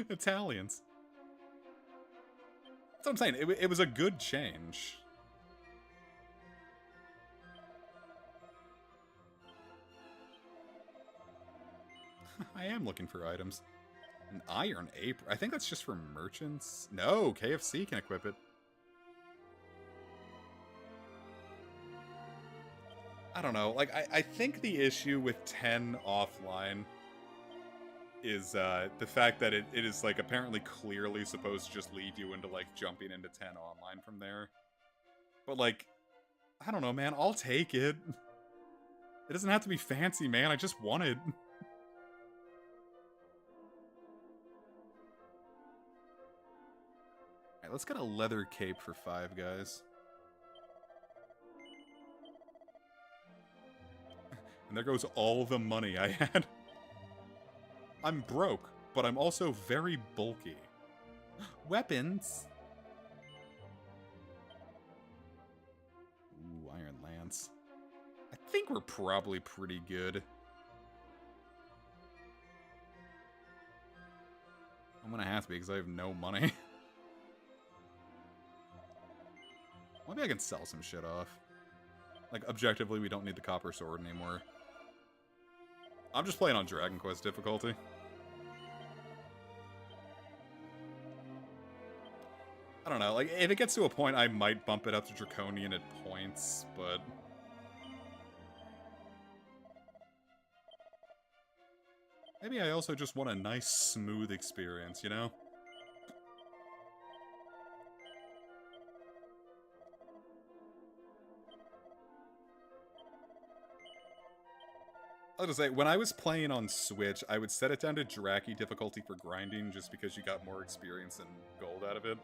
Italians. That's what I'm saying. It was a good change. I am looking for items. An iron apron. I think that's just for merchants. No, KFC can equip it. I don't know. Like, I think the issue with 10 offline is the fact that it is, like, apparently clearly supposed to just lead you into, like, jumping into 10 online from there. But, like, I don't know, man. I'll take it. It doesn't have to be fancy, man. I just want it. Alright, let's get a leather cape for 5 guys. And there goes all the money I had. I'm broke, but I'm also very bulky. Weapons! Ooh, Iron Lance. I think we're probably pretty good. I'm gonna have to be because I have no money. Maybe I can sell some shit off. Like, objectively, we don't need the copper sword anymore. I'm just playing on Dragon Quest difficulty. I don't know, like, if it gets to a point, I might bump it up to Draconian at points, but... maybe I also just want a nice, smooth experience, you know? I was gonna say, when I was playing on Switch, I would set it down to Draki difficulty for grinding just because you got more experience and gold out of it.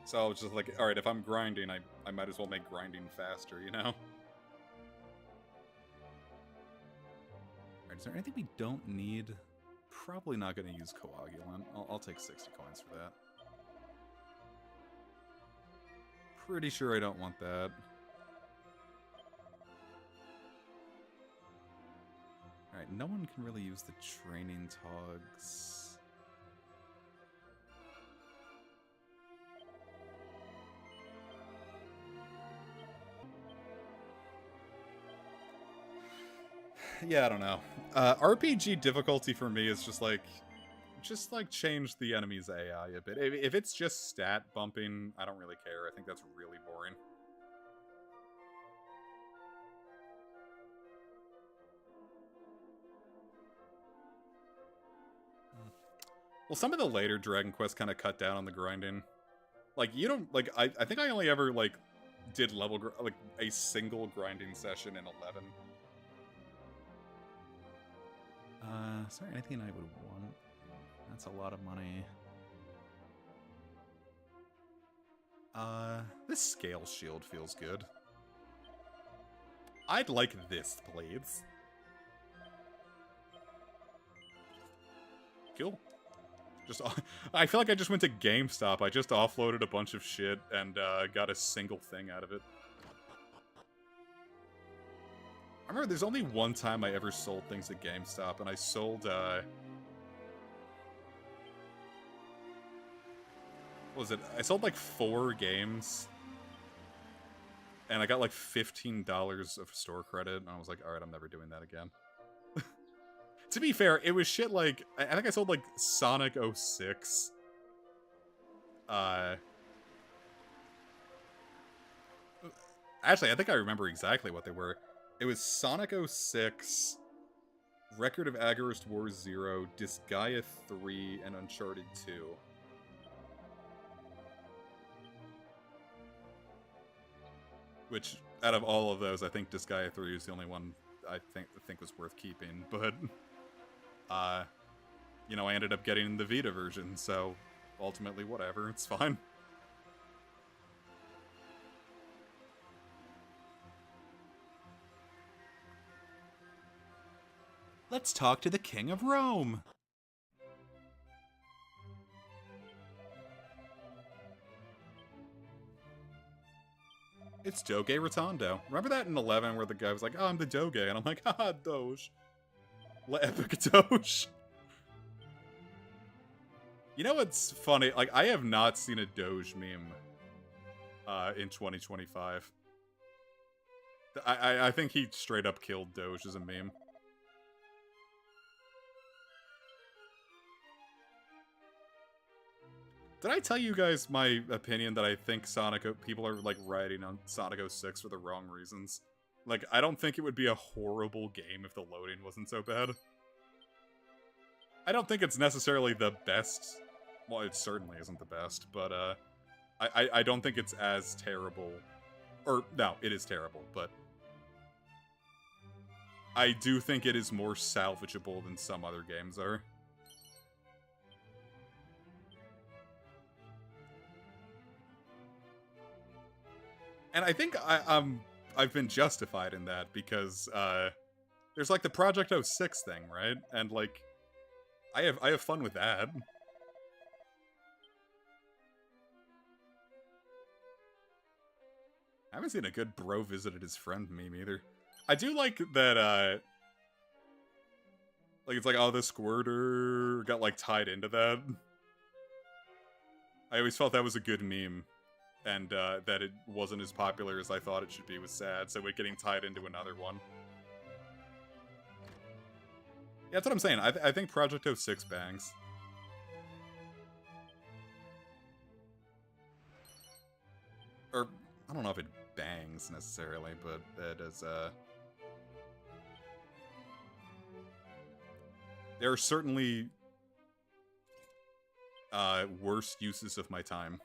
So I was just like, alright, if I'm grinding, I might as well make grinding faster, you know? Alright, is there anything we don't need? Probably not gonna use Coagulant. I'll take 60 coins for that. Pretty sure I don't want that. Alright, no one can really use the training togs. Yeah, I don't know. RPG difficulty for me is just like change the enemy's AI a bit. If it's just stat bumping, I don't really care. I think that's really boring. Well, some of the later Dragon Quest kind of cut down on the grinding. Like, you don't, like, I think I only ever, like, did like, a single grinding session in 11. Is there anything I would want? That's a lot of money. This scale shield feels good. I'd like this, please. Cool. Just, I feel like I just went to GameStop. I just offloaded a bunch of shit and got a single thing out of it. I remember there's only one time I ever sold things at GameStop, and I sold, what was it? I sold like 4 games, and I got like $15 of store credit, and I was like, alright, I'm never doing that again. To be fair, it was shit like, I think I sold like Sonic 06. Actually, I think I remember exactly what they were. It was Sonic 06, Record of Agarist Wars 0, Disgaea 3, and Uncharted 2. Which, out of all of those, I think Disgaea 3 is the only one I think was worth keeping, but... you know, I ended up getting the Vita version, so ultimately, whatever, it's fine. Let's talk to the King of Rome! It's Doge Rotondo. Remember that in 11 where the guy was like, oh, I'm the Doge, and I'm like, haha, Doge. La Epic Doge. You know what's funny? Like, I have not seen a Doge meme in 2025. I think he straight up killed Doge as a meme. Did I tell you guys my opinion that I think people are, like, writing on Sonic 06 for the wrong reasons? Like, I don't think it would be a horrible game if the loading wasn't so bad. I don't think it's necessarily the best. Well, it certainly isn't the best, but, I don't think it's as terrible. Or, no, it is terrible, but I do think it is more salvageable than some other games are. And I think I've been justified in that because there's like the Project 06 thing, right? And like I have fun with that. I haven't seen a good bro visited his friend meme either. I do like that like it's like, oh, the squirter got like tied into that. I always felt that was a good meme. And that it wasn't as popular as I thought it should be was sad, so it getting tied into another one. Yeah, that's what I'm saying. I think Project 06 bangs. Or, I don't know if it bangs, necessarily, but it is, there are certainly worse uses of my time.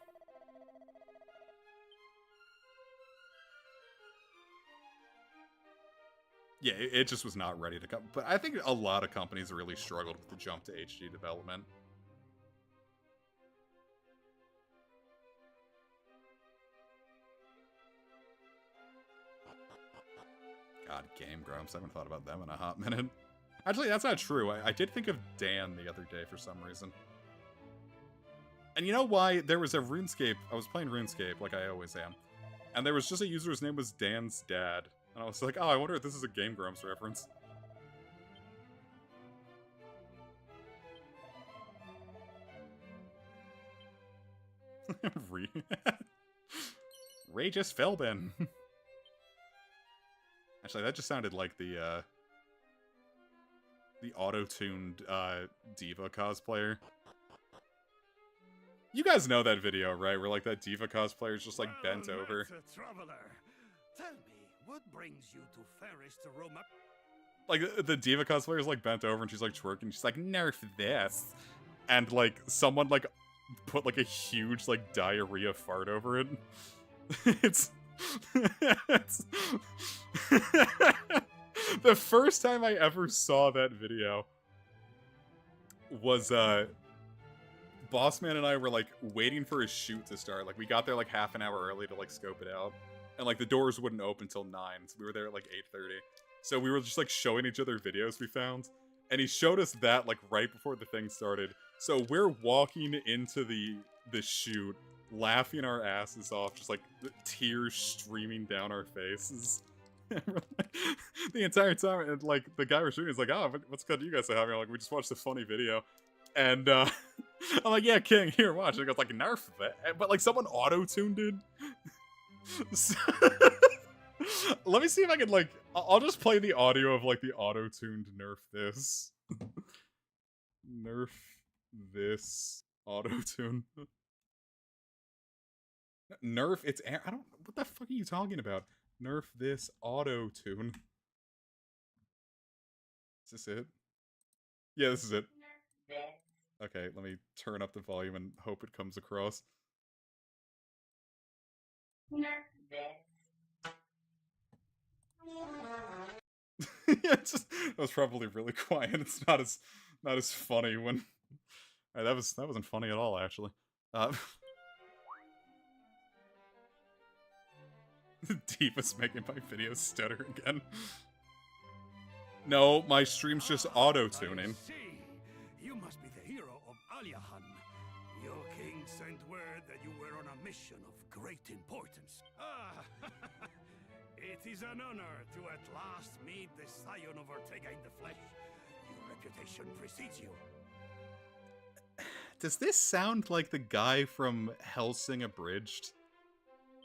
Yeah, it just was not ready to come. But I think a lot of companies really struggled with the jump to HD development. God, Game Grumps. I haven't thought about them in a hot minute. Actually, that's not true. I did think of Dan the other day for some reason. And you know why? There was a RuneScape. I was playing RuneScape, like I always am. And there was just a user whose name was Dan's Dad. And I was like, oh, I wonder if this is a Game Grumps reference. Regis Philbin. Actually, that just sounded like the auto-tuned Diva cosplayer. You guys know that video, right? Where like that Diva cosplayer is just like bent over. Traveler, tell me, what brings you to Ferris to roam up? Like the Diva cosplayer is like bent over and she's like twerking. She's like, nerf this, and like someone like put like a huge like diarrhea fart over it. it's the first time I ever saw that video was Bossman and I were like waiting for his shoot to start. Like we got there like half an hour early to like scope it out, and like the doors wouldn't open till 9, so we were there at like 8:30. So we were just like showing each other videos we found, and he showed us that like right before the thing started. So we're walking into the shoot, laughing our asses off, just like tears streaming down our faces. The entire time, and like the guy we're shooting is like, oh, what's good you guys are having? Like, we just watched a funny video. And I'm like, yeah, King, here, watch. And he goes like, nerf that. But like someone auto-tuned it. So, let me see if I can like, I'll just play the audio of like the auto-tuned nerf this. Nerf this auto-tune. Nerf, it's air. I don't, what the fuck are you talking about? Nerf this auto-tune. Is this it? Yeah, this is it. Okay, let me turn up the volume and hope it comes across. Yeah, that was probably really quiet. It's not as funny when. Right, that wasn't funny at all, actually. Diva's making my videos stutter again. No, my stream's just auto-tuning. You must be the hero of Aliahan. Your king sent word that you were on a mission of great importance. Ah, it is an honor to at last meet the scion of Ortega in the flesh. Your reputation precedes you. Does this sound like the guy from Hellsing Abridged?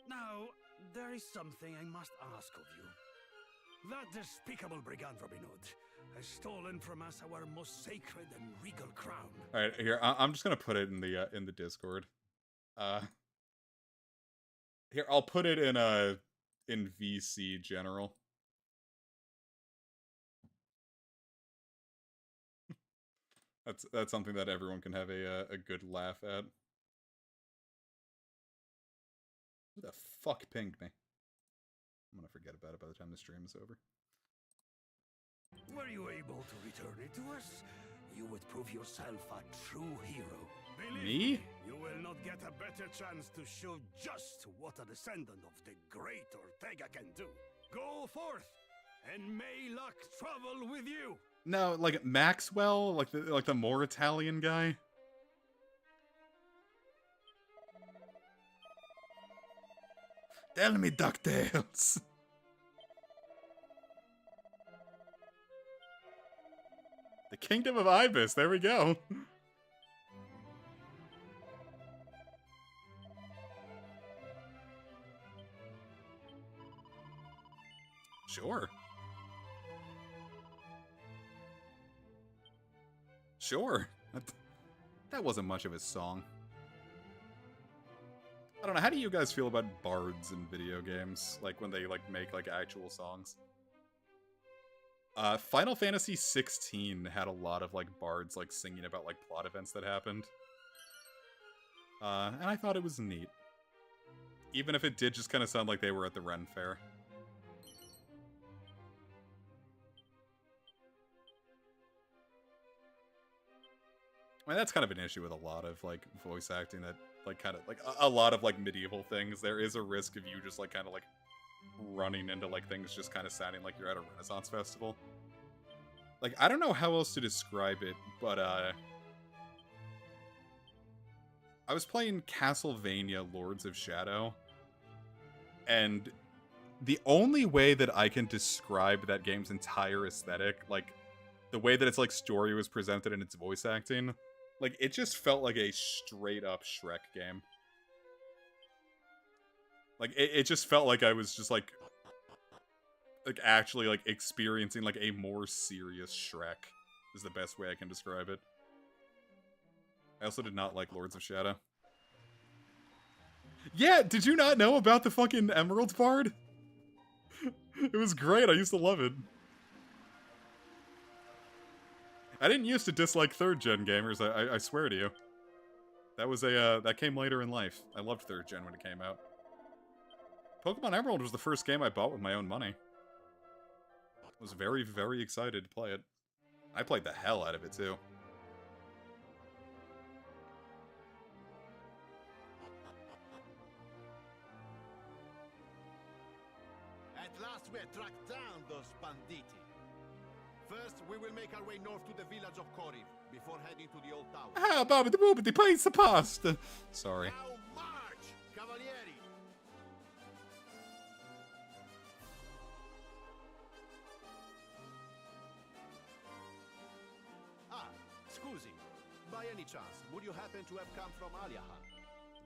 Now, there is something I must ask of you. That despicable brigand Robin Hood has stolen from us our most sacred and regal crown. All right, here I'm just gonna put it in the Discord. Here, I'll put it in VC general. That's something that everyone can have a good laugh at. Who the fuck pinged me? I'm gonna forget about it by the time the stream is over. Were you able to return it to us? You would prove yourself a true hero. Believe Me? You will not get a better chance to show just what a descendant of the great Ortega can do. Go forth, and may luck travel with you. No, like Maxwell, like the more Italian guy. Tell me, DuckTales. The Kingdom of Ibis. There we go. Sure. Sure. That wasn't much of a song. I don't know, how do you guys feel about bards in video games? Like, when they, like, make, like, actual songs? Final Fantasy 16 had a lot of, like, bards, like, singing about, like, plot events that happened. And I thought it was neat. Even if it did just kind of sound like they were at the Ren Fair. I mean, that's kind of an issue with a lot of, like, voice acting that, like, kind of, like, a lot of, like, medieval things. There is a risk of you just, like, kind of, like, running into, like, things just kind of sounding like you're at a Renaissance festival. Like, I don't know how else to describe it, but, I was playing Castlevania Lords of Shadow, and the only way that I can describe that game's entire aesthetic, like, the way that its, like, story was presented in its voice acting, like, it just felt like a straight-up Shrek game. Like, it just felt like I was just, like, actually, like, experiencing, like, a more serious Shrek, is the best way I can describe it. I also did not like Lords of Shadow. Yeah, did you not know about the fucking Emerald Bard? It was great, I used to love it. I didn't used to dislike third-gen gamers, I swear to you. That was that came later in life. I loved third-gen when it came out. Pokemon Emerald was the first game I bought with my own money. I was very, very excited to play it. I played the hell out of it, too. At last we have tracked down those banditti. First, we will make our way north to the village of Koriv, before heading to the old tower. Ah, bobbity boobity, place the pasta! Sorry. Now march, cavalieri! Ah, scusi. By any chance, would you happen to have come from Aliahan?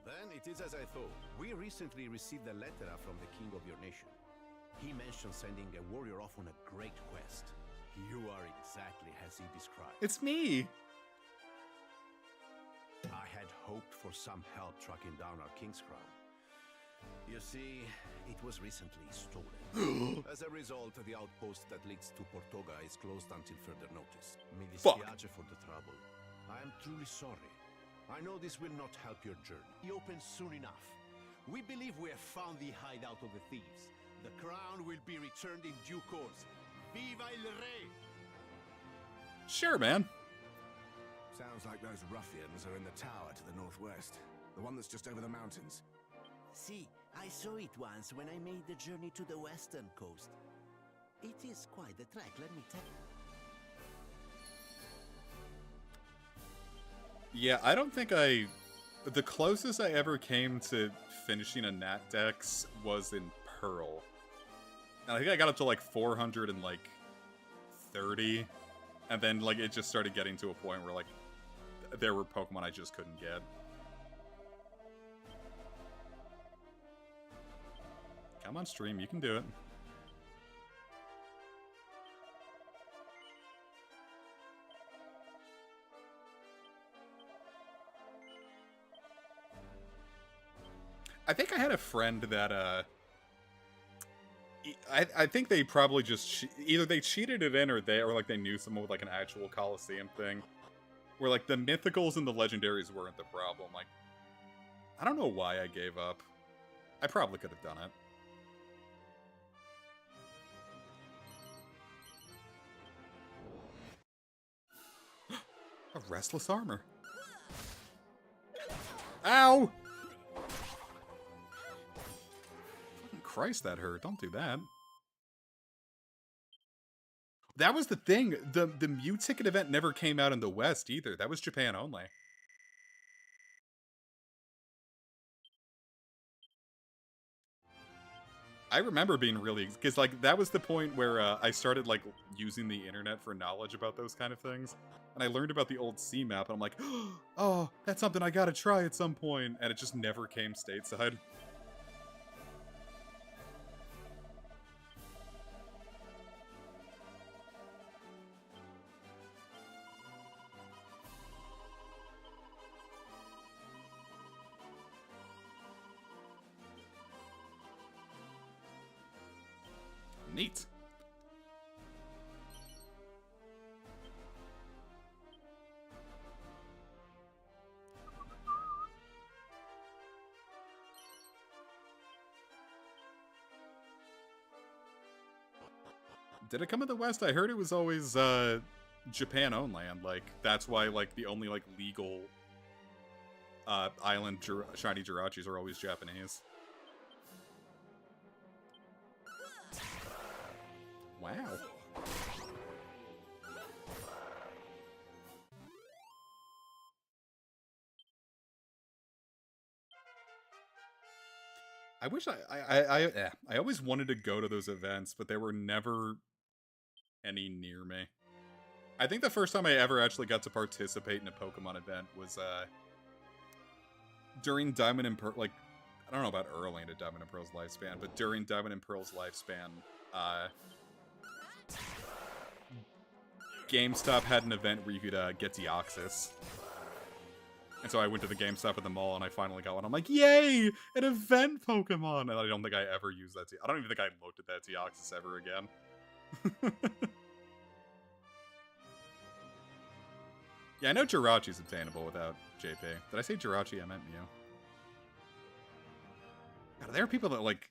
Then it is as I thought. We recently received a letter from the king of your nation. He mentioned sending a warrior off on a great quest. You are exactly as he described. It's me! I had hoped for some help tracking down our king's crown. You see, it was recently stolen. As a result, the outpost that leads to Portoga is closed until further notice. Mi dispiace for the trouble. I am truly sorry. I know this will not help your journey. Be open soon enough. We believe we have found the hideout of the thieves. The crown will be returned in due course. Viva il Re! Sure, man. Sounds like those ruffians are in the tower to the northwest. The one that's just over the mountains. See, I saw it once when I made the journey to the western coast. It is quite a trek, let me tell you. Yeah, I don't think I... The closest I ever came to finishing a Nat Dex was in Pearl. And I think I got up to, like, 430. And then, like, it just started getting to a point where, like, there were Pokemon I just couldn't get. Come on, stream, you can do it. I think I had a friend that, I think they probably just, either they cheated it in or like they knew someone with like an actual Coliseum thing. Where like the mythicals and the legendaries weren't the problem. Like, I don't know why I gave up. I probably could have done it. A restless armor. Ow! Fucking Christ, that hurt. Don't do that. That was the thing. The Mew ticket event never came out in the West either. That was Japan only. I remember being really, because like that was the point where I started like using the internet for knowledge about those kind of things, and I learned about the old C map, and I'm like, oh, that's something I gotta try at some point, and it just never came stateside. Neat. Did it come in the West? I heard it was always Japan only, and like that's why like the only like legal island shiny Jirachis are always Japanese. Wow. I wish I always wanted to go to those events, but there were never any near me. I think the first time I ever actually got to participate in a Pokemon event was during Diamond and Pearl. Like, I don't know about early into Diamond and Pearl's lifespan, but during Diamond and Pearl's lifespan, GameStop had an event where you could get Deoxys. And so I went to the GameStop at the mall and I finally got one. I'm like, yay! An event Pokemon! And I don't think I ever used that. I don't even think I looked at that Deoxys ever again. Yeah, I know Jirachi's obtainable without JP. Did I say Jirachi? I meant Mew. God, there are people that like...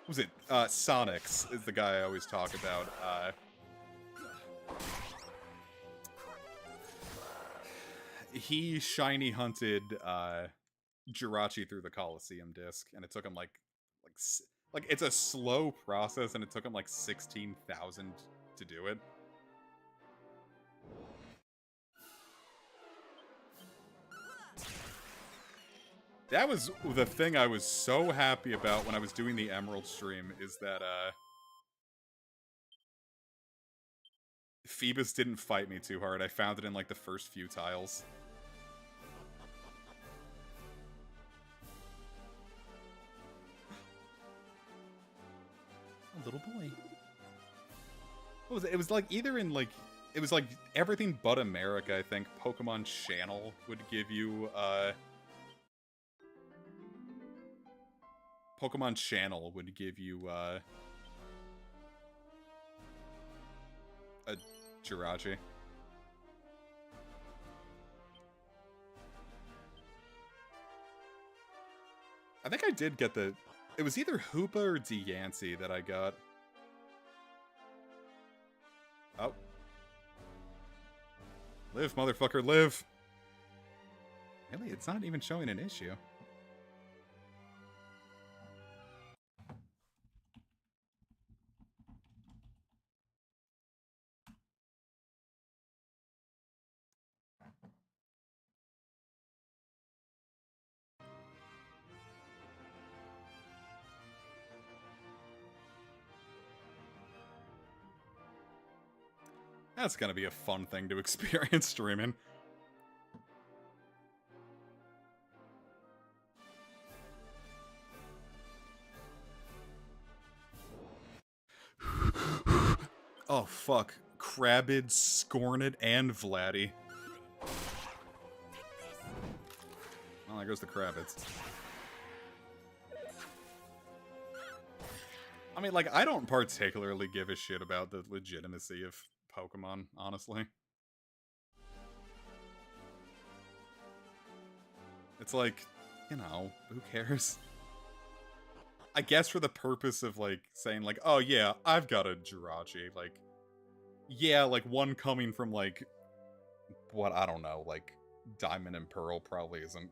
What was it? Sonics is the guy I always talk about. He shiny hunted Jirachi through the Coliseum disc, and it took him like it's a slow process, and it took him like 16,000 to do it. That was the thing I was so happy about when I was doing the Emerald stream, is that Phoebus didn't fight me too hard. I found it in like the first few tiles. A little boy. What was it? It was like either in like, it was like everything but America, I think. Pokemon Channel would give you Pokemon Channel would give you a Jirachi. I think I did get the... It was either Hoopa or Deancey that I got. Oh. Live, motherfucker, live! Really? It's not even showing an issue. That's gonna be a fun thing to experience streaming. Oh, fuck. Crabbid, Scorned, and Vladdy. Well, there goes the Crabbids. I mean, like, I don't particularly give a shit about the legitimacy of Pokemon, honestly. It's like, you know, who cares? I guess for the purpose of, like, saying, like, oh yeah, I've got a Jirachi, like, yeah, like, one coming from, like, what, I don't know, like, Diamond and Pearl probably isn't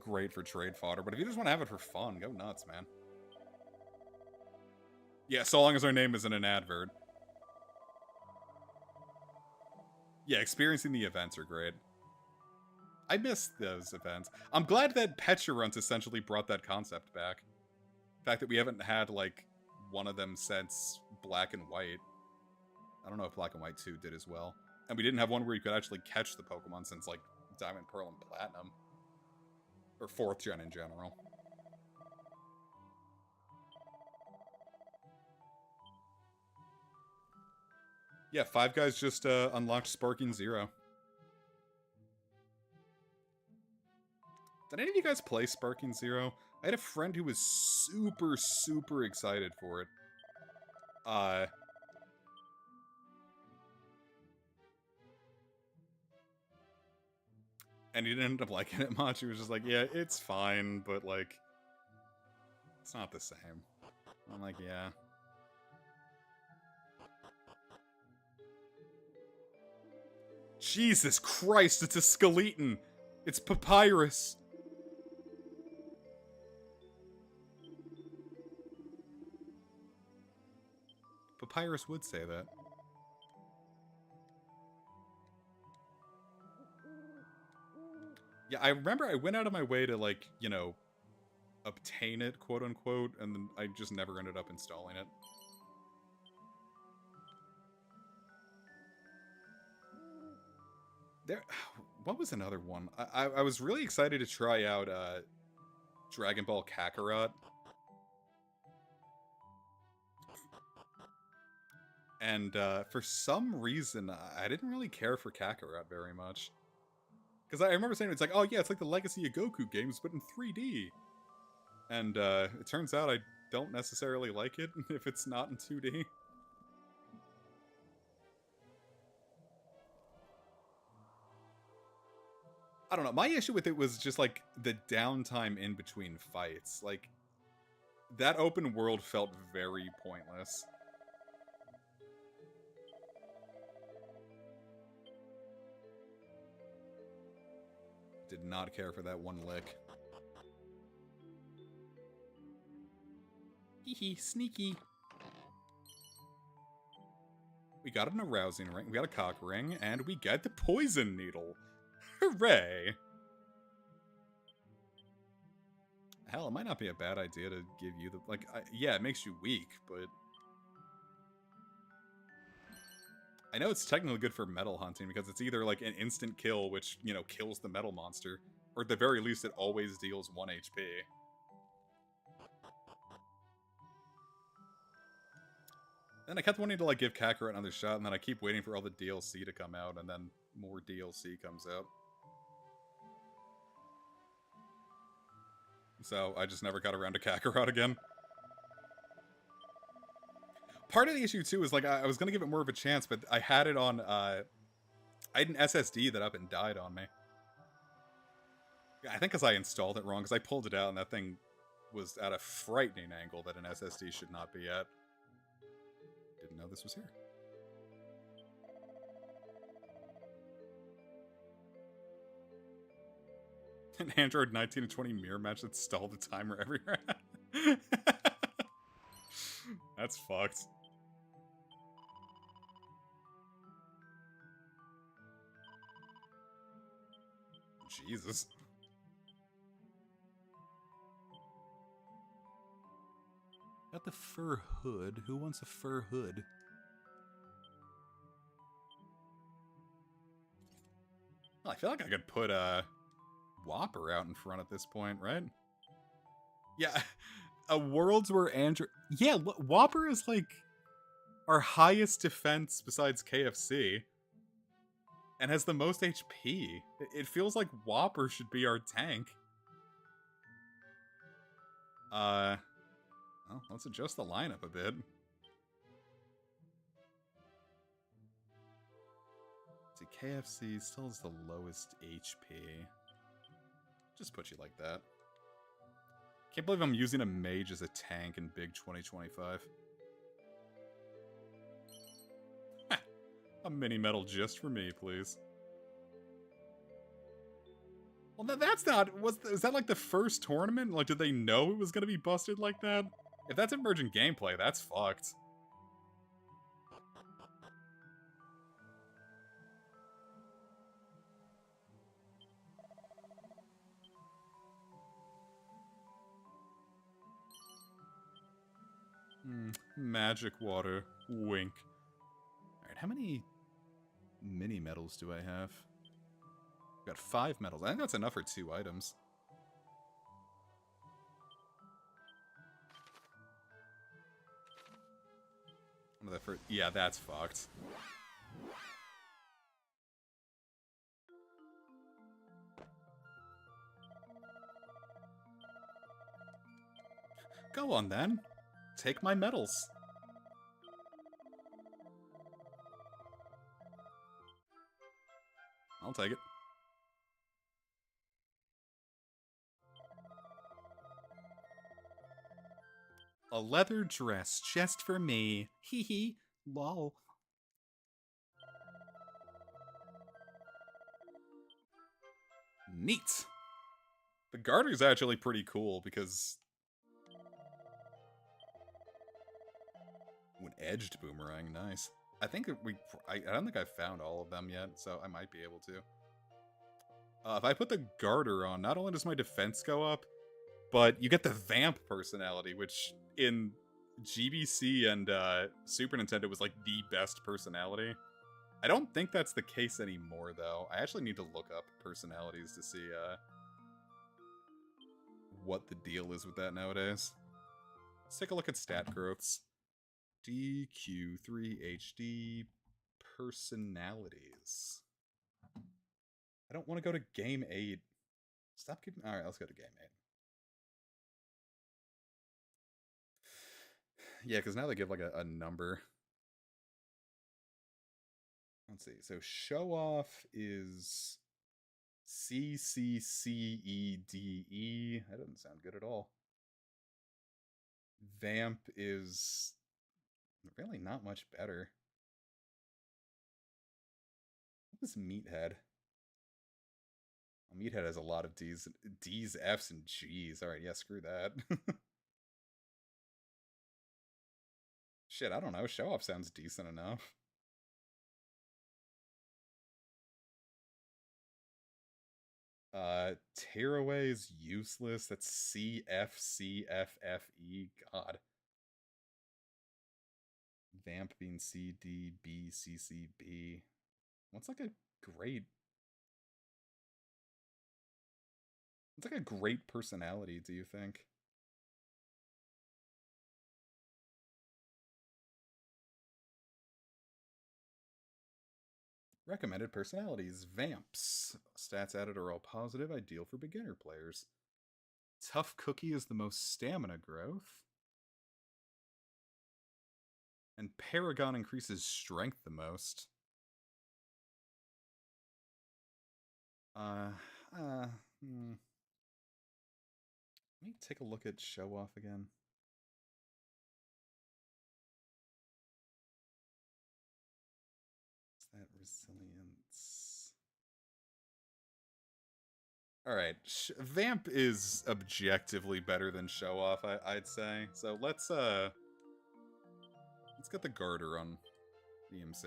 great for trade fodder, but if you just want to have it for fun, go nuts, man. Yeah, so long as our name isn't an advert. Yeah, experiencing the events are great. I miss those events. I'm glad that Petra Runs essentially brought that concept back. The fact that we haven't had, like, one of them since Black and White. I don't know if Black and White 2 did as well. And we didn't have one where you could actually catch the Pokemon since, like, Diamond, Pearl, and Platinum. Or 4th gen in general. Yeah, Five Guys just unlocked Sparking Zero. Did any of you guys play Sparking Zero? I had a friend who was super, super excited for it. And he didn't end up liking it much. He was just like, yeah, it's fine, but, like, it's not the same. I'm like, yeah. Jesus Christ, it's a skeleton! It's Papyrus! Papyrus would say that. Yeah, I remember I went out of my way to, like, you know, obtain it, quote-unquote, and then I just never ended up installing it. What was another one? I was really excited to try out Dragon Ball Kakarot. And for some reason, I didn't really care for Kakarot very much. Because I remember saying, it's like, oh yeah, it's like the Legacy of Goku games, but in 3D. And it turns out I don't necessarily like it if it's not in 2D. I don't know. My issue with it was just, like, the downtime in between fights. Like, that open world felt very pointless. Did not care for that one lick. Hee sneaky. We got an arousing ring, we got a cock ring, and we got the poison needle. Hooray! Hell, it might not be a bad idea to give you the... Like, yeah, it makes you weak, but... I know it's technically good for metal hunting, because it's either, like, an instant kill, which, you know, kills the metal monster, or at the very least, it always deals 1 HP. And I kept wanting to, like, give Kakarot another shot, and then I keep waiting for all the DLC to come out, and then more DLC comes out. So, I just never got around to Kakarot again. Part of the issue, too, is, like, I was gonna give it more of a chance, but I had it on, I had an SSD that up and died on me. I think because I installed it wrong, because I pulled it out, and that thing was at a frightening angle that an SSD should not be at. Didn't know this was here. An Android 19 and 20 mirror match that stalled the timer everywhere. That's fucked. Jesus. Got the fur hood. Who wants a fur hood? Well, I feel like I could put a Whopper out in front at this point, right? Yeah, a world where Andrew... Yeah, Whopper is like our highest defense besides KFC. And has the most HP. It feels like Whopper should be our tank. Well, let's adjust the lineup a bit. See, KFC still has the lowest HP. Just put you like that. Can't believe I'm using a mage as a tank in Big 2025. A mini medal just for me, please. Well, that's not... Is that like the first tournament? Like, did they know it was going to be busted like that? If that's emergent gameplay, that's fucked. Magic water. Wink. Alright, how many mini medals do I have? I've got 5 medals. I think that's enough for 2 items. One of the first... Yeah, that's fucked. Go on, then. Take my medals. I'll take it. A leather dress just for me. Hee hee. Lol. Neat. The garter's actually pretty cool because... An edged boomerang, nice. I think I don't think I've found all of them yet, so I might be able to. If I put the garter on, not only does my defense go up, but you get the vamp personality, which in GBC and Super Nintendo was like the best personality. I don't think that's the case anymore, though. I actually need to look up personalities to see what the deal is with that nowadays. Let's take a look at stat growths. DQ3HD personalities. I don't want to go to game 8. Stop keeping... Alright, let's go to game 8. Yeah, because now they give like a number. Let's see. So show off is CCCEDE. That doesn't sound good at all. Vamp is really not much better. What is Meathead? Well, Meathead has a lot of D's, F's, and G's. Alright, yeah, screw that. Shit, I don't know. Show off sounds decent enough. Tearaway is useless. That's CFCFFE. God. Vamp being CDBCCB. What's like a great... What's like a great personality, do you think? Recommended personalities. Vamps. Stats added are all positive, ideal for beginner players. Tough Cookie is the most stamina growth. And Paragon increases strength the most. Let me take a look at Show Off again. What's that? Resilience. Alright, Vamp is objectively better than Show Off, I'd say. So let's get the garter on EMC.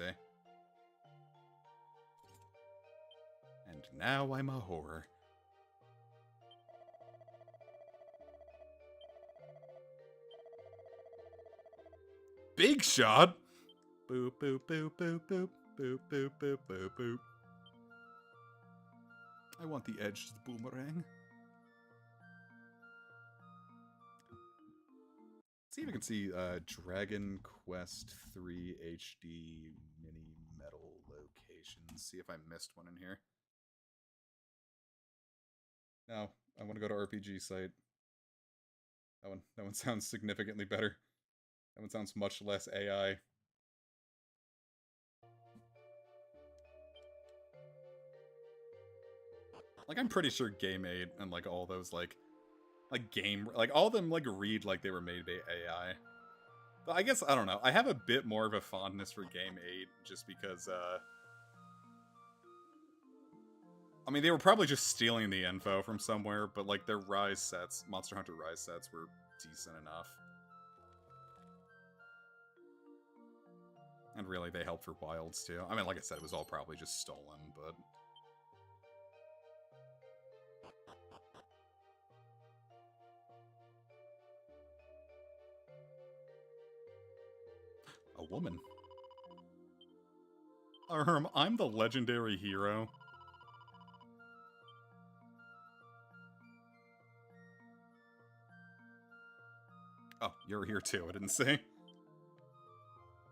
And now I'm a whore. Big shot! Boop, boop, boop, boop, boop, boop, boop, boop, boop, boop. I want the edged boomerang. See if we can see Dragon Quest 3 HD mini metal locations. See if I missed one in here. No, I want to go to RPG site. That one sounds significantly better. That one sounds much less AI. Like, I'm pretty sure Game 8 and, like, all those, like all of them, like, read like they were made by AI. But I guess, I don't know. I have a bit more of a fondness for Game 8 just because, I mean, they were probably just stealing the info from somewhere, but, like, their Rise sets, Monster Hunter Rise sets, were decent enough. And really, they helped for Wilds, too. I mean, like I said, it was all probably just stolen, but... A woman. I'm the legendary hero. Oh, you're here too, I didn't say. Do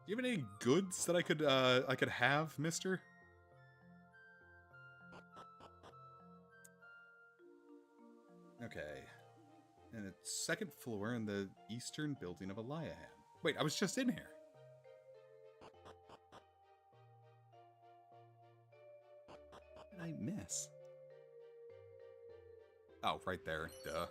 you have any goods that I could have, mister? Okay. And the second floor in the eastern building of Eliahan. Wait, I was just in here. What did I miss? Oh, right there. Duh.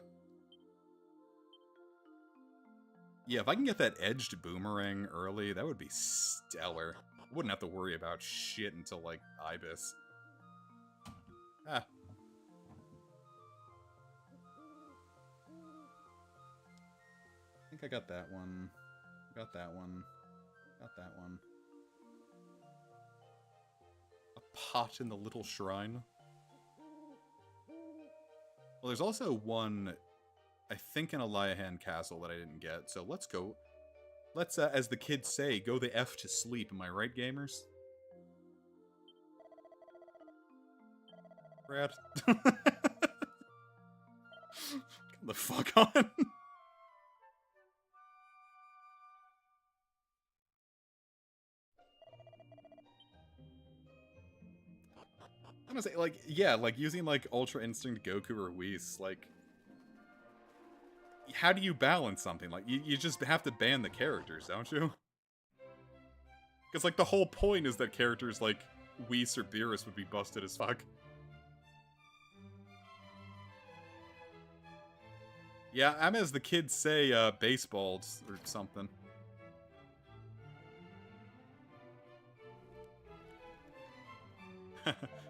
Yeah, if I can get that edged boomerang early, that would be stellar. I wouldn't have to worry about shit until, like, Ibis. Ah. I think I got that one. Got that one. Got that one. A pot in the little shrine. Well, there's also one, I think, in Eliahan Castle that I didn't get, so let's go. Let's, as the kids say, go the F to sleep. Am I right, gamers? Brad? Come the fuck on. I'm gonna say, like, yeah, like, using, like, Ultra Instinct Goku or Whis, like... How do you balance something? Like, you just have to ban the characters, don't you? Because, like, the whole point is that characters like Whis or Beerus would be busted as fuck. Yeah, I'm, as the kids say, baseballed or something.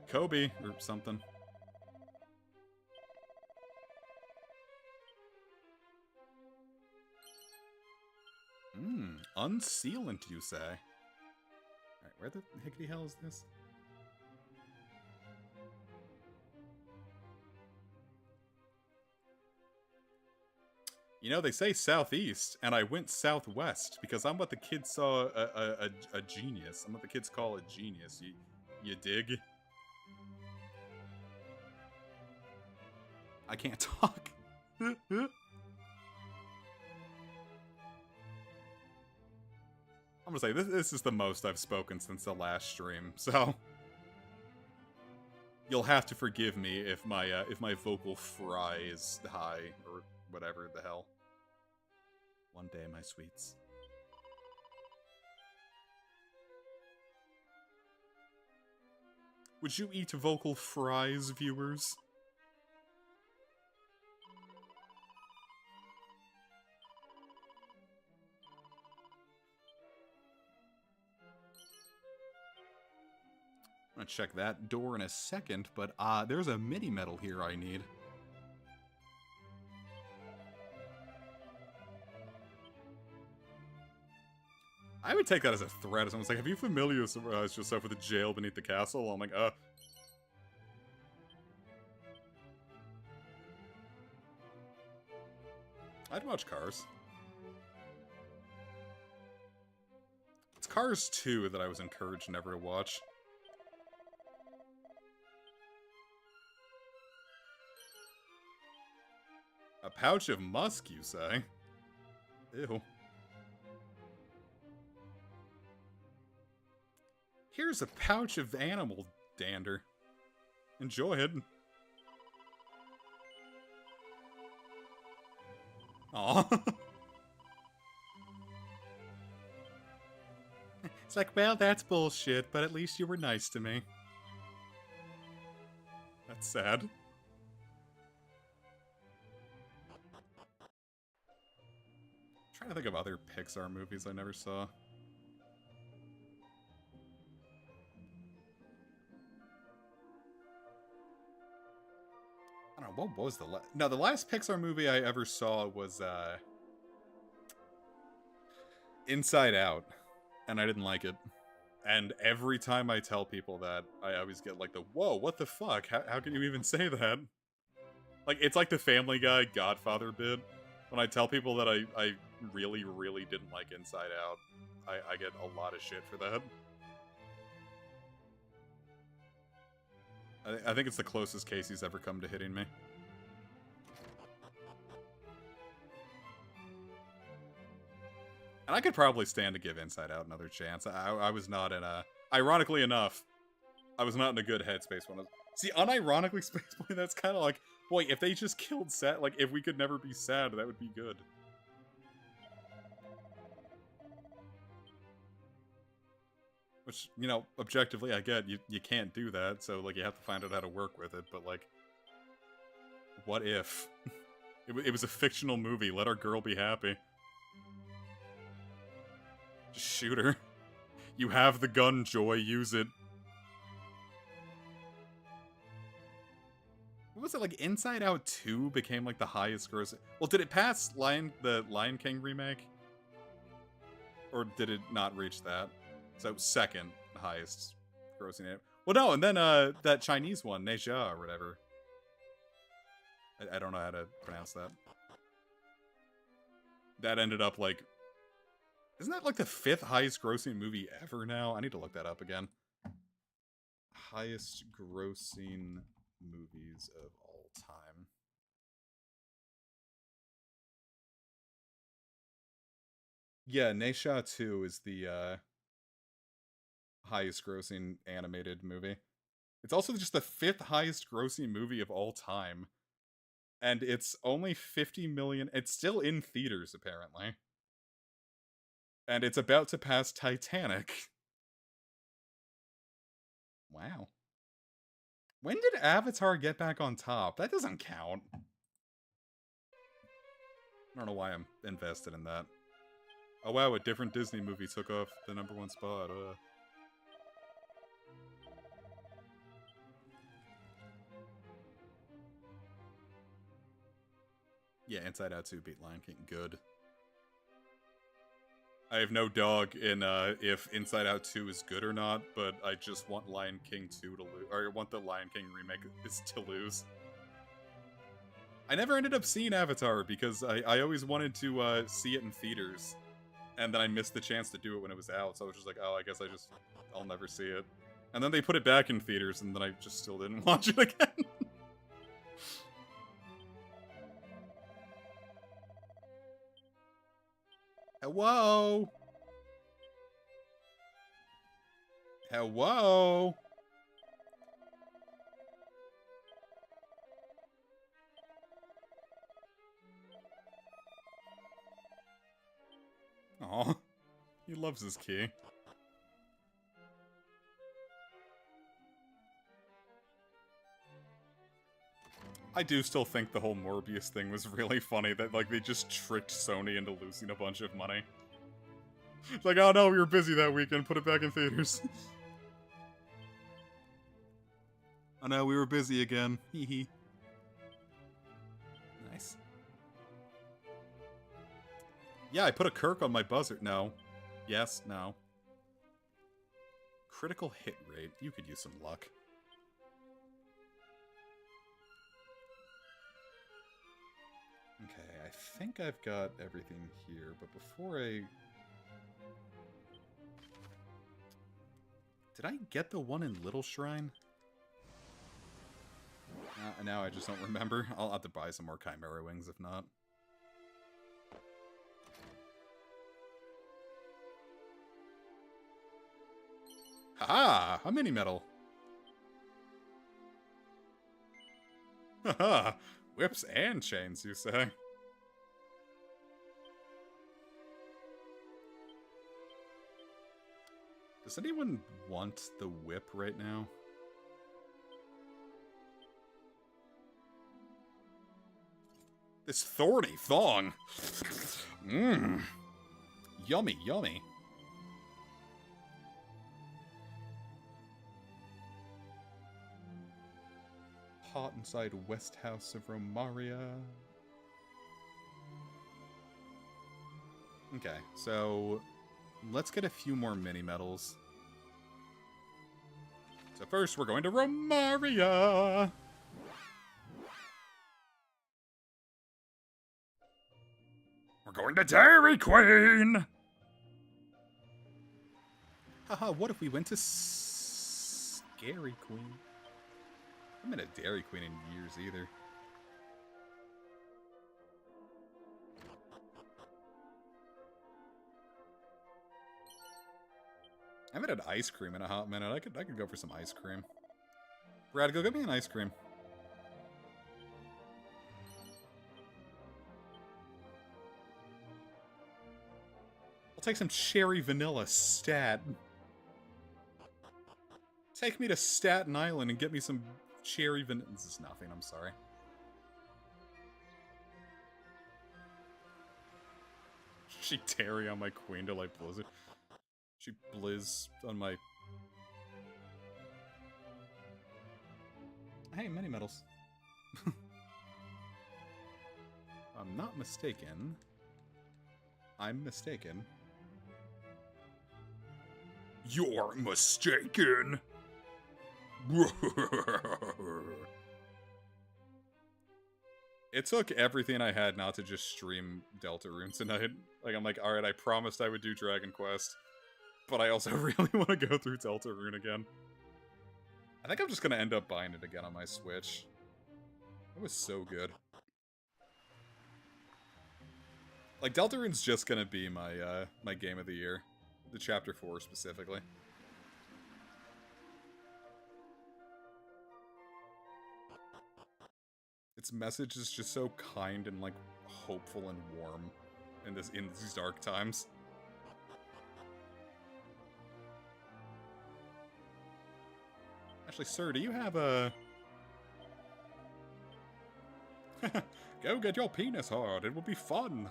Kobe or something. Unsealant, you say? Alright, where the hickety hell is this? You know, they say southeast, and I went southwest, because I'm what the kids saw a genius. I'm what the kids call a genius. You dig? I can't talk. I'm gonna say, this is the most I've spoken since the last stream, so... You'll have to forgive me if my vocal fry is high, or whatever the hell. One day, my sweets. Would you eat vocal fries, viewers? I'm gonna check that door in a second, but there's a mini medal here I need. I would take that as a threat. Someone's like, have you familiarized yourself with the jail beneath the castle? I'm like, I'd watch Cars. It's Cars 2 that I was encouraged never to watch. A pouch of musk, you say? Ew. Here's a pouch of animal dander. Enjoy it. Aw. It's like, well, that's bullshit, but at least you were nice to me. That's sad. Trying to think of other Pixar movies I never saw. I don't know, what was the last... No, the last Pixar movie I ever saw was, Inside Out. And I didn't like it. And every time I tell people that, I always get like the, whoa, what the fuck? How can you even say that? Like, it's like the Family Guy Godfather bit. When I tell people that I really, really didn't like Inside Out, I get a lot of shit for that. I think it's the closest Casey's ever come to hitting me. And I could probably stand to give Inside Out another chance. I was not in a... Ironically enough, I was not in a good headspace when I was... See, unironically, Spaceboy, that's kind of like... Boy, if they just killed sad... Like, if we could never be sad, that would be good. Which, you know, objectively, I get, you can't do that, so, like, you have to find out how to work with it, but, like... What if? It was a fictional movie, let our girl be happy. Just shoot her. You have the gun, Joy, use it. What was it, like, Inside Out 2 became, like, the highest gross... Well, did it pass the Lion King remake? Or did it not reach that? So, second highest grossing it. Well, no, and then, that Chinese one, Neja, or whatever. I don't know how to pronounce that. That ended up, like... Isn't that, like, the 5th highest grossing movie ever now? I need to look that up again. Highest grossing movies of all time. Yeah, Neisha 2 is the, highest grossing animated movie. It's also just the 5th highest grossing movie of all time. And it's only 50 million... It's still in theaters, apparently. And it's about to pass Titanic. Wow. When did Avatar get back on top? That doesn't count. I don't know why I'm invested in that. Oh wow, a different Disney movie took off the #1 spot. Yeah, Inside Out 2 beat Lion King. Good. I have no dog in if Inside Out 2 is good or not, but I just want Lion King 2 to lose, or I want the Lion King remake is to lose. I never ended up seeing Avatar because I always wanted to see it in theaters, and then I missed the chance to do it when it was out, so I was just like, oh, I guess I'll never see it. And then they put it back in theaters, and then I just still didn't watch it again. Hello? Hello? Aw, he loves his key. I do still think the whole Morbius thing was really funny, that, like, they just tricked Sony into losing a bunch of money. It's like, oh no, we were busy that weekend, put it back in theaters. Oh no, we were busy again. Hee hee. Nice. Yeah, I put a Kirk on my buzzer. No. Yes, no. Critical hit rate. You could use some luck. Okay, I think I've got everything here, but before I... Did I get the one in Little Shrine? Now I just don't remember. I'll have to buy some more Chimera Wings if not. Haha! A mini medal! Haha! Whips and chains, you say? Does anyone want the whip right now? This thorny thong. Mmm. Yummy, yummy. Hot inside West House of Romaria. Okay, so let's get a few more mini medals. So first, we're going to Romaria. We're going to Dairy Queen. Haha, what if we went to Scary Queen? I haven't been a Dairy Queen in years either. I haven't had ice cream in a hot minute. I could go for some ice cream. Brad, go get me an ice cream. I'll take some cherry vanilla stat. Take me to Staten Island and get me some cherry vanilla. This is nothing, I'm sorry. She Terry on my queen to like Blizzard. She blizz on my... Hey, mini medals. I'm not mistaken. I'm mistaken. You're mistaken! It took everything I had not to just stream Deltarune tonight. Like, I'm like, alright, I promised I would do Dragon Quest. But I also really want to go through Deltarune again. I think I'm just going to end up buying it again on my Switch. It was so good. Like, Deltarune's just going to be my my game of the year. The Chapter 4 specifically. Its message is just so kind and, like, hopeful and warm in these dark times. Actually, sir, do you have a... Go get your penis hard, it will be fun!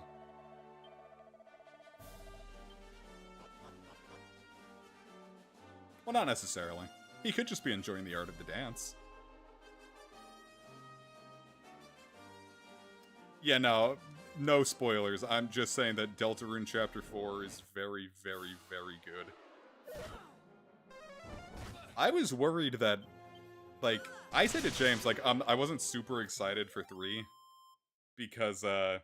Well, not necessarily. He could just be enjoying the art of the dance. Yeah, no spoilers. I'm just saying that Deltarune Chapter 4 is very, very, very good. I was worried that, like, I said to James, like, I wasn't super excited for 3. Because, for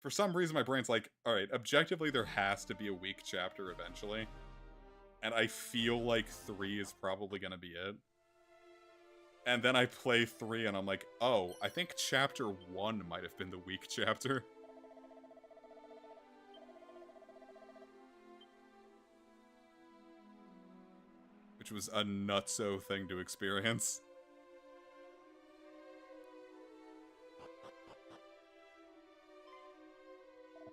some reason my brain's like, alright, objectively there has to be a weak chapter eventually. And I feel like 3 is probably gonna be it. And then I play 3 and I'm like, oh, I think Chapter 1 might have been the weak chapter. Which was a nutso thing to experience.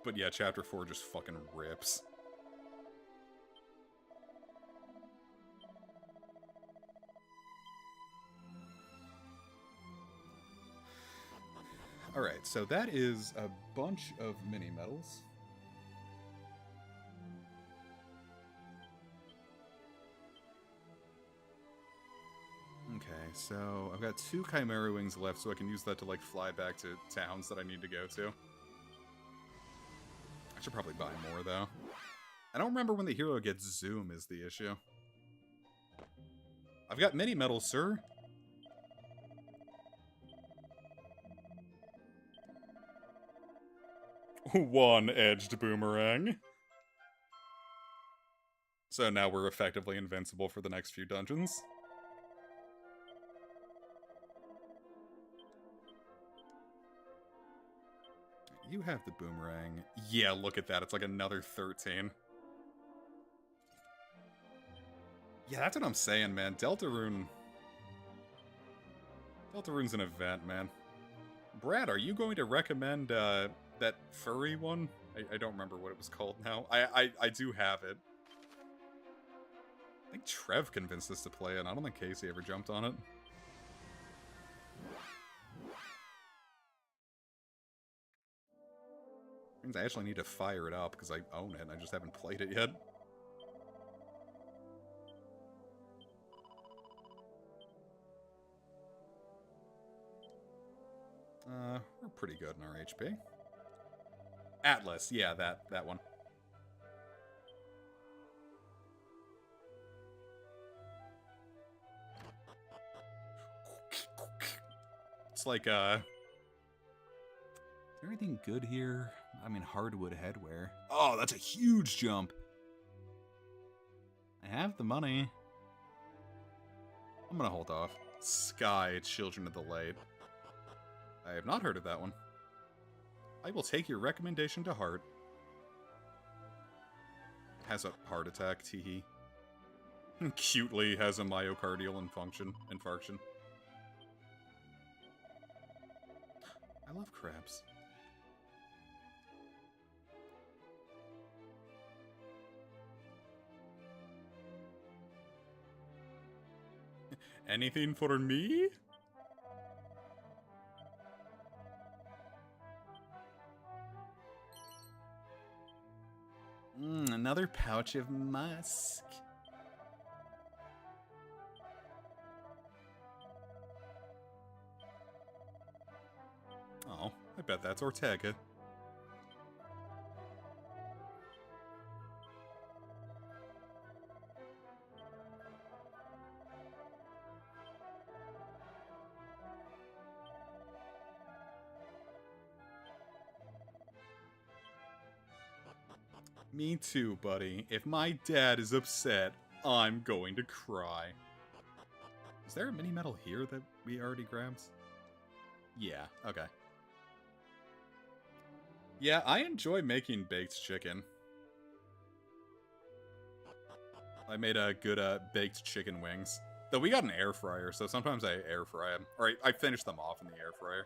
But yeah, Chapter 4 just fucking rips. Alright, so that is a bunch of mini medals. Okay, so I've got 2 Chimera Wings left, so I can use that to, like, fly back to towns that I need to go to. I should probably buy more, though. I don't remember when the hero gets Zoom is the issue. I've got mini medals, sir. One-edged boomerang. So now we're effectively invincible for the next few dungeons. You have the boomerang. Yeah, look at that. It's like another 13. Yeah, that's what I'm saying, man. Deltarune's an event, man. Brad, are you going to recommend that furry one? I don't remember what it was called now. I do have it. I think Trev convinced us to play it. I don't think Casey ever jumped on it. Means I actually need to fire it up because I own it and I just haven't played it yet. We're pretty good in our HP. Atlas, yeah, that one. It's like, is there anything good here? I mean, hardwood headwear. Oh, that's a huge jump. I have the money. I'm gonna hold off. Sky, Children of the Light. I have not heard of that one. I will take your recommendation to heart. Has a heart attack, teehee. Cutely has a myocardial infarction. I love crabs. Anything for me? Another pouch of musk. Oh, I bet that's Ortega. Me too, buddy. If my dad is upset, I'm going to cry. Is there a mini medal here that we already grabbed? Yeah, okay. Yeah, I enjoy making baked chicken. I made a good baked chicken wings. Though we got an air fryer, so sometimes I air fry them. Or I finish them off in the air fryer.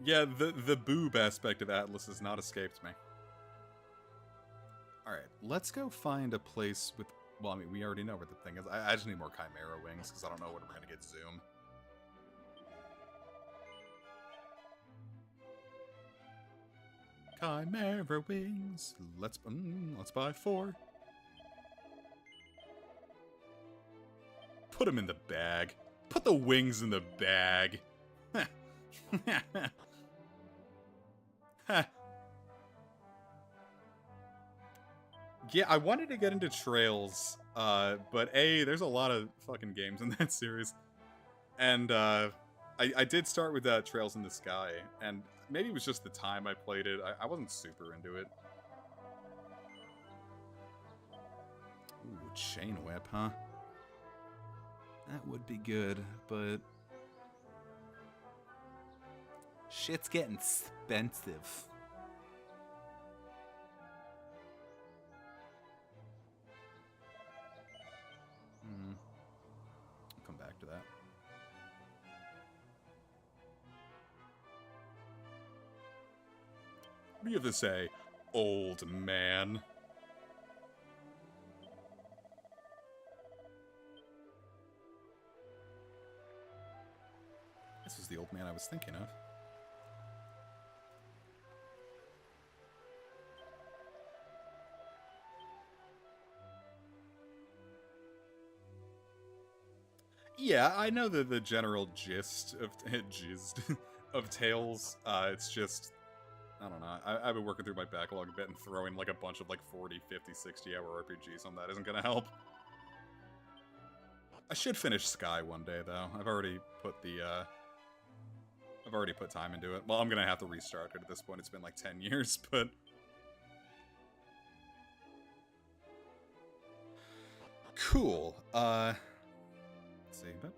Yeah, the boob aspect of Atlas has not escaped me. Alright, let's go find a place with... Well, I mean, we already know where the thing is. I just need more Chimera wings, because I don't know when we're going to get Zoom. Chimera wings. Let's buy 4. Put them in the bag. Put the wings in the bag. Yeah, I wanted to get into Trails, but A, there's a lot of fucking games in that series. And I did start with Trails in the Sky, and maybe it was just the time I played it. I wasn't super into it. Ooh, Chain Whip, huh? That would be good, but... shit's getting expensive. I'll come back to that. What do you have to say, old man? This is the old man I was thinking of. Yeah, I know the general gist of of Tales. It's just, I don't know. I've been working through my backlog a bit, and throwing like a bunch of like 40, 50, 60 hour RPGs on that isn't gonna help. I should finish Sky one day though. I've already put time into it. Well, I'm gonna have to restart it at this point. It's been like 10 years, but cool. Let's see, but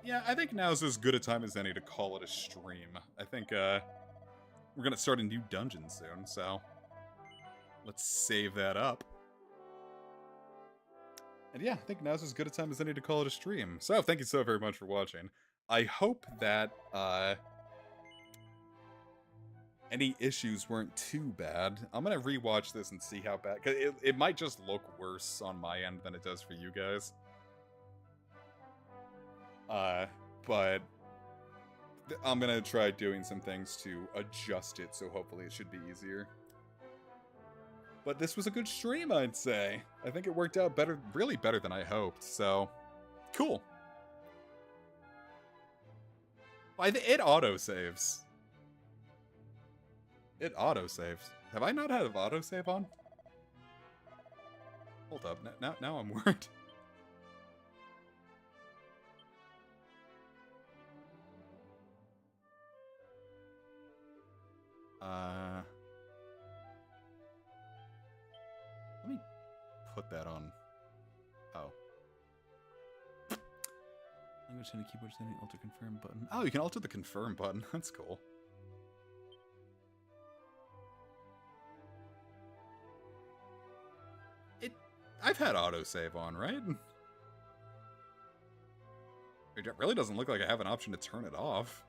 yeah, I think now's as good a time as any to call it a stream. I think we're gonna start a new dungeon soon, so let's save that up. And yeah, I think now's as good a time as any to call it a stream. So thank you so very much for watching. I hope that any issues weren't too bad. I'm gonna rewatch this and see how bad, cause it might just look worse on my end than it does for you guys. But I'm gonna try doing some things to adjust it, so hopefully it should be easier. But this was a good stream, I'd say. I think it worked out better, really better than I hoped, so cool. It autosaves. It autosaves. Have I not had an autosave on? Hold up, now I'm worried. Let me put that on. Oh. Language and keyboard setting, alter confirm button. Oh, you can alter the confirm button. That's cool. I've had autosave on, right? It really doesn't look like I have an option to turn it off.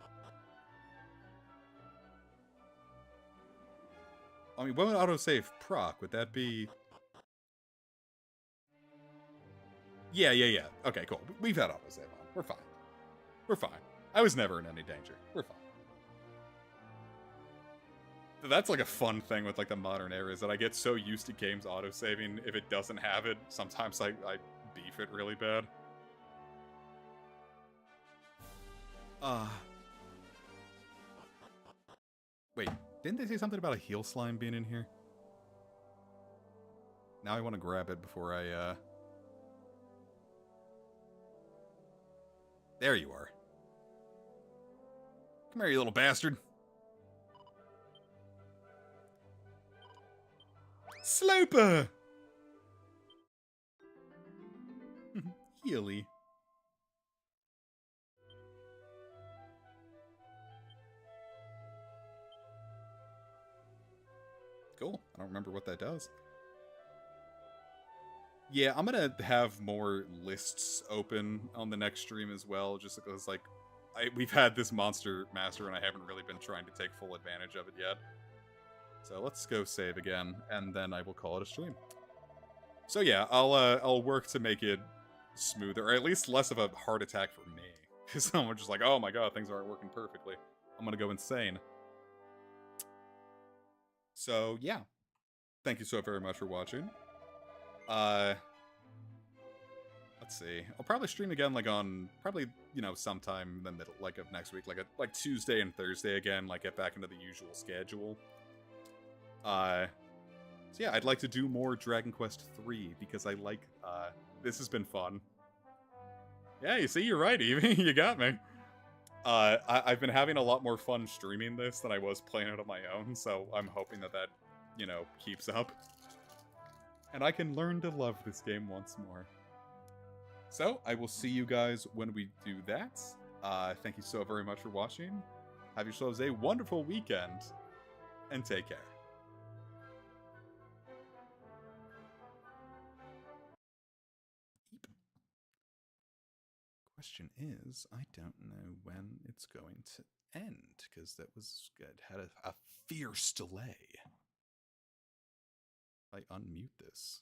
I mean, when would autosave proc? Would that be... Yeah. Okay, cool. We've had autosave on. We're fine. We're fine. I was never in any danger. We're fine. That's like a fun thing with like the modern era, is that I get so used to games autosaving. If it doesn't have it, sometimes I beef it really bad. Wait, didn't they say something about a heal slime being in here? Now I want to grab it before I, There you are. Come here, you little bastard. Sloper! Healy. Cool. I don't remember what that does. Yeah, I'm gonna have more lists open on the next stream as well, just because, like, we've had this Monster Master and I haven't really been trying to take full advantage of it yet. So let's go save again, and then I will call it a stream. So yeah, I'll work to make it smoother, or at least less of a heart attack for me. Because I'm just like, oh my god, things aren't working perfectly. I'm gonna go insane. So yeah, thank you so very much for watching. Let's see. I'll probably stream again, like on probably, you know, sometime in the middle, like of next week, like Tuesday and Thursday again, like get back into the usual schedule. So yeah, I'd like to do more Dragon Quest 3 because I like, this has been fun. Yeah, you see, you're right, Evie. You got me. I've been having a lot more fun streaming this than I was playing it on my own, so I'm hoping that, you know, keeps up. And I can learn to love this game once more. So, I will see you guys when we do that. Thank you so very much for watching. Have yourselves a wonderful weekend, and take care. Question is, I don't know when it's going to end, because that was good. Had a fierce delay. I unmute this.